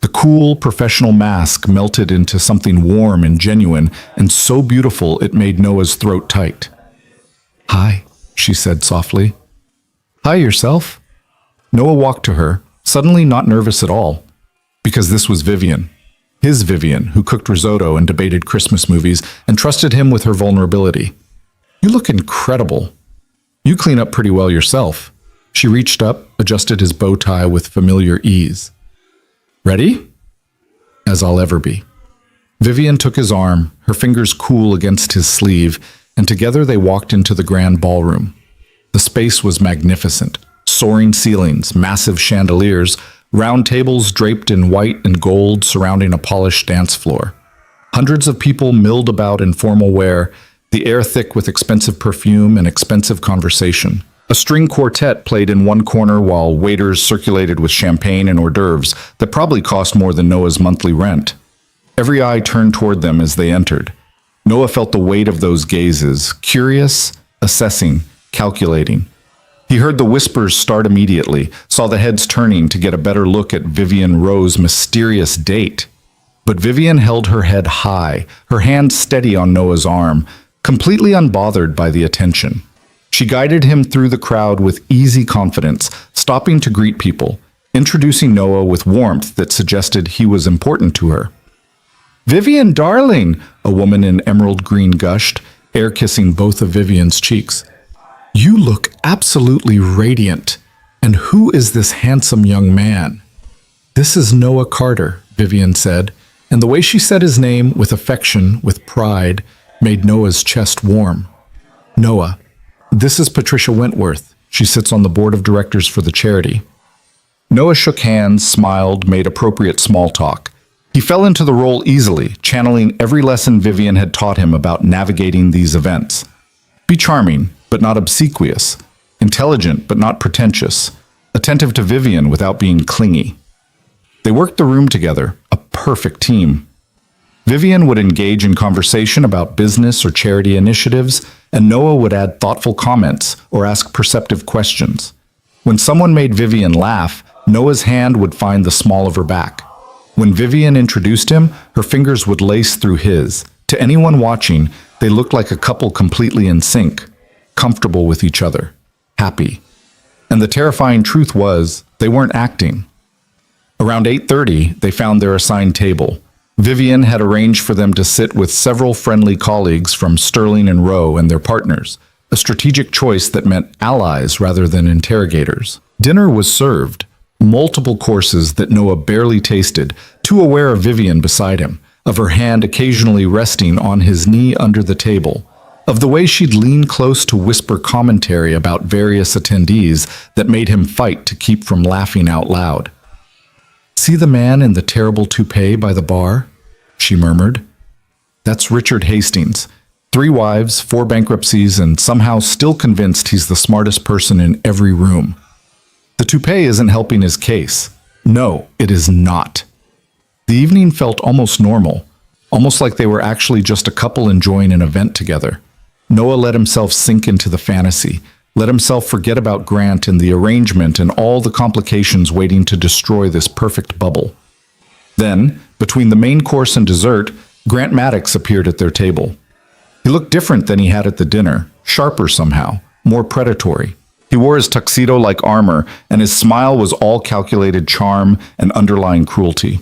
The cool, professional mask melted into something warm and genuine, and so beautiful it made Noah's throat tight. "Hi," she said softly. "Hi, yourself?" Noah walked to her, suddenly not nervous at all, because this was Vivian. His Vivian, who cooked risotto and debated Christmas movies and trusted him with her vulnerability. "You look incredible. You clean up pretty well yourself." She reached up, adjusted his bow tie with familiar ease. "Ready?" "As I'll ever be." Vivian took his arm, her fingers cool against his sleeve, and together they walked into the grand ballroom. The space was magnificent. Soaring ceilings, massive chandeliers, round tables draped in white and gold surrounding a polished dance floor. Hundreds of people milled about in formal wear, the air thick with expensive perfume and expensive conversation. A string quartet played in one corner while waiters circulated with champagne and hors d'oeuvres that probably cost more than Noah's monthly rent. Every eye turned toward them as they entered. Noah felt the weight of those gazes, curious, assessing, calculating. He heard the whispers start immediately, saw the heads turning to get a better look at Vivian Rowe's mysterious date. But Vivian held her head high, her hand steady on Noah's arm, completely unbothered by the attention. She guided him through the crowd with easy confidence, stopping to greet people, introducing Noah with warmth that suggested he was important to her. "Vivian, darling," a woman in emerald green gushed, air-kissing both of Vivian's cheeks. "You look absolutely radiant. And who is this handsome young man?" "This is Noah Carter," Vivian said, and the way she said his name with affection, with pride, made Noah's chest warm. "Noah, this is Patricia Wentworth. She sits on the board of directors for the charity." Noah shook hands, smiled, made appropriate small talk. He fell into the role easily, channeling every lesson Vivian had taught him about navigating these events. Be charming, but not obsequious. Intelligent, but not pretentious. Attentive to Vivian without being clingy. They worked the room together, a perfect team. Vivian would engage in conversation about business or charity initiatives, and Noah would add thoughtful comments or ask perceptive questions. When someone made Vivian laugh, Noah's hand would find the small of her back. When Vivian introduced him, her fingers would lace through his. To anyone watching, they looked like a couple completely in sync, comfortable with each other, happy. And the terrifying truth was, they weren't acting. Around 8:30, they found their assigned table. Vivian had arranged for them to sit with several friendly colleagues from Sterling and Rowe and their partners, a strategic choice that meant allies rather than interrogators. Dinner was served, multiple courses that Noah barely tasted, too aware of Vivian beside him, of her hand occasionally resting on his knee under the table, of the way she'd lean close to whisper commentary about various attendees that made him fight to keep from laughing out loud. "See the man in the terrible toupee by the bar?" she murmured. "That's Richard Hastings. 3 wives, 4 bankruptcies, and somehow still convinced he's the smartest person in every room. The toupee isn't helping his case. No, it is not." The evening felt almost normal, almost like they were actually just a couple enjoying an event together. Noah let himself sink into the fantasy, let himself forget about Grant and the arrangement and all the complications waiting to destroy this perfect bubble. Then, between the main course and dessert, Grant Maddox appeared at their table. He looked different than he had at the dinner, sharper somehow, more predatory. He wore his tuxedo like armor, and his smile was all calculated charm and underlying cruelty.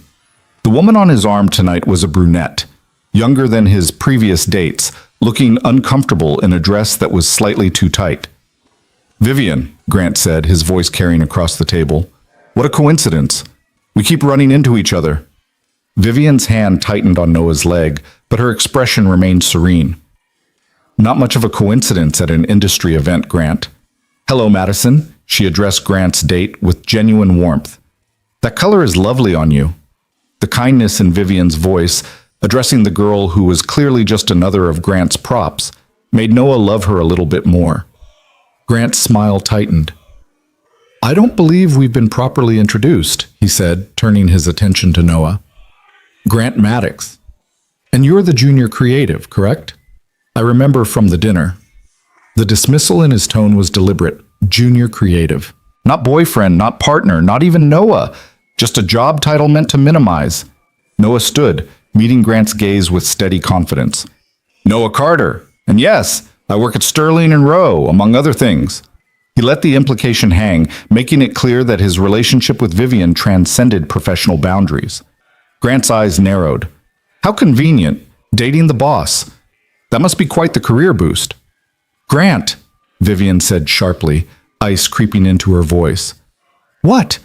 The woman on his arm tonight was a brunette, younger than his previous dates, looking uncomfortable in a dress that was slightly too tight. "Vivian," Grant said, his voice carrying across the table. "What a coincidence. We keep running into each other." Vivian's hand tightened on Noah's leg, but her expression remained serene. "Not much of a coincidence at an industry event, Grant." "Hello, Madison," she addressed Grant's date with genuine warmth. "That color is lovely on you." The kindness in Vivian's voice, addressing the girl who was clearly just another of Grant's props, made Noah love her a little bit more. Grant's smile tightened. "I don't believe we've been properly introduced," he said, turning his attention to Noah. "Grant Maddox. And you're the junior creative, correct? I remember from the dinner." The dismissal in his tone was deliberate. Junior creative. Not boyfriend, not partner, not even Noah. Just a job title meant to minimize. Noah stood, meeting Grant's gaze with steady confidence. "Noah Carter. And yes, I work at Sterling and Rowe, among other things." He let the implication hang, making it clear that his relationship with Vivian transcended professional boundaries. Grant's eyes narrowed. How convenient, dating the boss. That must be quite the career boost. "Grant," Vivian said sharply, ice creeping into her voice. "What?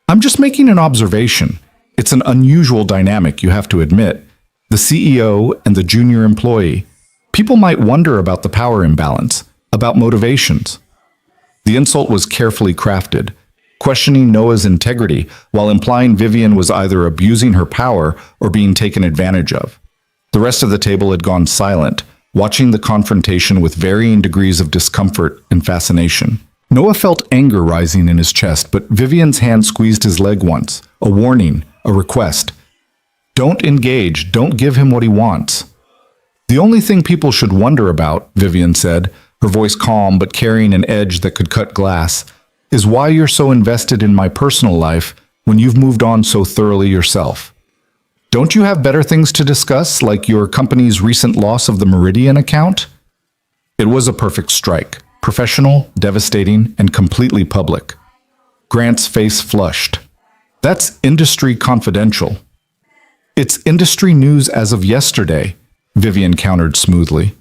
I'm just making an observation. It's an unusual dynamic, you have to admit. The CEO and the junior employee. People might wonder about the power imbalance, about motivations." The insult was carefully crafted, questioning Noah's integrity while implying Vivian was either abusing her power or being taken advantage of. The rest of the table had gone silent, watching the confrontation with varying degrees of discomfort and fascination. Noah felt anger rising in his chest, but Vivian's hand squeezed his leg once, a warning, a request. "Don't engage, don't give him what he wants." "The only thing people should wonder about," Vivian said, her voice calm but carrying an edge that could cut glass, "is why you're so invested in my personal life when you've moved on so thoroughly yourself. Don't you have better things to discuss, like your company's recent loss of the Meridian account?" It was a perfect strike. Professional, devastating, and completely public. Grant's face flushed. "That's industry confidential." "It's industry news as of yesterday," Vivian countered smoothly.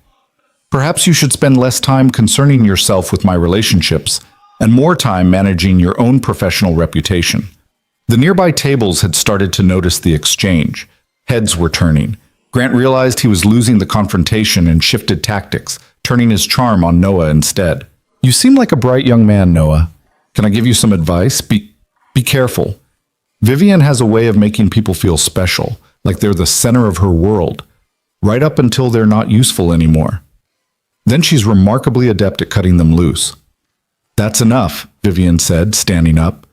"Perhaps you should spend less time concerning yourself with my relationships and more time managing your own professional reputation." The nearby tables had started to notice the exchange. Heads were turning. Grant realized he was losing the confrontation and shifted tactics, turning his charm on Noah instead. "You seem like a bright young man, Noah. Can I give you some advice? Be careful. Vivian has a way of making people feel special, like they're the center of her world, right up until they're not useful anymore. Then she's remarkably adept at cutting them loose." "That's enough," Vivian said, standing up.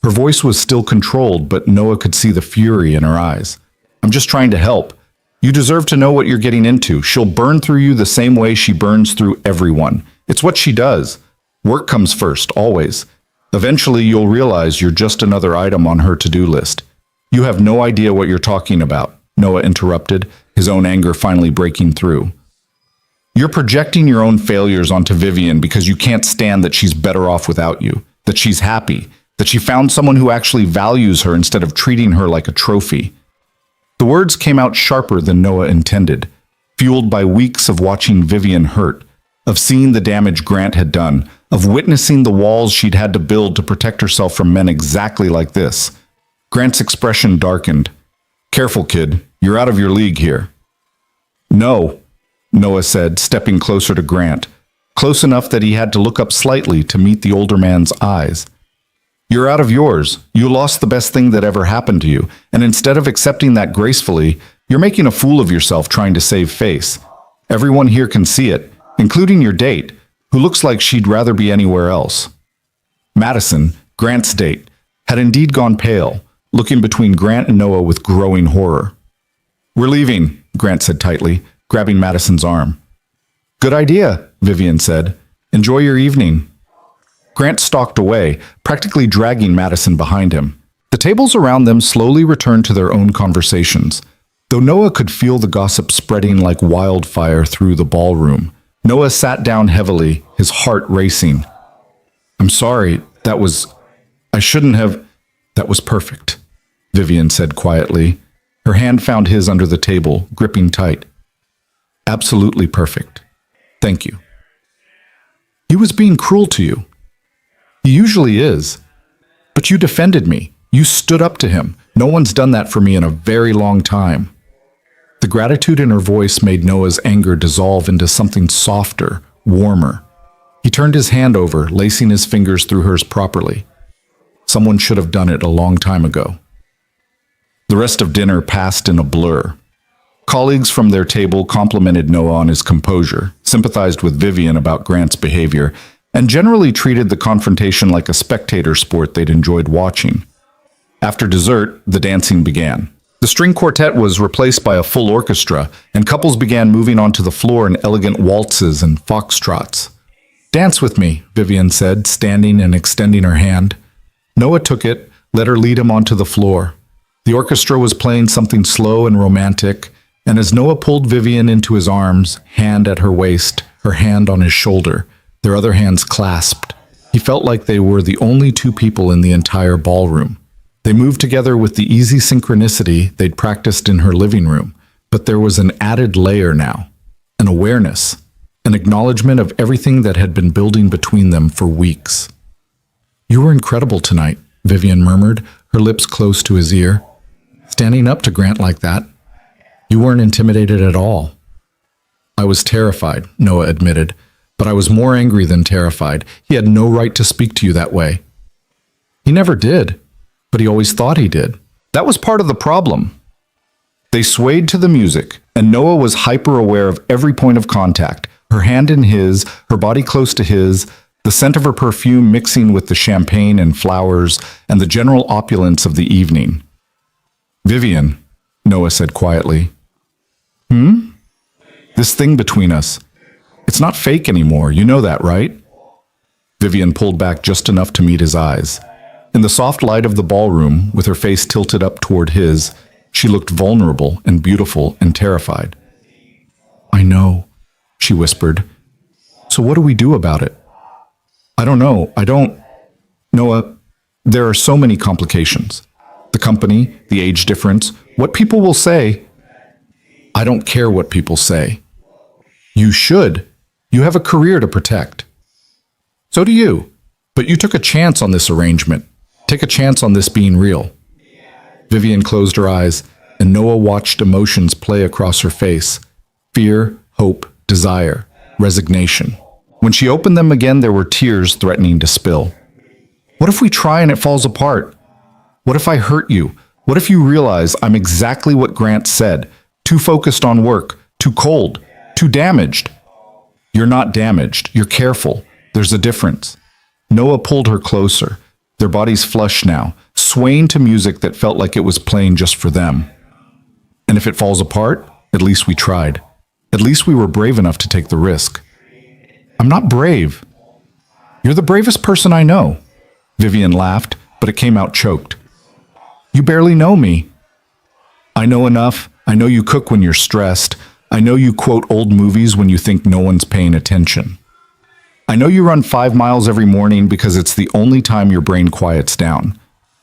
Her voice was still controlled, but Noah could see the fury in her eyes. "I'm just trying to help. You deserve to know what you're getting into. She'll burn through you the same way she burns through everyone. It's what she does. Work comes first, always. Eventually, you'll realize you're just another item on her to-do list. You have no idea what you're talking about, Noah interrupted, his own anger finally breaking through. You're projecting your own failures onto Vivian because you can't stand that she's better off without you, that she's happy, that she found someone who actually values her instead of treating her like a trophy. The words came out sharper than Noah intended, fueled by weeks of watching Vivian hurt, of seeing the damage Grant had done, of witnessing the walls she'd had to build to protect herself from men exactly like this. Grant's expression darkened. Careful, kid. You're out of your league here. No, Noah said, stepping closer to Grant, close enough that he had to look up slightly to meet the older man's eyes. You're out of yours. You lost the best thing that ever happened to you, and instead of accepting that gracefully, you're making a fool of yourself trying to save face. Everyone here can see it, including your date, who looks like she'd rather be anywhere else. Madison, Grant's date, had indeed gone pale, looking between Grant and Noah with growing horror. We're leaving, Grant said tightly, grabbing Madison's arm. Good idea, Vivian said. Enjoy your evening. Grant stalked away, practically dragging Madison behind him. The tables around them slowly returned to their own conversations. Though Noah could feel the gossip spreading like wildfire through the ballroom, Noah sat down heavily, his heart racing. I'm sorry, I shouldn't have. That was perfect, Vivian said quietly. Her hand found his under the table, gripping tight. Absolutely perfect. Thank you. He was being cruel to you. He usually is. But you defended me. You stood up to him. No one's done that for me in a very long time. The gratitude in her voice made Noah's anger dissolve into something softer, warmer. He turned his hand over, lacing his fingers through hers properly. Someone should have done it a long time ago. The rest of dinner passed in a blur. Colleagues from their table complimented Noah on his composure, sympathized with Vivian about Grant's behavior, and generally treated the confrontation like a spectator sport they'd enjoyed watching. After dessert, the dancing began. The string quartet was replaced by a full orchestra, and couples began moving onto the floor in elegant waltzes and foxtrots. Dance with me, Vivian said, standing and extending her hand. Noah took it, let her lead him onto the floor. The orchestra was playing something slow and romantic, and as Noah pulled Vivian into his arms, hand at her waist, her hand on his shoulder, their other hands clasped, he felt like they were the only two people in the entire ballroom. They moved together with the easy synchronicity they'd practiced in her living room, but there was an added layer now, an awareness, an acknowledgement of everything that had been building between them for weeks. You were incredible tonight, Vivian murmured, her lips close to his ear. Standing up to Grant like that. You weren't intimidated at all. I was terrified, Noah admitted, but I was more angry than terrified. He had no right to speak to you that way. He never did. But he always thought he did. That was part of the problem. They swayed to the music, and Noah was hyper-aware of every point of contact, her hand in his, her body close to his, the scent of her perfume mixing with the champagne and flowers, and the general opulence of the evening. Vivian, Noah said quietly. This thing between us. It's not fake anymore, you know that, right? Vivian pulled back just enough to meet his eyes. In the soft light of the ballroom, with her face tilted up toward his, she looked vulnerable and beautiful and terrified. I know, she whispered. So what do we do about it? I don't know. Noah, there are so many complications. The company, the age difference, what people will say. I don't care what people say. You should. You have a career to protect. So do you. But you took a chance on this arrangement. Take a chance on this being real. Vivian closed her eyes, and Noah watched emotions play across her face. Fear, hope, desire, resignation. When she opened them again, there were tears threatening to spill. What if we try and it falls apart? What if I hurt you? What if you realize I'm exactly what Grant said? Too focused on work, too cold, too damaged. You're not damaged. You're careful. There's a difference. Noah pulled her closer. Their bodies flushed now, swaying to music that felt like it was playing just for them. And if it falls apart, at least we tried. At least we were brave enough to take the risk. I'm not brave. You're the bravest person I know. Vivian laughed, but it came out choked. You barely know me. I know enough. I know you cook when you're stressed. I know you quote old movies when you think no one's paying attention. I know you run 5 miles every morning because it's the only time your brain quiets down.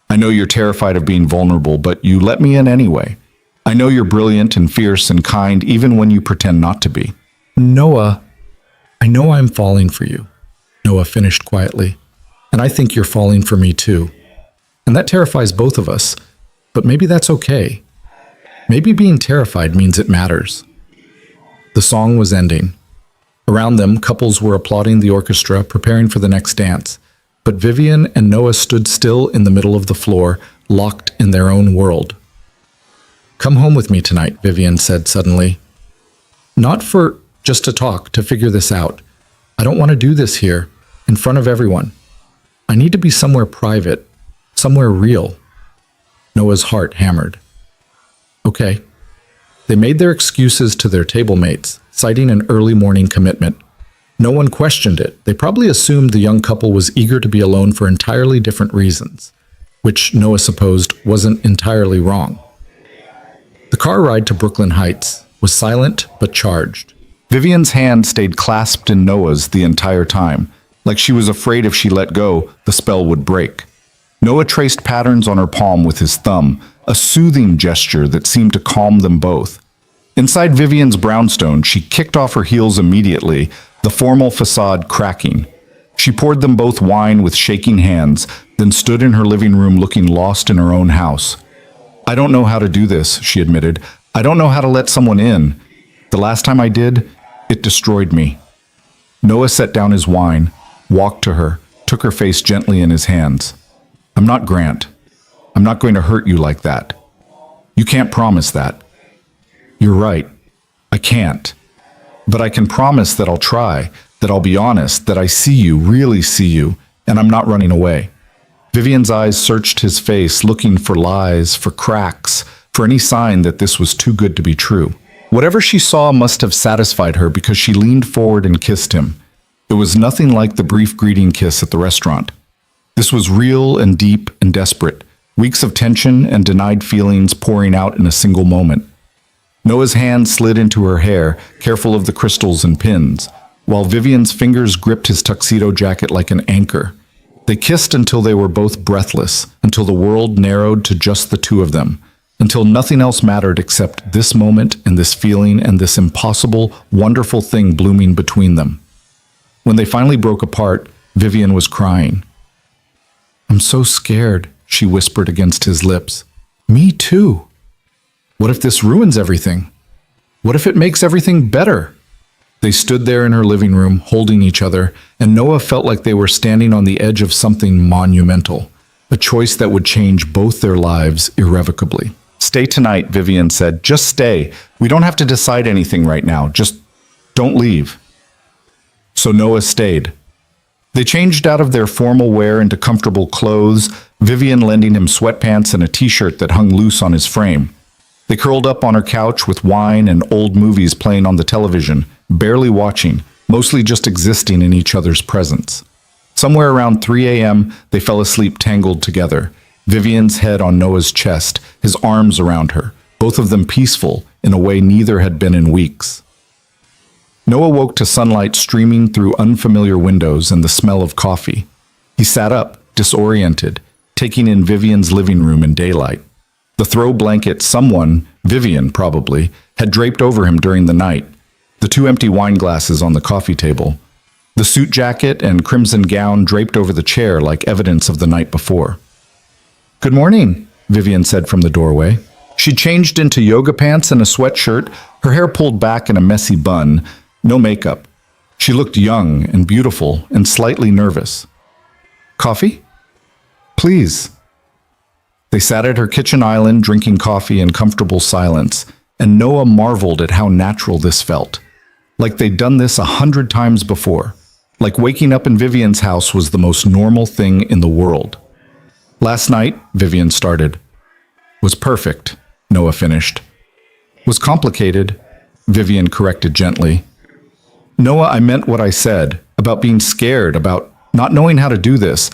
I know you're terrified of being vulnerable, but you let me in anyway. I know you're brilliant and fierce and kind even when you pretend not to be. Noah, I know I'm falling for you, Noah finished quietly. And I think you're falling for me too. And that terrifies both of us, but maybe that's okay. Maybe being terrified means it matters. The song was ending. Around them, couples were applauding the orchestra, preparing for the next dance. But Vivian and Noah stood still in the middle of the floor, locked in their own world. Come home with me tonight, Vivian said suddenly. Not for just to talk, to figure this out. I don't want to do this here, in front of everyone. I need to be somewhere private, somewhere real. Noah's heart hammered. Okay. They made their excuses to their table mates, citing an early morning commitment. No one questioned it. They probably assumed the young couple was eager to be alone for entirely different reasons, which Noah supposed wasn't entirely wrong. The car ride to Brooklyn Heights was silent but charged. Vivian's hand stayed clasped in Noah's the entire time, like she was afraid if she let go, the spell would break. Noah traced patterns on her palm with his thumb, a soothing gesture that seemed to calm them both. Inside Vivian's brownstone, she kicked off her heels immediately, the formal facade cracking. She poured them both wine with shaking hands, then stood in her living room looking lost in her own house. I don't know how to do this, she admitted. I don't know how to let someone in. The last time I did, it destroyed me. Noah set down his wine, walked to her, took her face gently in his hands. I'm not Grant. I'm not going to hurt you like that. You can't promise that. You're right. I can't. But I can promise that I'll try, that I'll be honest, that I see you, really see you, and I'm not running away. Vivian's eyes searched his face, looking for lies, for cracks, for any sign that this was too good to be true. Whatever she saw must have satisfied her because she leaned forward and kissed him. It was nothing like the brief greeting kiss at the restaurant. This was real and deep and desperate, weeks of tension and denied feelings pouring out in a single moment. Noah's hand slid into her hair, careful of the crystals and pins, while Vivian's fingers gripped his tuxedo jacket like an anchor. They kissed until they were both breathless, until the world narrowed to just the two of them, until nothing else mattered except this moment and this feeling and this impossible, wonderful thing blooming between them. When they finally broke apart, Vivian was crying. I'm so scared, she whispered against his lips. Me too. What if this ruins everything? What if it makes everything better? They stood there in her living room, holding each other, and Noah felt like they were standing on the edge of something monumental, a choice that would change both their lives irrevocably. Stay tonight, Vivian said. Just stay. We don't have to decide anything right now. Just don't leave. So Noah stayed. They changed out of their formal wear into comfortable clothes, Vivian lending him sweatpants and a t-shirt that hung loose on his frame. They curled up on her couch with wine and old movies playing on the television, barely watching, mostly just existing in each other's presence. Somewhere around 3 a.m., they fell asleep tangled together, Vivian's head on Noah's chest, his arms around her, both of them peaceful in a way neither had been in weeks. Noah woke to sunlight streaming through unfamiliar windows and the smell of coffee. He sat up, disoriented, taking in Vivian's living room in daylight. The throw blanket someone, Vivian probably, had draped over him during the night, the 2 empty wine glasses on the coffee table, the suit jacket and crimson gown draped over the chair like evidence of the night before. Good morning, Vivian said from the doorway. She changed into yoga pants and a sweatshirt, her hair pulled back in a messy bun, no makeup. She looked young and beautiful and slightly nervous. Coffee? Please. They sat at her kitchen island drinking coffee in comfortable silence, and Noah marveled at how natural this felt. Like they'd done this 100 times before. Like waking up in Vivian's house was the most normal thing in the world. Last night, Vivian started. Was perfect, Noah finished. Was complicated, Vivian corrected gently. Noah, I meant what I said, about being scared, about not knowing how to do this.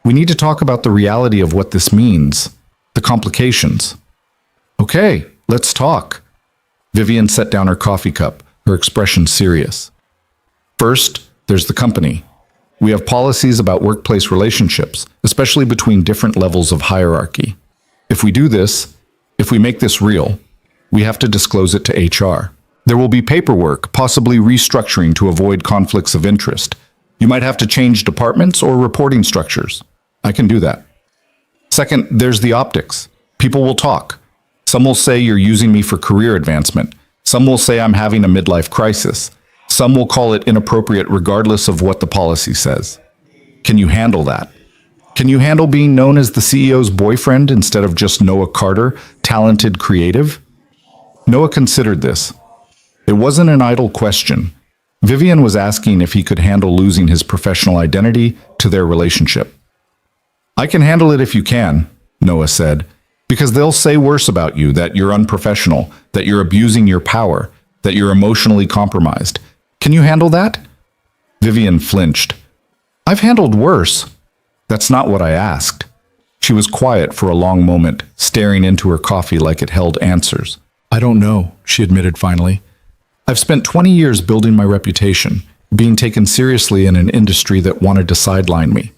We need to talk about the reality of what this means, the complications. Okay, let's talk. Vivian set down her coffee cup, her expression serious. First, there's the company. We have policies about workplace relationships, especially between different levels of hierarchy. If we do this, if we make this real, we have to disclose it to HR. There will be paperwork, possibly restructuring to avoid conflicts of interest. You might have to change departments or reporting structures. I can do that. Second, there's the optics. People will talk. Some will say you're using me for career advancement. Some will say I'm having a midlife crisis. Some will call it inappropriate regardless of what the policy says. Can you handle that? Can you handle being known as the CEO's boyfriend instead of just Noah Carter, talented creative? Noah considered this. It wasn't an idle question. Vivian was asking if he could handle losing his professional identity to their relationship. I can handle it if you can, Noah said, because they'll say worse about you, that you're unprofessional, that you're abusing your power, that you're emotionally compromised. Can you handle that? Vivian flinched. I've handled worse. That's not what I asked. She was quiet for a long moment, staring into her coffee like it held answers. I don't know, she admitted finally. I've spent 20 years building my reputation, being taken seriously in an industry that wanted to sideline me,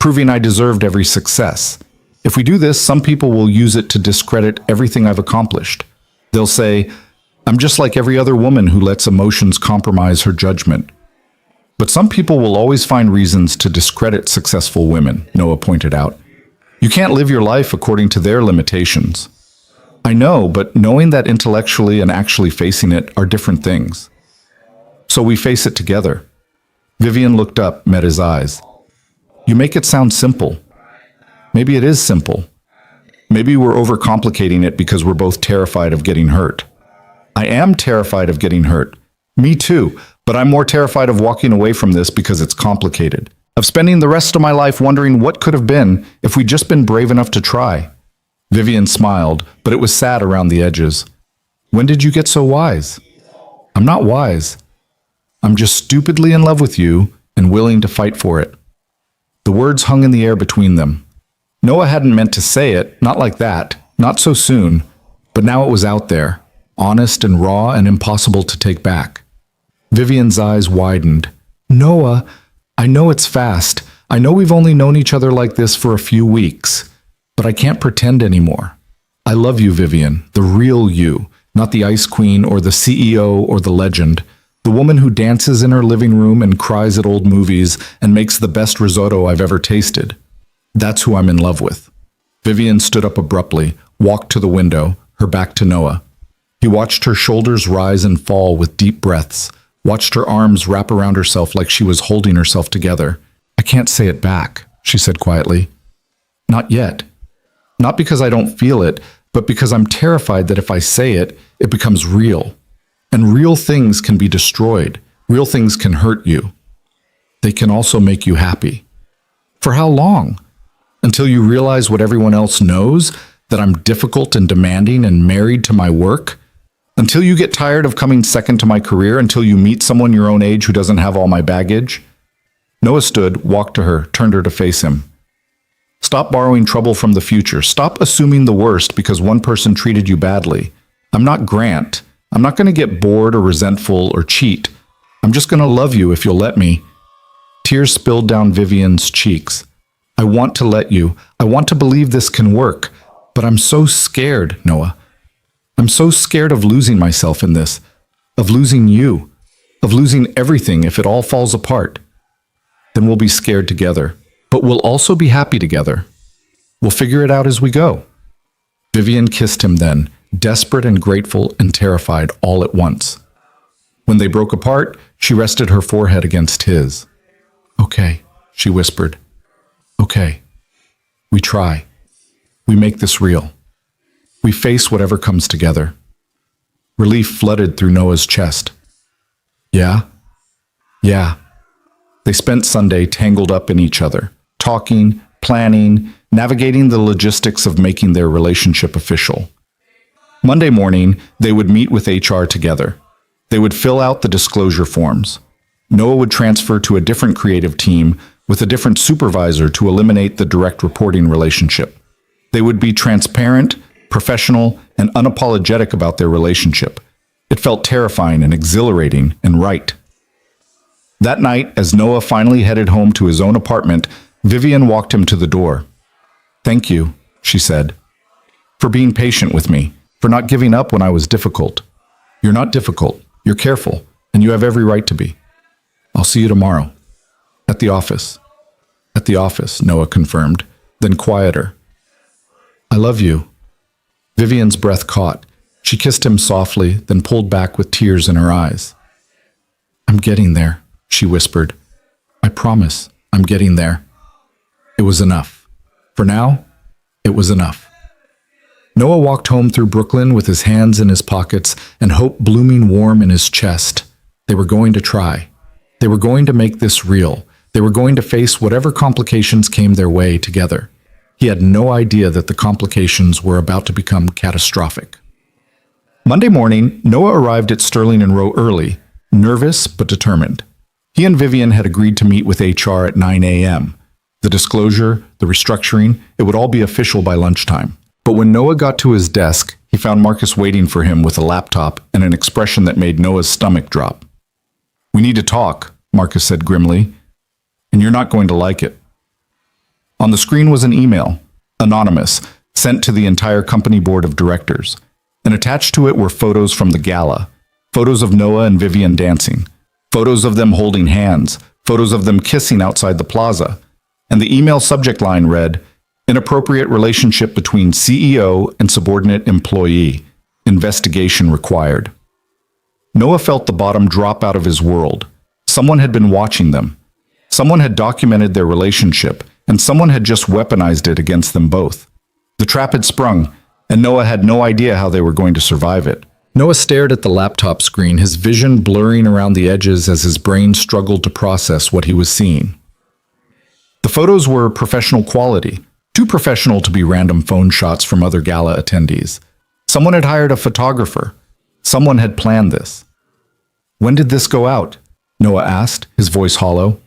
proving I deserved every success. If we do this, some people will use it to discredit everything I've accomplished. They'll say, I'm just like every other woman who lets emotions compromise her judgment. But some people will always find reasons to discredit successful women, Noah pointed out. You can't live your life according to their limitations. I know, but knowing that intellectually and actually facing it are different things. So we face it together. Vivian looked up, met his eyes. You make it sound simple. Maybe it is simple. Maybe we're overcomplicating it because we're both terrified of getting hurt. I am terrified of getting hurt. Me too, but I'm more terrified of walking away from this because it's complicated. Of spending the rest of my life wondering what could have been if we'd just been brave enough to try. Vivian smiled, but it was sad around the edges. When did you get so wise? I'm not wise. I'm just stupidly in love with you and willing to fight for it. The words hung in the air between them. Noah hadn't meant to say it, not like that, not so soon, but now it was out there, honest and raw and impossible to take back. Vivian's eyes widened. Noah, I know it's fast. I know we've only known each other like this for a few weeks. But I can't pretend anymore. I love you, Vivian, the real you, not the ice queen or the CEO or the legend, the woman who dances in her living room and cries at old movies and makes the best risotto I've ever tasted. That's who I'm in love with. Vivian stood up abruptly, walked to the window, her back to Noah. He watched her shoulders rise and fall with deep breaths, watched her arms wrap around herself like she was holding herself together. I can't say it back, she said quietly. Not yet. Not because I don't feel it, but because I'm terrified that if I say it, it becomes real. And real things can be destroyed. Real things can hurt you. They can also make you happy. For how long? Until you realize what everyone else knows, that I'm difficult and demanding and married to my work? Until you get tired of coming second to my career? Until you meet someone your own age who doesn't have all my baggage? Noah stood, walked to her, turned her to face him. Stop borrowing trouble from the future. Stop assuming the worst because one person treated you badly. I'm not Grant. I'm not going to get bored or resentful or cheat. I'm just going to love you if you'll let me. Tears spilled down Vivian's cheeks. I want to let you. I want to believe this can work. But I'm so scared, Noah. I'm so scared of losing myself in this. Of losing you. Of losing everything if it all falls apart. Then we'll be scared together. But we'll also be happy together. We'll figure it out as we go. Vivian kissed him then, desperate and grateful and terrified all at once. When they broke apart, she rested her forehead against his. Okay, she whispered. Okay. We try. We make this real. We face whatever comes together. Relief flooded through Noah's chest. Yeah? Yeah. They spent Sunday tangled up in each other, talking, planning, navigating the logistics of making their relationship official. Monday morning, they would meet with HR together. They would fill out the disclosure forms. Noah would transfer to a different creative team, with a different supervisor to eliminate the direct reporting relationship. They would be transparent, professional, and unapologetic about their relationship. It felt terrifying and exhilarating and right. That night, as Noah finally headed home to his own apartment, Vivian walked him to the door. "Thank you," she said, "for being patient with me, for not giving up when I was difficult. You're not difficult, you're careful, and you have every right to be. I'll see you tomorrow." "At the office." "At the office," Noah confirmed, then quieter. "I love you." Vivian's breath caught. She kissed him softly, then pulled back with tears in her eyes. "I'm getting there," she whispered. "I promise, I'm getting there." It was enough. For now, it was enough. Noah walked home through Brooklyn with his hands in his pockets and hope blooming warm in his chest. They were going to try. They were going to make this real. They were going to face whatever complications came their way together. He had no idea that the complications were about to become catastrophic. Monday morning, Noah arrived at Sterling and Rowe early, nervous but determined. He and Vivian had agreed to meet with HR at 9 a.m. The disclosure, the restructuring, it would all be official by lunchtime. But when Noah got to his desk, he found Marcus waiting for him with a laptop and an expression that made Noah's stomach drop. "We need to talk," Marcus said grimly, "and you're not going to like it." On the screen was an email, anonymous, sent to the entire company board of directors, and attached to it were photos from the gala, photos of Noah and Vivian dancing, photos of them holding hands, photos of them kissing outside the plaza, and the email subject line read, "Inappropriate relationship between CEO and subordinate employee. Investigation required." Noah felt the bottom drop out of his world. Someone had been watching them. Someone had documented their relationship, and someone had just weaponized it against them both. The trap had sprung, and Noah had no idea how they were going to survive it. Noah stared at the laptop screen, his vision blurring around the edges as his brain struggled to process what he was seeing. The photos were professional quality, too professional to be random phone shots from other gala attendees. Someone had hired a photographer. Someone had planned this. "When did this go out?" Noah asked, his voice hollow.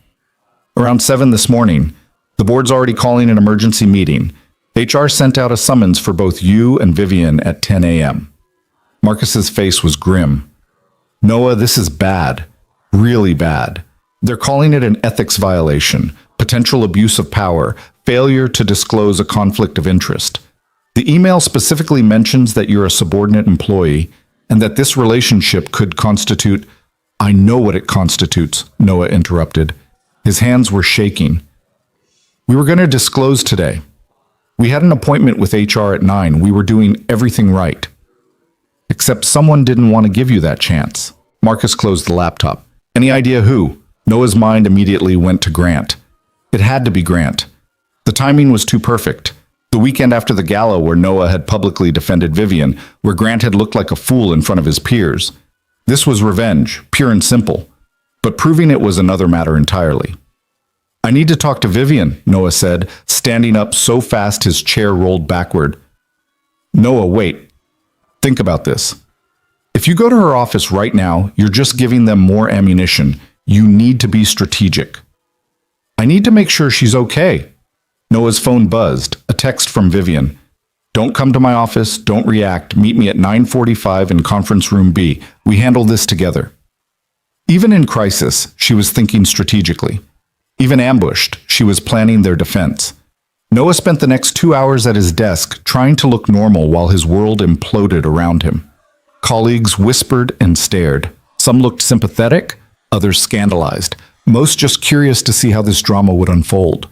"Around 7 this morning. The board's already calling an emergency meeting. HR sent out a summons for both you and Vivian at 10 a.m. Marcus's face was grim. "Noah, this is bad. Really bad. They're calling it an ethics violation, potential abuse of power, failure to disclose a conflict of interest. The email specifically mentions that you're a subordinate employee and that this relationship could constitute—" "I know what it constitutes," Noah interrupted. His hands were shaking. "We were going to disclose today. We had an appointment with HR at 9. We were doing everything right. Except someone didn't want to give you that chance." Marcus closed the laptop. "Any idea who?" Noah's mind immediately went to Grant. It had to be Grant. The timing was too perfect. The weekend after the gala where Noah had publicly defended Vivian, where Grant had looked like a fool in front of his peers. This was revenge, pure and simple. But proving it was another matter entirely. "I need to talk to Vivian," Noah said, standing up so fast his chair rolled backward. "Noah, wait. Think about this. If you go to her office right now, you're just giving them more ammunition. You need to be strategic." "I need to make sure she's okay." Noah's phone buzzed, a text from Vivian. "Don't come to my office, don't react, meet me at 9:45 in conference room B. We handle this together." Even in crisis, she was thinking strategically. Even ambushed, she was planning their defense. Noah spent the next 2 hours at his desk trying to look normal while his world imploded around him. Colleagues whispered and stared. Some looked sympathetic, others scandalized, most just curious to see how this drama would unfold.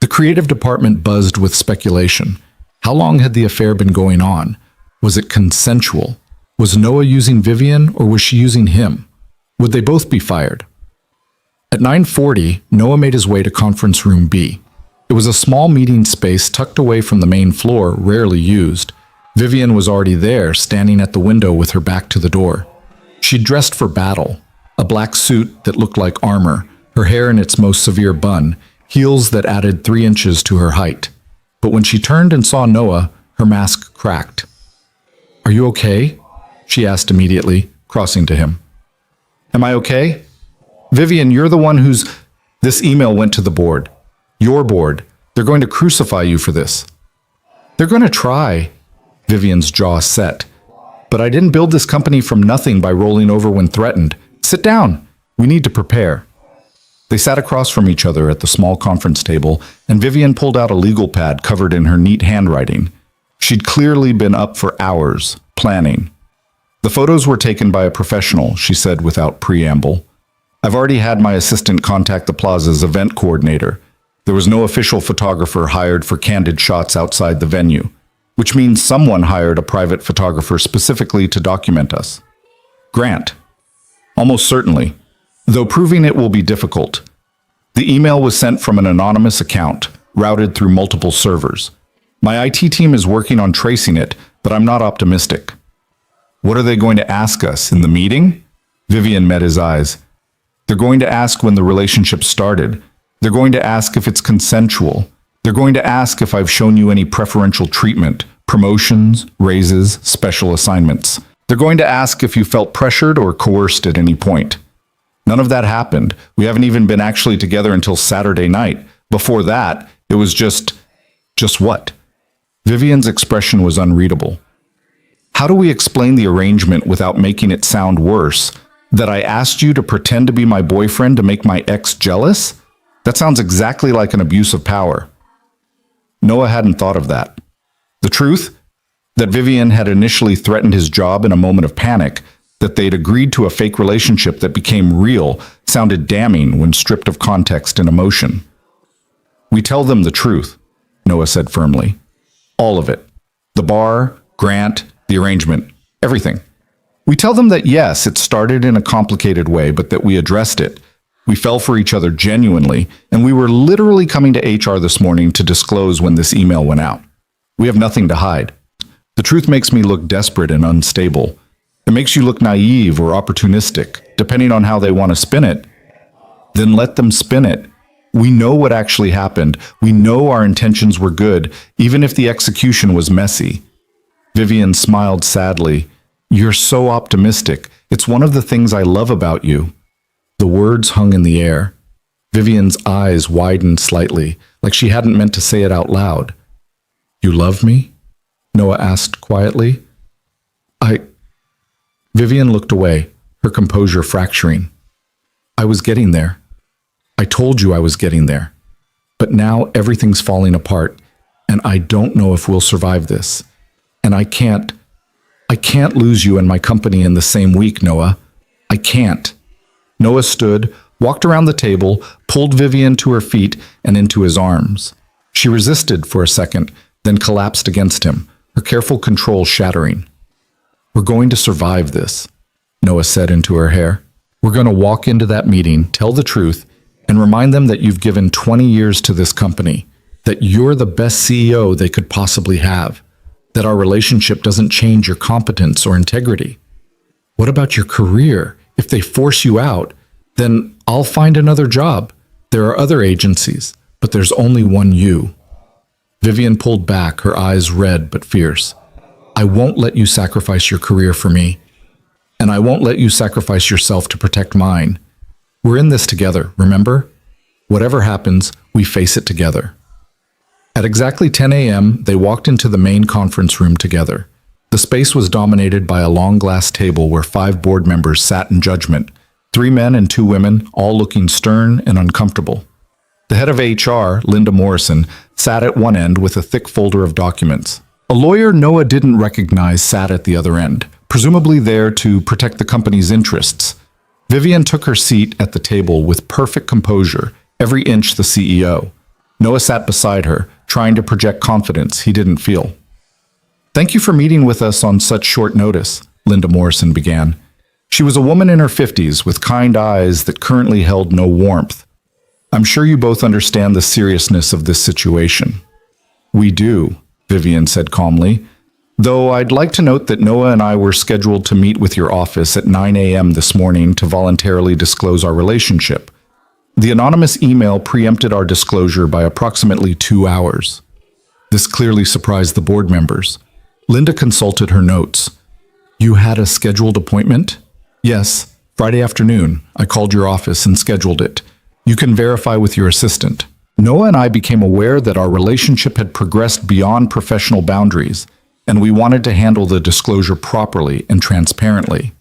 The creative department buzzed with speculation. How long had the affair been going on? Was it consensual? Was Noah using Vivian or was she using him? Would they both be fired? At 9:40, Noah made his way to conference room B. It was a small meeting space tucked away from the main floor, rarely used. Vivian was already there, standing at the window with her back to the door. She'd dressed for battle, a black suit that looked like armor, her hair in its most severe bun, heels that added 3 inches to her height. But when she turned and saw Noah, her mask cracked. "Are you okay?" she asked immediately, crossing to him. "Am I okay? Vivian, you're the one who's—" This email went to the board. Your board. They're going to crucify you for this. They're going to try. Vivian's jaw set. But I didn't build this company from nothing by rolling over when threatened. Sit down. We need to prepare. They sat across from each other at the small conference table, and Vivian pulled out a legal pad covered in her neat handwriting. She'd clearly been up for hours, planning. The photos were taken by a professional, she said without preamble. I've already had my assistant contact the plaza's event coordinator. There was no official photographer hired for candid shots outside the venue, which means someone hired a private photographer specifically to document us. Grant. Almost certainly, though proving it will be difficult. The email was sent from an anonymous account, routed through multiple servers. My IT team is working on tracing it, but I'm not optimistic. What are they going to ask us in the meeting? Vivian met his eyes. They're going to ask when the relationship started. They're going to ask if it's consensual. They're going to ask if I've shown you any preferential treatment, promotions, raises, special assignments. They're going to ask if you felt pressured or coerced at any point. None of that happened. We haven't even been actually together until Saturday night. Before that, it was just what? Vivian's expression was unreadable. How do we explain the arrangement without making it sound worse? That I asked you to pretend to be my boyfriend to make my ex jealous? That sounds exactly like an abuse of power. Noah hadn't thought of that. The truth? That Vivian had initially threatened his job in a moment of panic, that they'd agreed to a fake relationship that became real, sounded damning when stripped of context and emotion. We tell them the truth, Noah said firmly. All of it. The bar, Grant, the arrangement, everything. We tell them that yes, it started in a complicated way, but that we addressed it. We fell for each other genuinely, and we were literally coming to HR this morning to disclose when this email went out. We have nothing to hide. The truth makes me look desperate and unstable. It makes you look naive or opportunistic, depending on how they want to spin it. Then let them spin it. We know what actually happened. We know our intentions were good, even if the execution was messy. Vivian smiled sadly. You're so optimistic. It's one of the things I love about you. The words hung in the air. Vivian's eyes widened slightly, like she hadn't meant to say it out loud. You love me? Noah asked quietly. Vivian looked away, her composure fracturing. I was getting there. I told you I was getting there. But now everything's falling apart, and I don't know if we'll survive this. And I can't lose you and my company in the same week, Noah. I can't. Noah stood, walked around the table, pulled Vivian to her feet and into his arms. She resisted for a second, then collapsed against him, her careful control shattering. We're going to survive this, Noah said into her hair. We're going to walk into that meeting, tell the truth, and remind them that you've given 20 years to this company, that you're the best CEO they could possibly have, that our relationship doesn't change your competence or integrity. What about your career? If they force you out, then I'll find another job. There are other agencies, but there's only one you. Vivian pulled back, her eyes red but fierce. I won't let you sacrifice your career for me, and I won't let you sacrifice yourself to protect mine. We're in this together, remember? Whatever happens, we face it together. At exactly 10 a.m., they walked into the main conference room together. The space was dominated by a long glass table where 5 board members sat in judgment, 3 men and 2 women, all looking stern and uncomfortable. The head of HR, Linda Morrison, sat at one end with a thick folder of documents. A lawyer Noah didn't recognize sat at the other end, presumably there to protect the company's interests. Vivian took her seat at the table with perfect composure, every inch the CEO. Noah sat beside her, trying to project confidence he didn't feel. Thank you for meeting with us on such short notice, Linda Morrison began. She was a woman in her 50s with kind eyes that currently held no warmth. I'm sure you both understand the seriousness of this situation. We do, Vivian said calmly, though I'd like to note that Noah and I were scheduled to meet with your office at 9 a.m. this morning to voluntarily disclose our relationship. The anonymous email preempted our disclosure by approximately 2 hours. This clearly surprised the board members. Linda consulted her notes. You had a scheduled appointment? Yes, Friday afternoon. I called your office and scheduled it. You can verify with your assistant. Noah and I became aware that our relationship had progressed beyond professional boundaries, and we wanted to handle the disclosure properly and transparently.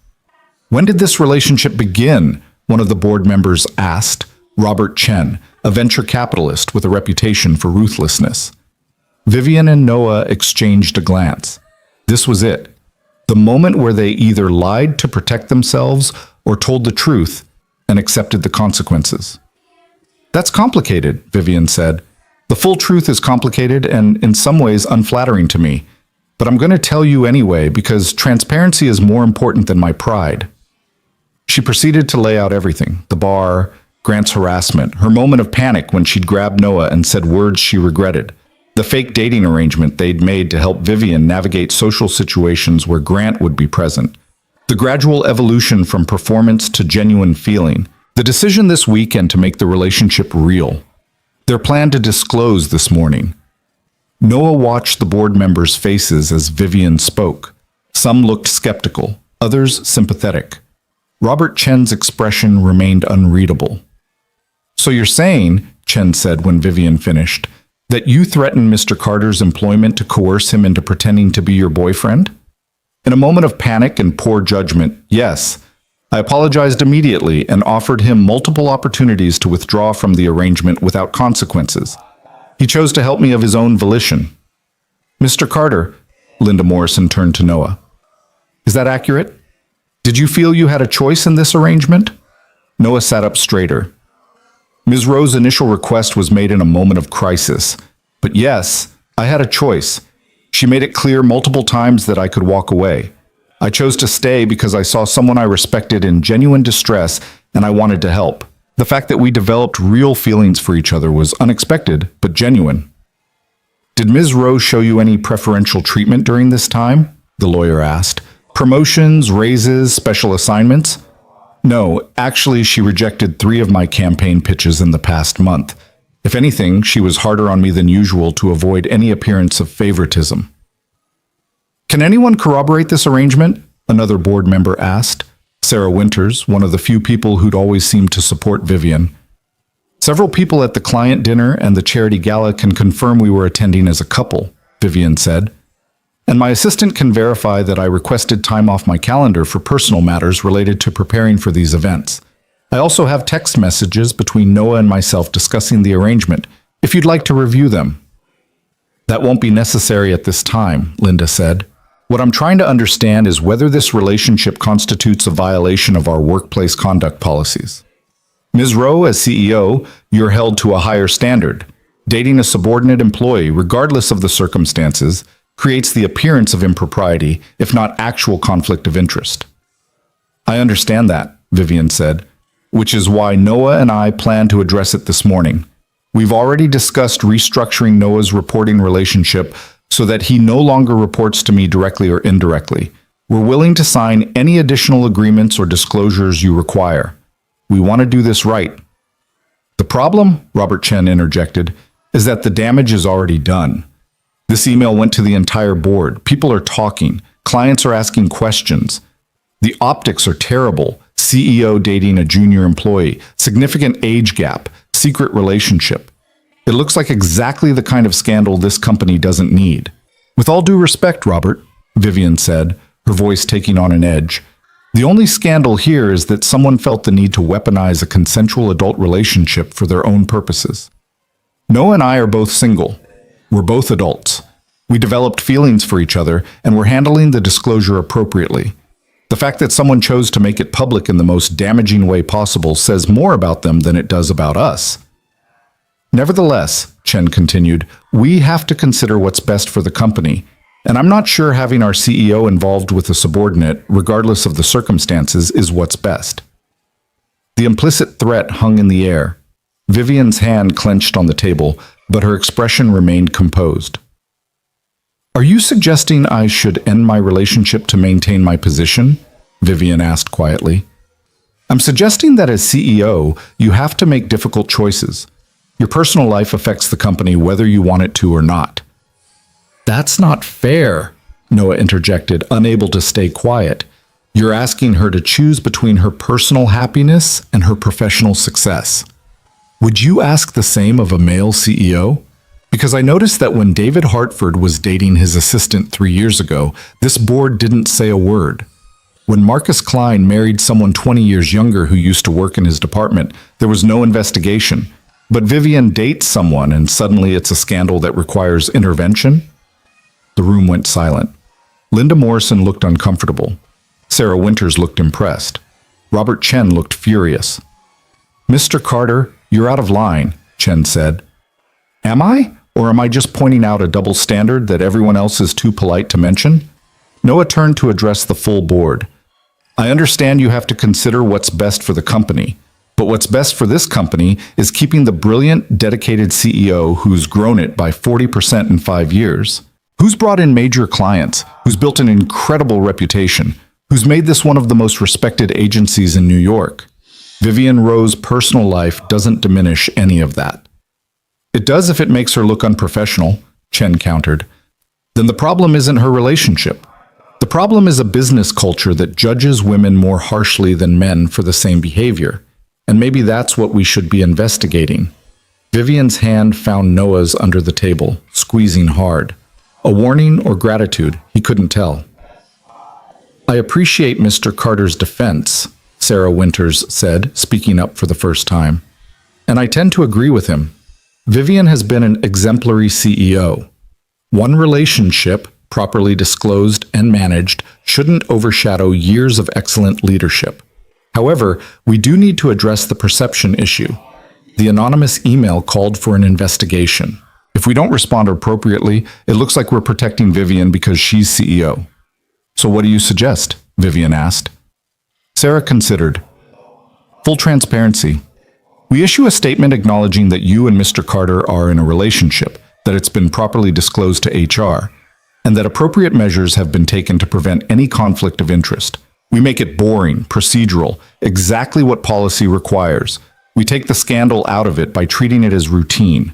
When did this relationship begin? One of the board members asked, Robert Chen, a venture capitalist with a reputation for ruthlessness. Vivian and Noah exchanged a glance. This was it. The moment where they either lied to protect themselves or told the truth and accepted the consequences. That's complicated, Vivian said. The full truth is complicated and in some ways unflattering to me. But I'm going to tell you anyway because transparency is more important than my pride. She proceeded to lay out everything, the bar, Grant's harassment, her moment of panic when she'd grabbed Noah and said words she regretted, the fake dating arrangement they'd made to help Vivian navigate social situations where Grant would be present, the gradual evolution from performance to genuine feeling, the decision this weekend to make the relationship real, their plan to disclose this morning. Noah watched the board members' faces as Vivian spoke. Some looked skeptical, others sympathetic. Robert Chen's expression remained unreadable. So you're saying, Chen said when Vivian finished, that you threatened Mr. Carter's employment to coerce him into pretending to be your boyfriend? In a moment of panic and poor judgment, yes. I apologized immediately and offered him multiple opportunities to withdraw from the arrangement without consequences. He chose to help me of his own volition. Mr. Carter, Linda Morrison turned to Noah. Is that accurate? Did you feel you had a choice in this arrangement? Noah sat up straighter. Ms. Rowe's initial request was made in a moment of crisis. But yes, I had a choice. She made it clear multiple times that I could walk away. I chose to stay because I saw someone I respected in genuine distress and I wanted to help. The fact that we developed real feelings for each other was unexpected, but genuine. Did Ms. Rowe show you any preferential treatment during this time? The lawyer asked. Promotions, raises, special assignments? No, actually, she rejected 3 of my campaign pitches in the past month. If anything, she was harder on me than usual to avoid any appearance of favoritism. Can anyone corroborate this arrangement? Another board member asked. Sarah Winters, one of the few people who'd always seemed to support Vivian. Several people at the client dinner and the charity gala can confirm we were attending as a couple, Vivian said. And my assistant can verify that I requested time off my calendar for personal matters related to preparing for these events. I also have text messages between Noah and myself discussing the arrangement, if you'd like to review them. That won't be necessary at this time, Linda said. What I'm trying to understand is whether this relationship constitutes a violation of our workplace conduct policies. Ms. Rowe, as CEO, you're held to a higher standard. Dating a subordinate employee, regardless of the circumstances, creates the appearance of impropriety, if not actual conflict of interest. I understand that, Vivian said, which is why Noah and I plan to address it this morning. We've already discussed restructuring Noah's reporting relationship so that he no longer reports to me directly or indirectly. We're willing to sign any additional agreements or disclosures you require. We want to do this right. The problem, Robert Chen interjected, is that the damage is already done. This email went to the entire board. People are talking. Clients are asking questions. The optics are terrible. CEO dating a junior employee, significant age gap, secret relationship. It looks like exactly the kind of scandal this company doesn't need. With all due respect, Robert, Vivian said, her voice taking on an edge, the only scandal here is that someone felt the need to weaponize a consensual adult relationship for their own purposes. Noah and I are both single. We're both adults. We developed feelings for each other, and we're handling the disclosure appropriately. The fact that someone chose to make it public in the most damaging way possible says more about them than it does about us. Nevertheless, Chen continued, we have to consider what's best for the company, and I'm not sure having our CEO involved with a subordinate, regardless of the circumstances, is what's best. The implicit threat hung in the air. Vivian's hand clenched on the table, but her expression remained composed. Are you suggesting I should end my relationship to maintain my position? Vivian asked quietly. I'm suggesting that as CEO, you have to make difficult choices. Your personal life affects the company whether you want it to or not. That's not fair, Noah interjected, unable to stay quiet. You're asking her to choose between her personal happiness and her professional success. Would you ask the same of a male CEO? Because I noticed that when David Hartford was dating his assistant 3 years ago, this board didn't say a word. When Marcus Klein married someone 20 years younger who used to work in his department, there was no investigation. But Vivian dates someone and suddenly it's a scandal that requires intervention? The room went silent. Linda Morrison looked uncomfortable. Sarah Winters looked impressed. Robert Chen looked furious. "Mr. Carter, you're out of line," Chen said. "Am I? Or am I just pointing out a double standard that everyone else is too polite to mention?" Noah turned to address the full board. "I understand you have to consider what's best for the company, but what's best for this company is keeping the brilliant, dedicated CEO who's grown it by 40% in 5 years, who's brought in major clients, who's built an incredible reputation, who's made this one of the most respected agencies in New York. Vivian Rowe's personal life doesn't diminish any of that." "It does if it makes her look unprofessional," Chen countered. "Then the problem isn't her relationship. The problem is a business culture that judges women more harshly than men for the same behavior. And maybe that's what we should be investigating." Vivian's hand found Noah's under the table, squeezing hard. A warning or gratitude, he couldn't tell. "I appreciate Mr. Carter's defense," Sarah Winters said, speaking up for the first time. "And I tend to agree with him. Vivian has been an exemplary CEO. One relationship, properly disclosed and managed, shouldn't overshadow years of excellent leadership. However, we do need to address the perception issue. The anonymous email called for an investigation. If we don't respond appropriately, it looks like we're protecting Vivian because she's CEO." "So what do you suggest?" Vivian asked. Sarah considered. "Full transparency. We issue a statement acknowledging that you and Mr. Carter are in a relationship, that it's been properly disclosed to HR, and that appropriate measures have been taken to prevent any conflict of interest. We make it boring, procedural, exactly what policy requires. We take the scandal out of it by treating it as routine."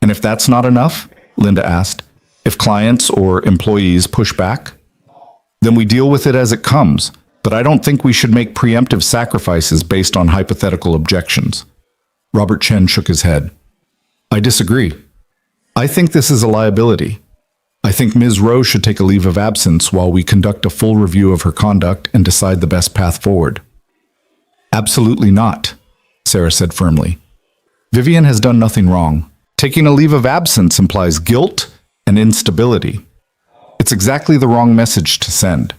"And if that's not enough?" Linda asked. "If clients or employees push back?" "Then we deal with it as it comes, but I don't think we should make preemptive sacrifices based on hypothetical objections." Robert Chen shook his head. "I disagree. I think this is a liability. I think Ms. Rowe should take a leave of absence while we conduct a full review of her conduct and decide the best path forward." "Absolutely not," Sarah said firmly. "Vivian has done nothing wrong. Taking a leave of absence implies guilt and instability. It's exactly the wrong message to send."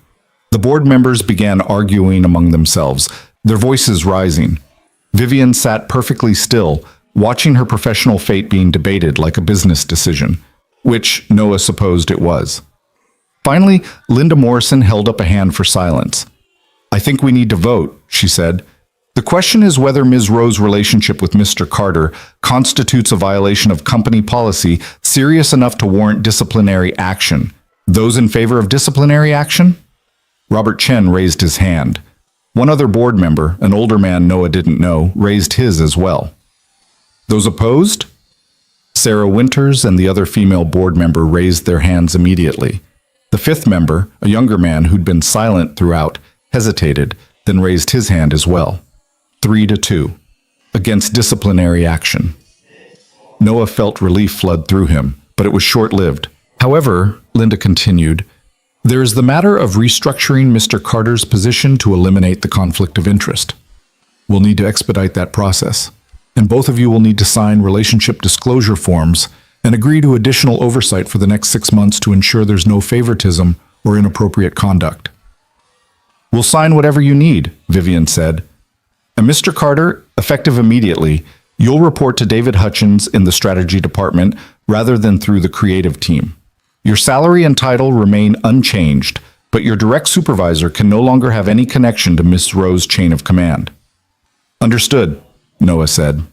The board members began arguing among themselves, their voices rising. Vivian sat perfectly still, watching her professional fate being debated like a business decision, which Noah supposed it was. Finally, Linda Morrison held up a hand for silence. "I think we need to vote," she said. "The question is whether Ms. Rowe's relationship with Mr. Carter constitutes a violation of company policy serious enough to warrant disciplinary action. Those in favor of disciplinary action?" Robert Chen raised his hand. One other board member, an older man Noah didn't know, raised his as well. "Those opposed?" Sarah Winters and the other female board member raised their hands immediately. The fifth member, a younger man who'd been silent throughout, hesitated, then raised his hand as well. 3-2. Against disciplinary action. Noah felt relief flood through him, but it was short-lived. "However," Linda continued, "there is the matter of restructuring Mr. Carter's position to eliminate the conflict of interest. We'll need to expedite that process, and both of you will need to sign relationship disclosure forms and agree to additional oversight for the next 6 months to ensure there's no favoritism or inappropriate conduct." "We'll sign whatever you need," Vivian said. "And Mr. Carter, effective immediately, you'll report to David Hutchins in the strategy department rather than through the creative team. Your salary and title remain unchanged, but your direct supervisor can no longer have any connection to Miss Rowe's chain of command." "Understood," Noah said.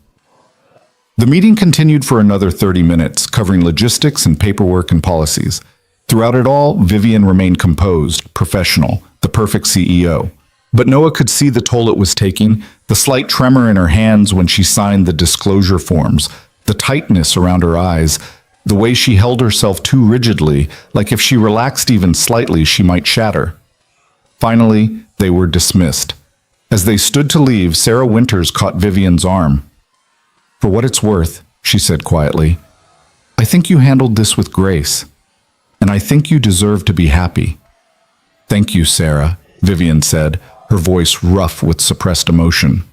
The meeting continued for another 30 minutes, covering logistics and paperwork and policies. Throughout it all, Vivian remained composed, professional, the perfect CEO. But Noah could see the toll it was taking, the slight tremor in her hands when she signed the disclosure forms, the tightness around her eyes, the way she held herself too rigidly, like if she relaxed even slightly, she might shatter. Finally, they were dismissed. As they stood to leave, Sarah Winters caught Vivian's arm. For what it's worth, she said quietly, I think you handled this with grace, and I think you deserve to be happy. Thank you, Sarah, Vivian said, her voice rough with suppressed emotion.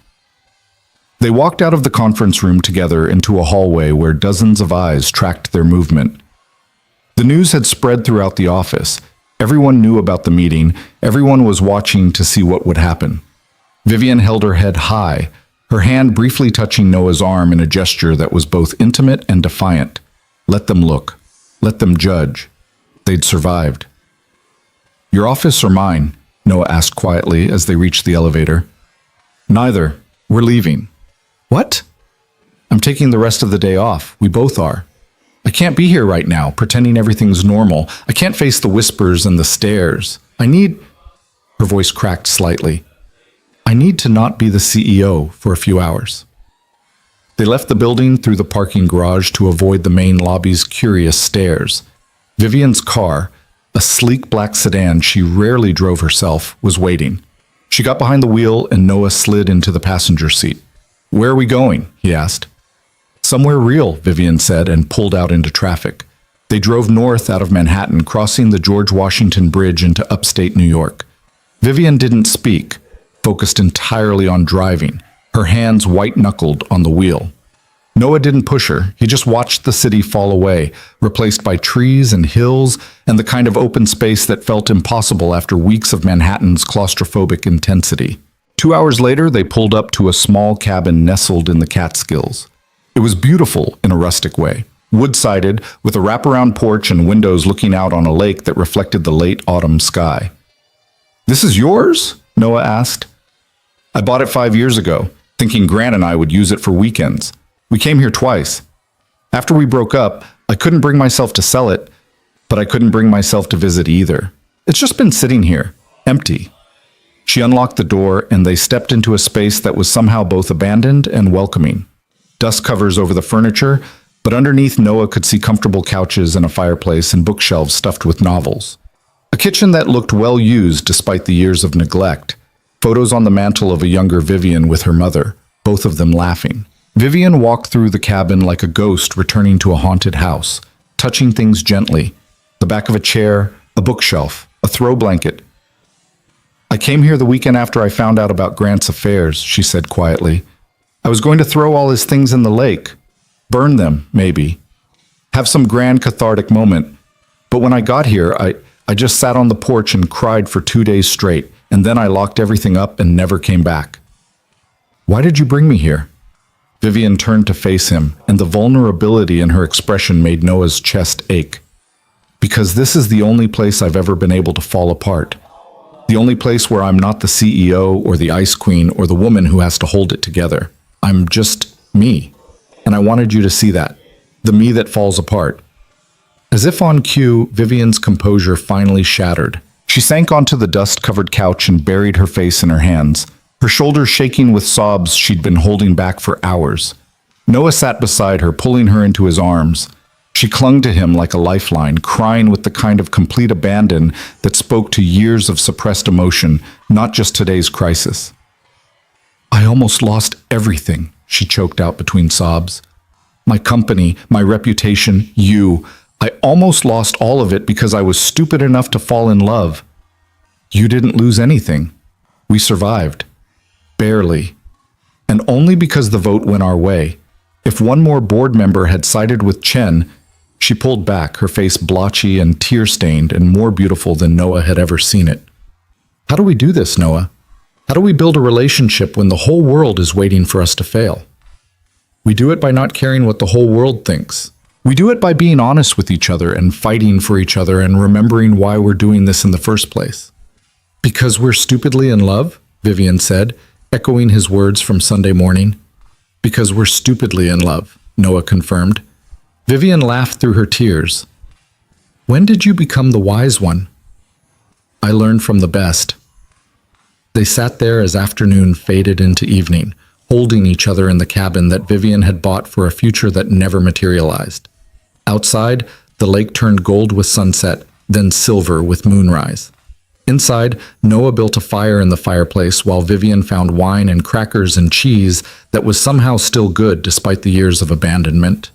They walked out of the conference room together into a hallway where dozens of eyes tracked their movement. The news had spread throughout the office. Everyone knew about the meeting. Everyone was watching to see what would happen. Vivian held her head high, her hand briefly touching Noah's arm in a gesture that was both intimate and defiant. Let them look. Let them judge. They'd survived. Your office or mine? Noah asked quietly as they reached the elevator. Neither. We're leaving. What? I'm taking the rest of the day off. We both are. I can't be here right now, pretending everything's normal. I can't face the whispers and the stares. Her voice cracked slightly. I need to not be the CEO for a few hours. They left the building through the parking garage to avoid the main lobby's curious stares. Vivian's car, a sleek black sedan she rarely drove herself, was waiting. She got behind the wheel and Noah slid into the passenger seat. Where are we going? He asked. Somewhere real, Vivian said, and pulled out into traffic. They drove north out of Manhattan, crossing the George Washington Bridge into upstate New York. Vivian didn't speak, focused entirely on driving, her hands white-knuckled on the wheel. Noah didn't push her. He just watched the city fall away, replaced by trees and hills and the kind of open space that felt impossible after weeks of Manhattan's claustrophobic intensity. 2 hours later, they pulled up to a small cabin nestled in the Catskills. It was beautiful in a rustic way, wood-sided, with a wraparound porch and windows looking out on a lake that reflected the late autumn sky. This is yours? Noah asked. I bought it 5 years ago, thinking Grant and I would use it for weekends. We came here twice. After we broke up, I couldn't bring myself to sell it, but I couldn't bring myself to visit either. It's just been sitting here, empty. She unlocked the door and they stepped into a space that was somehow both abandoned and welcoming. Dust covers over the furniture, but underneath Noah could see comfortable couches and a fireplace and bookshelves stuffed with novels. A kitchen that looked well used despite the years of neglect. Photos on the mantel of a younger Vivian with her mother, both of them laughing. Vivian walked through the cabin like a ghost returning to a haunted house, touching things gently. The back of a chair, a bookshelf, a throw blanket. I came here the weekend after I found out about Grant's affairs, she said quietly. I was going to throw all his things in the lake. Burn them, maybe. Have some grand cathartic moment. But when I got here, I just sat on the porch and cried for 2 days straight, and then I locked everything up and never came back. Why did you bring me here? Vivian turned to face him, and the vulnerability in her expression made Noah's chest ache. Because this is the only place I've ever been able to fall apart. The only place where I'm not the CEO or the ice queen or the woman who has to hold it together. I'm just me. And I wanted you to see that. The me that falls apart. As if on cue, Vivian's composure finally shattered. She sank onto the dust-covered couch and buried her face in her hands, her shoulders shaking with sobs she'd been holding back for hours. Noah sat beside her, pulling her into his arms. She clung to him like a lifeline, crying with the kind of complete abandon that spoke to years of suppressed emotion, not just today's crisis. I almost lost everything, she choked out between sobs. My company, my reputation, you. I almost lost all of it because I was stupid enough to fall in love. You didn't lose anything. We survived. Barely. And only because the vote went our way. If one more board member had sided with Chen, she pulled back, her face blotchy and tear-stained and more beautiful than Noah had ever seen it. How do we do this, Noah? How do we build a relationship when the whole world is waiting for us to fail? We do it by not caring what the whole world thinks. We do it by being honest with each other and fighting for each other and remembering why we're doing this in the first place. Because we're stupidly in love, Vivian said, echoing his words from Sunday morning. Because we're stupidly in love, Noah confirmed. Vivian laughed through her tears. When did you become the wise one? I learned from the best. They sat there as afternoon faded into evening, holding each other in the cabin that Vivian had bought for a future that never materialized. Outside, the lake turned gold with sunset, then silver with moonrise. Inside, Noah built a fire in the fireplace while Vivian found wine and crackers and cheese that was somehow still good despite the years of abandonment.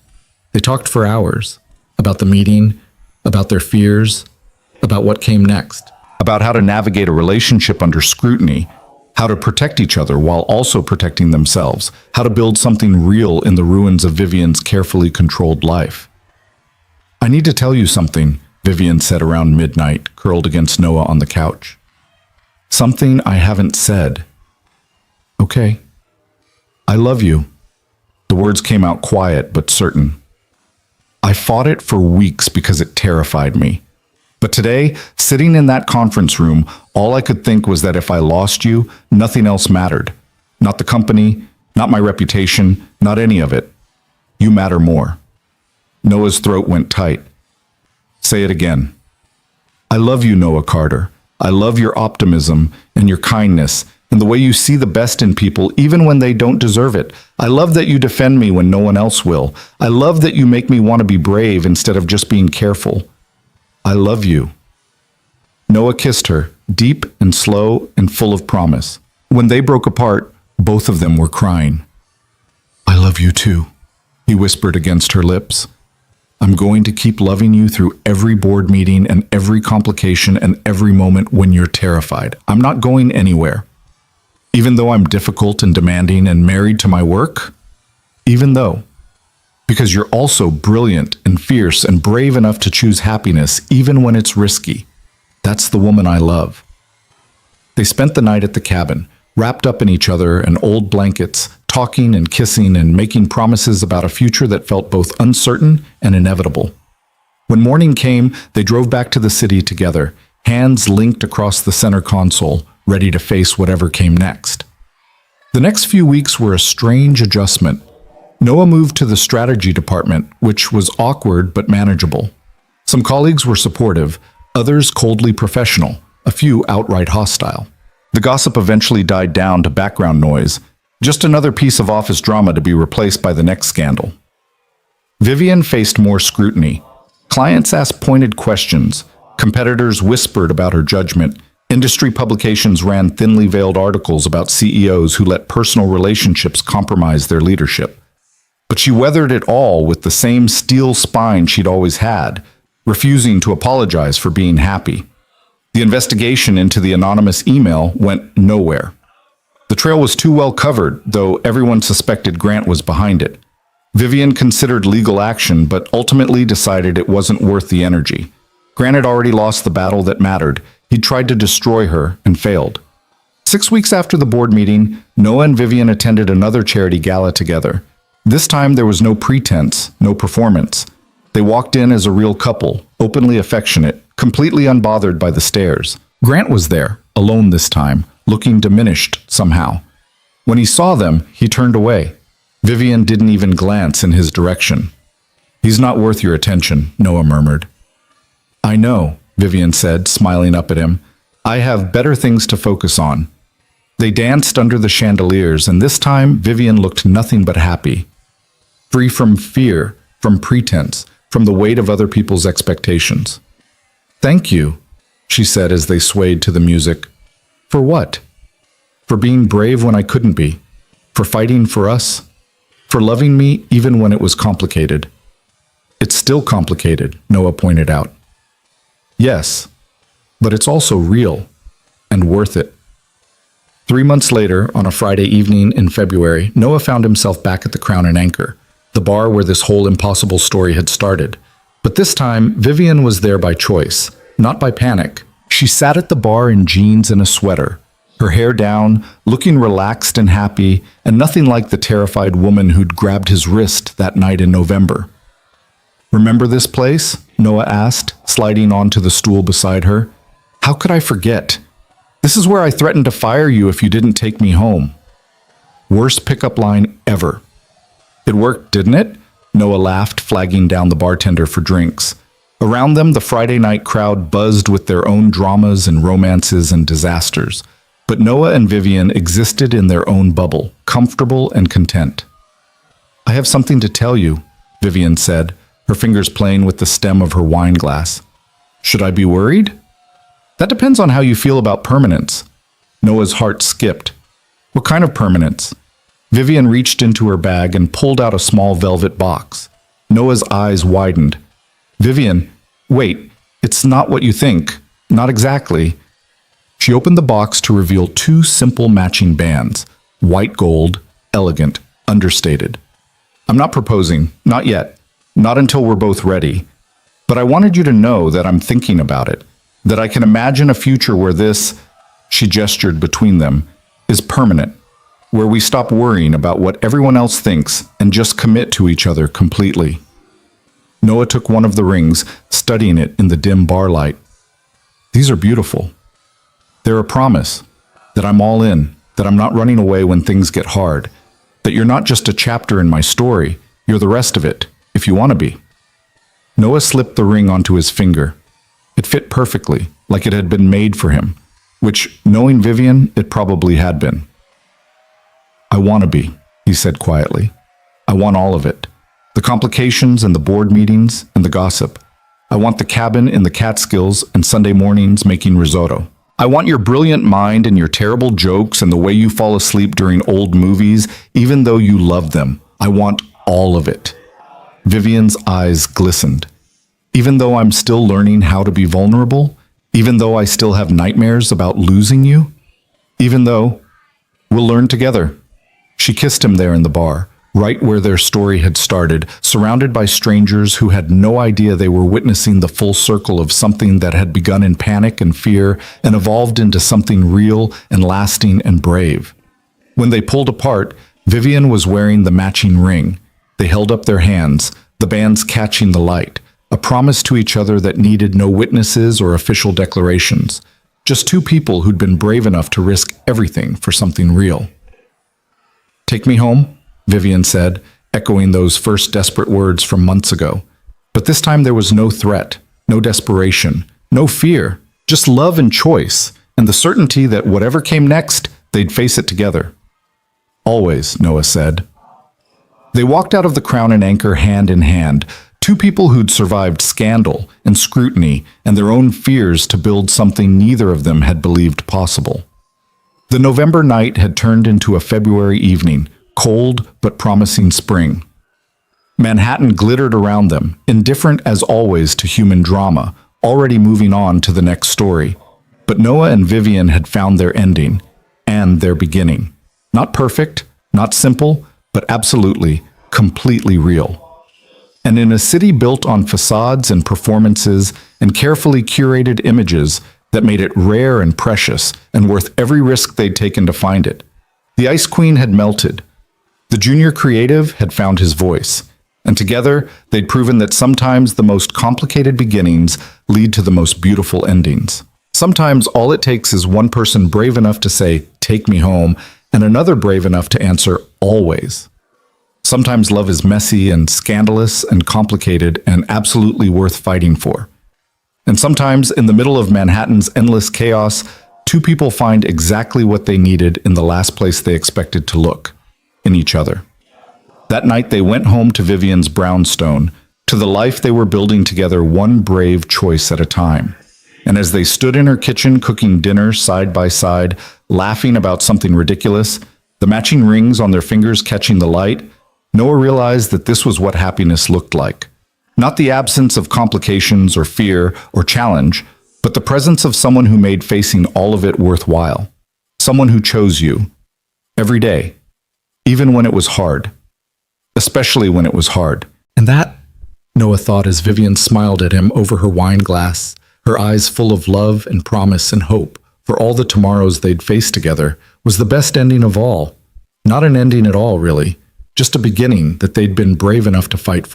They talked for hours about the meeting, about their fears, about what came next, about how to navigate a relationship under scrutiny, how to protect each other while also protecting themselves, how to build something real in the ruins of Vivian's carefully controlled life. "I need to tell you something," Vivian said around midnight, curled against Noah on the couch. "Something I haven't said." "Okay. I love you." The words came out quiet but certain. "I fought it for weeks because it terrified me. But today, sitting in that conference room, all I could think was that if I lost you, nothing else mattered. Not the company, not my reputation, not any of it. You matter more." Noah's throat went tight. "Say it again." "I love you, Noah Carter. I love your optimism and your kindness and the way you see the best in people even when they don't deserve it. I love that you defend me when no one else will. I love that you make me want to be brave instead of just being careful. I love you." Noah kissed her, deep and slow and full of promise. When they broke apart, both of them were crying. "I love you too," he whispered against her lips. "I'm going to keep loving you through every board meeting and every complication and every moment when you're terrified. I'm not going anywhere. Even though I'm difficult and demanding and married to my work, even though. Because you're also brilliant and fierce and brave enough to choose happiness even when it's risky. That's the woman I love." They spent the night at the cabin, wrapped up in each other and old blankets, talking and kissing and making promises about a future that felt both uncertain and inevitable. When morning came, they drove back to the city together, hands linked across the center console, ready to face whatever came next. The next few weeks were a strange adjustment. Noah moved to the strategy department, which was awkward but manageable. Some colleagues were supportive, others coldly professional, a few outright hostile. The gossip eventually died down to background noise, just another piece of office drama to be replaced by the next scandal. Vivian faced more scrutiny. Clients asked pointed questions, competitors whispered about her judgment, industry publications ran thinly veiled articles about CEOs who let personal relationships compromise their leadership. But she weathered it all with the same steel spine she'd always had, refusing to apologize for being happy. The investigation into the anonymous email went nowhere. The trail was too well covered, though everyone suspected Grant was behind it. Vivian considered legal action, but ultimately decided it wasn't worth the energy. Grant had already lost the battle that mattered. He'd tried to destroy her and failed. 6 weeks after the board meeting, Noah and Vivian attended another charity gala together. This time there was no pretense, no performance. They walked in as a real couple, openly affectionate, completely unbothered by the stares. Grant was there, alone this time, looking diminished somehow. When he saw them, he turned away. Vivian didn't even glance in his direction. "He's not worth your attention," Noah murmured. "I know," Vivian said, smiling up at him. "I have better things to focus on." They danced under the chandeliers, and this time Vivian looked nothing but happy. Free from fear, from pretense, from the weight of other people's expectations. "Thank you," she said as they swayed to the music. "For what?" "For being brave when I couldn't be. For fighting for us. For loving me even when it was complicated." "It's still complicated," Noah pointed out. "Yes, but it's also real and worth it." 3 months later, on a Friday evening in February, Noah found himself back at the Crown and Anchor, the bar where this whole impossible story had started. But this time, Vivian was there by choice, not by panic. She sat at the bar in jeans and a sweater, her hair down, looking relaxed and happy, and nothing like the terrified woman who'd grabbed his wrist that night in November. "Remember this place?" Noah asked, sliding onto the stool beside her. "How could I forget? This is where I threatened to fire you if you didn't take me home." Worst pickup line ever. "It worked, didn't it?" Noah laughed, flagging down the bartender for drinks. Around them, the Friday night crowd buzzed with their own dramas and romances and disasters. But Noah and Vivian existed in their own bubble, comfortable and content. "I have something to tell you," Vivian said, her fingers playing with the stem of her wine glass. "Should I be worried?" That depends on how you feel about permanence. Noah's heart skipped. What kind of permanence? Vivian reached into her bag and pulled out a small velvet box. Noah's eyes widened. Vivian, wait, it's not what you think. Not exactly. She opened the box to reveal two simple matching bands. White gold, elegant, understated. I'm not proposing, not yet. Not until we're both ready. But I wanted you to know that I'm thinking about it. That I can imagine a future where this, she gestured between them, is permanent. Where we stop worrying about what everyone else thinks and just commit to each other completely. Noah took one of the rings, studying it in the dim bar light. These are beautiful. They're a promise that I'm all in, that I'm not running away when things get hard, that you're not just a chapter in my story, you're the rest of it, if you want to be. Noah slipped the ring onto his finger. It fit perfectly, like it had been made for him, which, knowing Vivian, it probably had been. I want to be, he said quietly. I want all of it. The complications and the board meetings and the gossip. I want the cabin in the Catskills and Sunday mornings making risotto. I want your brilliant mind and your terrible jokes and the way you fall asleep during old movies, even though you love them. I want all of it. Vivian's eyes glistened. Even though I'm still learning how to be vulnerable, even though I still have nightmares about losing you, even though we'll learn together. She kissed him there in the bar, right where their story had started, surrounded by strangers who had no idea they were witnessing the full circle of something that had begun in panic and fear and evolved into something real and lasting and brave. When they pulled apart, Vivian was wearing the matching ring. They held up their hands, the bands catching the light, a promise to each other that needed no witnesses or official declarations, just two people who'd been brave enough to risk everything for something real. Take me home, Vivian said, echoing those first desperate words from months ago. But this time there was no threat, no desperation, no fear, just love and choice, and the certainty that whatever came next, they'd face it together. Always, Noah said. They walked out of the Crown and Anchor hand in hand, two people who'd survived scandal and scrutiny and their own fears to build something neither of them had believed possible. The November night had turned into a February evening, cold but promising spring. Manhattan glittered around them, indifferent as always to human drama, already moving on to the next story. But Noah and Vivian had found their ending, and their beginning. Not perfect, not simple, but absolutely, completely real. And in a city built on facades and performances and carefully curated images that made it rare and precious and worth every risk they'd taken to find it, the Ice Queen had melted. The junior creative had found his voice, and together they'd proven that sometimes the most complicated beginnings lead to the most beautiful endings. Sometimes all it takes is one person brave enough to say, "Take me home," and another brave enough to answer, "Always." Sometimes love is messy and scandalous and complicated and absolutely worth fighting for. And sometimes, in the middle of Manhattan's endless chaos, two people find exactly what they needed in the last place they expected to look, in each other. That night they went home to Vivian's brownstone, to the life they were building together one brave choice at a time. And as they stood in her kitchen cooking dinner side by side, laughing about something ridiculous, the matching rings on their fingers catching the light, Noah realized that this was what happiness looked like. Not the absence of complications or fear or challenge, but the presence of someone who made facing all of it worthwhile. Someone who chose you. Every day. Even when it was hard. Especially when it was hard. And that, Noah thought as Vivian smiled at him over her wine glass, her eyes full of love and promise and hope for all the tomorrows they'd face together, was the best ending of all. Not an ending at all, really. Just a beginning that they'd been brave enough to fight for.